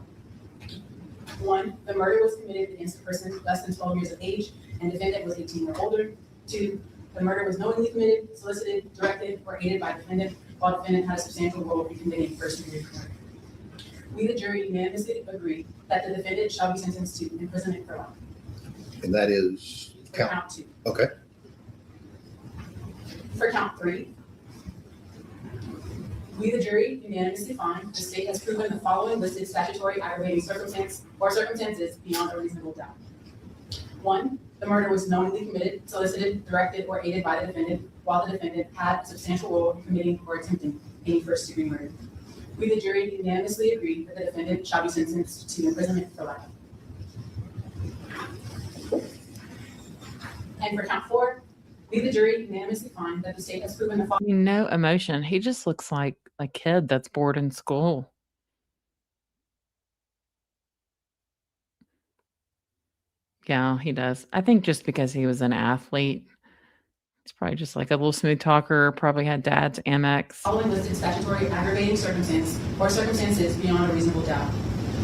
1, the murder was committed against a person less than 12 years of age and defendant was 18 or older. 2, the murder was knowingly committed, solicited, directed, or aided by defendant while defendant had a substantial role in committing first-degree murder. We, the jury, unanimously agree that the defendant shall be sentenced to imprisonment for life.
And that is
count 2.
Okay.
For count 3, we, the jury, unanimously find the state has proven the following listed statutory aggravating circumstance or circumstances beyond a reasonable doubt. 1, the murder was knowingly committed, solicited, directed, or aided by the defendant while the defendant had a substantial role in committing or attempting any first-degree murder. We, the jury, unanimously agree that the defendant shall be sentenced to imprisonment for life. And for count 4, we, the jury, unanimously find that the state has proven the following.
No emotion. He just looks like a kid that's bored in school. Yeah, he does. I think just because he was an athlete, he's probably just like a little smooth talker, probably had dad's Amex.
Following listed statutory aggravating circumstance or circumstances beyond a reasonable doubt.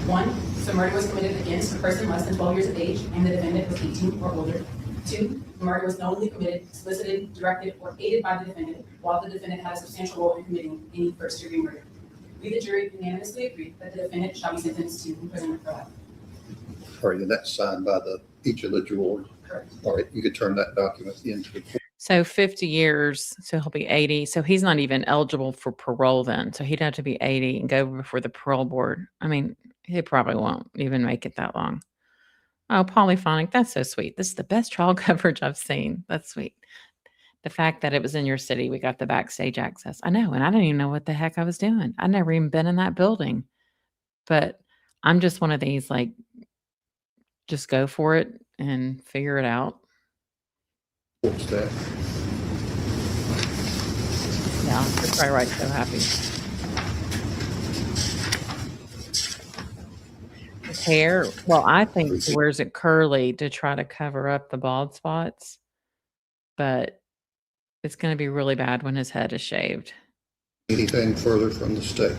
1, some murder was committed against a person less than 12 years of age and the defendant was 18 or older. 2, the murder was knowingly committed, solicited, directed, or aided by the defendant while the defendant had a substantial role in committing any first-degree murder. We, the jury, unanimously agree that the defendant shall be sentenced to imprisonment for life.
All right, and that's signed by each of the jurors.
Correct.
All right, you could turn that document into the court.
So 50 years, so he'll be 80. So he's not even eligible for parole then. So he'd have to be 80 and go before the parole board. I mean, he probably won't even make it that long. Oh, polyphonic, that's so sweet. This is the best trial coverage I've seen. That's sweet. The fact that it was in your city, we got the backstage access. I know, and I didn't even know what the heck I was doing. I'd never even been in that building. But I'm just one of these, like, just go for it and figure it out.
What's that?
Yeah, you're probably right. So happy. His hair, well, I think he wears it curly to try to cover up the bald spots, but it's going to be really bad when his head is shaved.
Anything further from the state?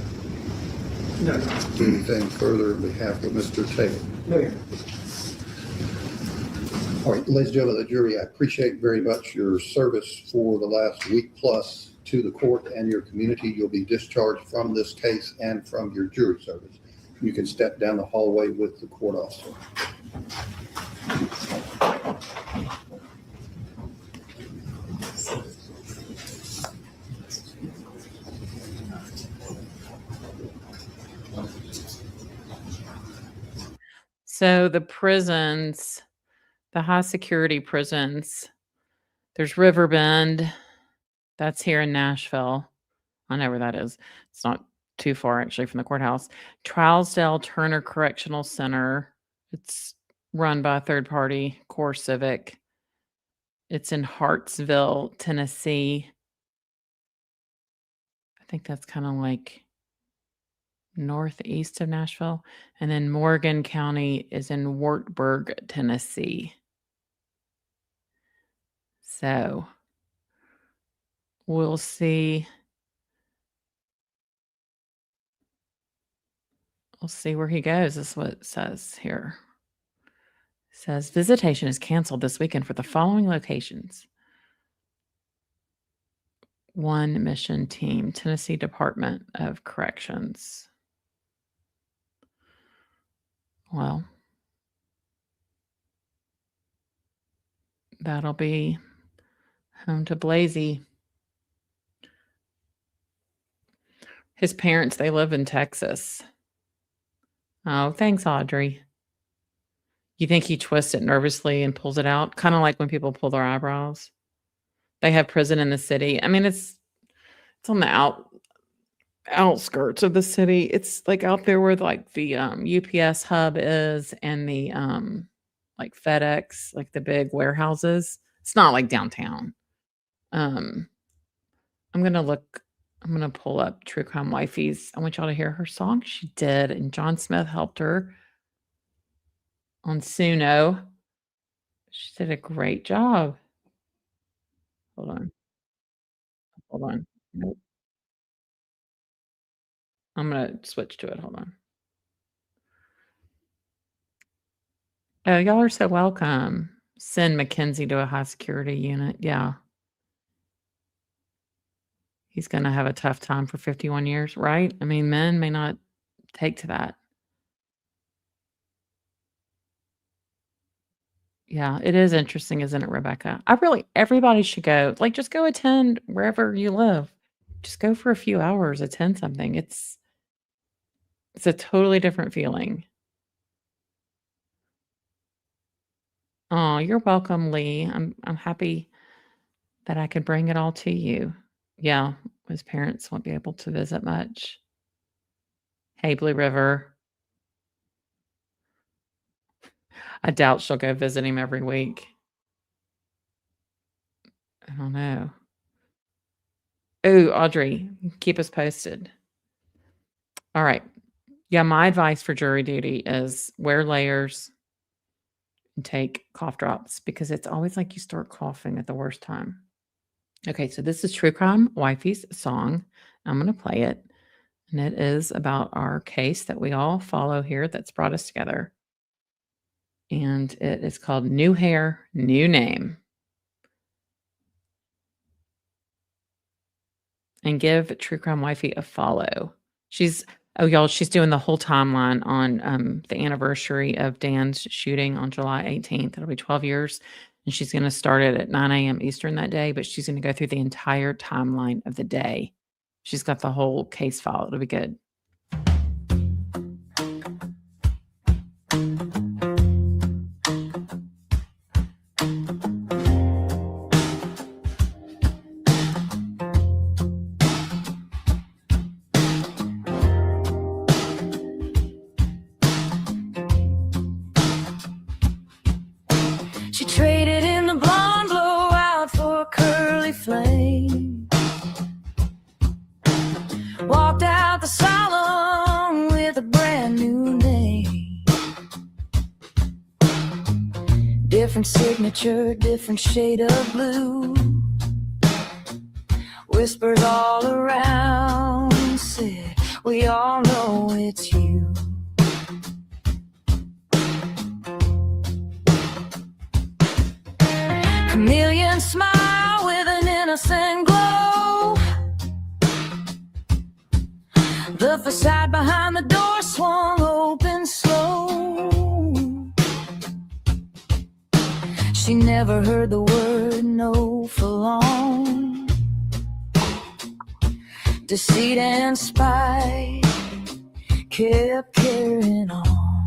No.
Anything further on behalf of Mr. Taylor?
No, Your Honor.
All right, ladies and gentlemen of the jury, I appreciate very much your service for the last week plus to the court and your community. You'll be discharged from this case and from your jury service. You can step down the hallway with the court officer.
So the prisons, the high security prisons, there's Riverbend. That's here in Nashville. I know where that is. It's not too far actually from the courthouse. Trousdale Turner Correctional Center. It's run by a third party, Core Civic. It's in Hartsville, Tennessee. I think that's kind of like northeast of Nashville. And then Morgan County is in Wartburg, Tennessee. So we'll see. We'll see where he goes. This is what it says here. It says visitation is canceled this weekend for the following locations. One mission team, Tennessee Department of Corrections. Well, that'll be home to Blaise. His parents, they live in Texas. Oh, thanks, Audrey. You think he twists it nervously and pulls it out? Kind of like when people pull their eyebrows. They have prison in the city. I mean, it's on the outskirts of the city. It's like out there where like the UPS hub is and the like FedEx, like the big warehouses. It's not like downtown. I'm gonna pull up True Crime Wifey's. I want y'all to hear her song she did, and John Smith helped her on Suno. She did a great job. Hold on. Nope. I'm gonna switch to it. Hold on. Oh, y'all are so welcome. Send Mackenzie to a high security unit. Yeah. He's gonna have a tough time for 51 years, right? I mean, men may not take to that. Yeah, it is interesting, isn't it, Rebecca? Everybody should go. Like, just go attend wherever you live. Just go for a few hours, attend something. It's a totally different feeling. Oh, you're welcome, Lee. I'm happy that I could bring it all to you. Yeah, his parents won't be able to visit much. Hey, Blue River. I doubt she'll go visit him every week. I don't know. Oh, Audrey, keep us posted. All right. Yeah, my advice for jury duty is wear layers and take cough drops because it's always like you start coughing at the worst time. Okay, so this is True Crime Wifey's song. I'm going to play it. And it is about our case that we all follow here that's brought us together. And it is called New Hair, New Name. And give True Crime Wifey a follow. She's doing the whole timeline on the anniversary of Dan's shooting on July 18th. It'll be 12 years. And she's going to start it at 9 a.m. Eastern that day, but she's going to go through the entire timeline of the day. She's got the whole case file. It'll be good.
She traded in the blonde blowout for a curly flame. Walked out the salon with a brand new name. Different signature, different shade of blue. Whispers all around said, we all know it's you. Chameleon smile with an innocent glow. The facade behind the door swung open slow. She never heard the word no for long. Deceit and spite kept carrying on.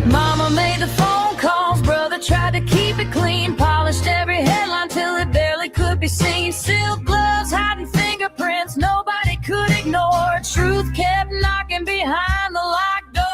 Mama made the phone calls, brother tried to keep it clean. Polished every headline till it barely could be seen. Silk gloves hiding fingerprints nobody could ignore. Truth kept knocking behind the locked door.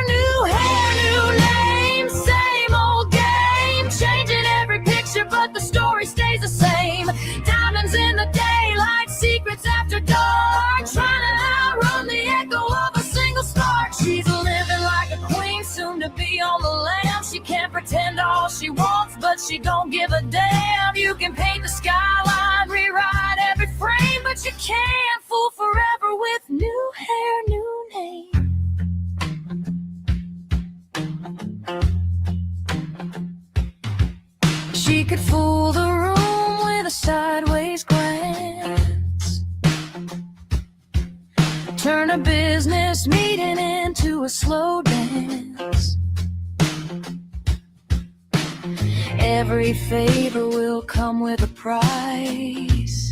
New hair, new name, same old game. Changing every picture but the story stays the same. Diamonds in the daylight, secrets after dark. Trying to outrun the echo of a single spark. She's living like a queen, soon to be on the lam. She can't pretend all she wants, but she don't give a damn. You can paint the skyline, rewrite every frame, but you can't fool forever with new hair, new name. She could fool the room with a sideways glance, turn a business meeting into a slow dance. Every favor will come with a price.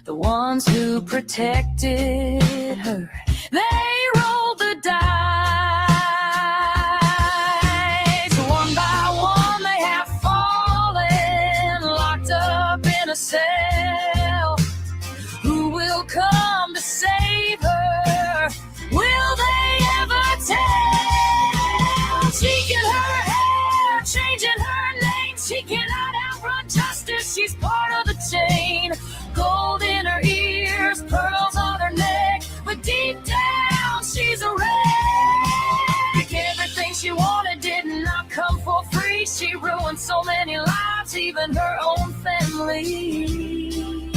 The ones who protected her, they rolled the dice. One by one they have fallen, locked up in a cell. Who will come to save her? Will they ever tell? Shaking her hair, changing her name. She cannot outrun justice, she's part of the chain. Gold in her ears, pearls on her neck, but deep down she's a wreck. Everything she wanted did not come for free. She ruined so many lives, even her own family.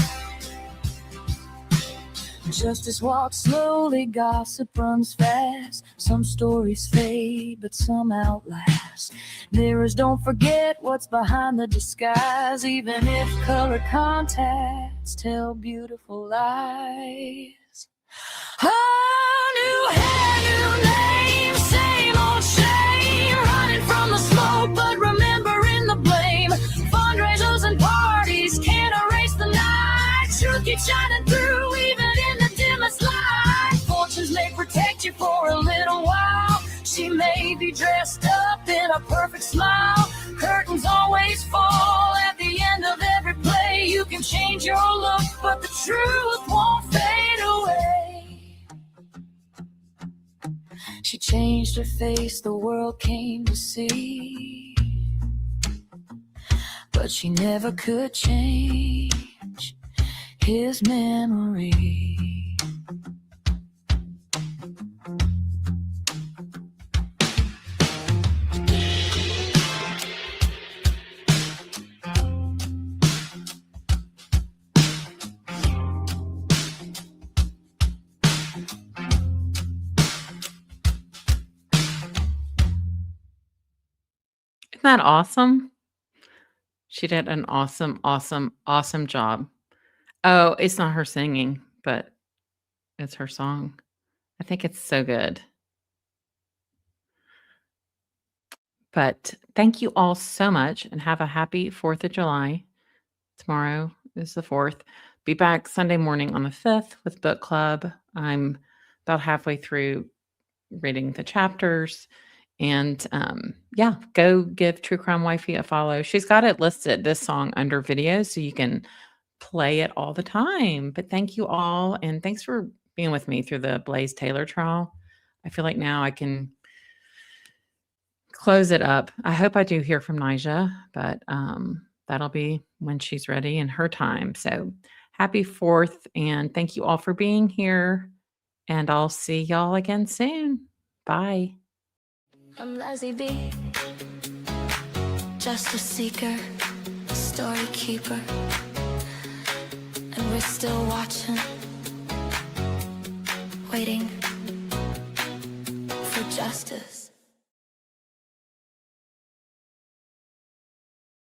Justice walks slowly, gossip runs fast. Some stories fade, but some outlast. Mirrors don't forget what's behind the disguise, even if colored contacts tell beautiful lies. Oh, new hair, new name, same old shame. Running from the smoke, but remembering the blame. Fundraisers and parties can't erase the night. Truth keeps shining through, even in the dimmest light. Fortunes may protect you for a little while. She may be dressed up in a perfect smile. Curtains always fall at the end of every play. You can change your look, but the truth won't fade away. She changed her face, the world came to see. But she never could change his memory.
Isn't that awesome? She did an awesome, awesome, awesome job. Oh, it's not her singing, but it's her song. I think it's so good. But thank you all so much and have a happy 4th of July. Tomorrow is the 4th. Be back Sunday morning on the 5th with book club. I'm about halfway through reading the chapters. And yeah, go give True Crime Wifey a follow. She's got it listed, this song, under videos, so you can play it all the time. But thank you all. And thanks for being with me through the Blaise Taylor trial. I feel like now I can close it up. I hope I do hear from Nija, but that'll be when she's ready in her time. So happy 4th. And thank you all for being here. And I'll see y'all again soon. Bye.
I'm Lazy B, justice seeker, story keeper, and we're still watching, waiting for justice.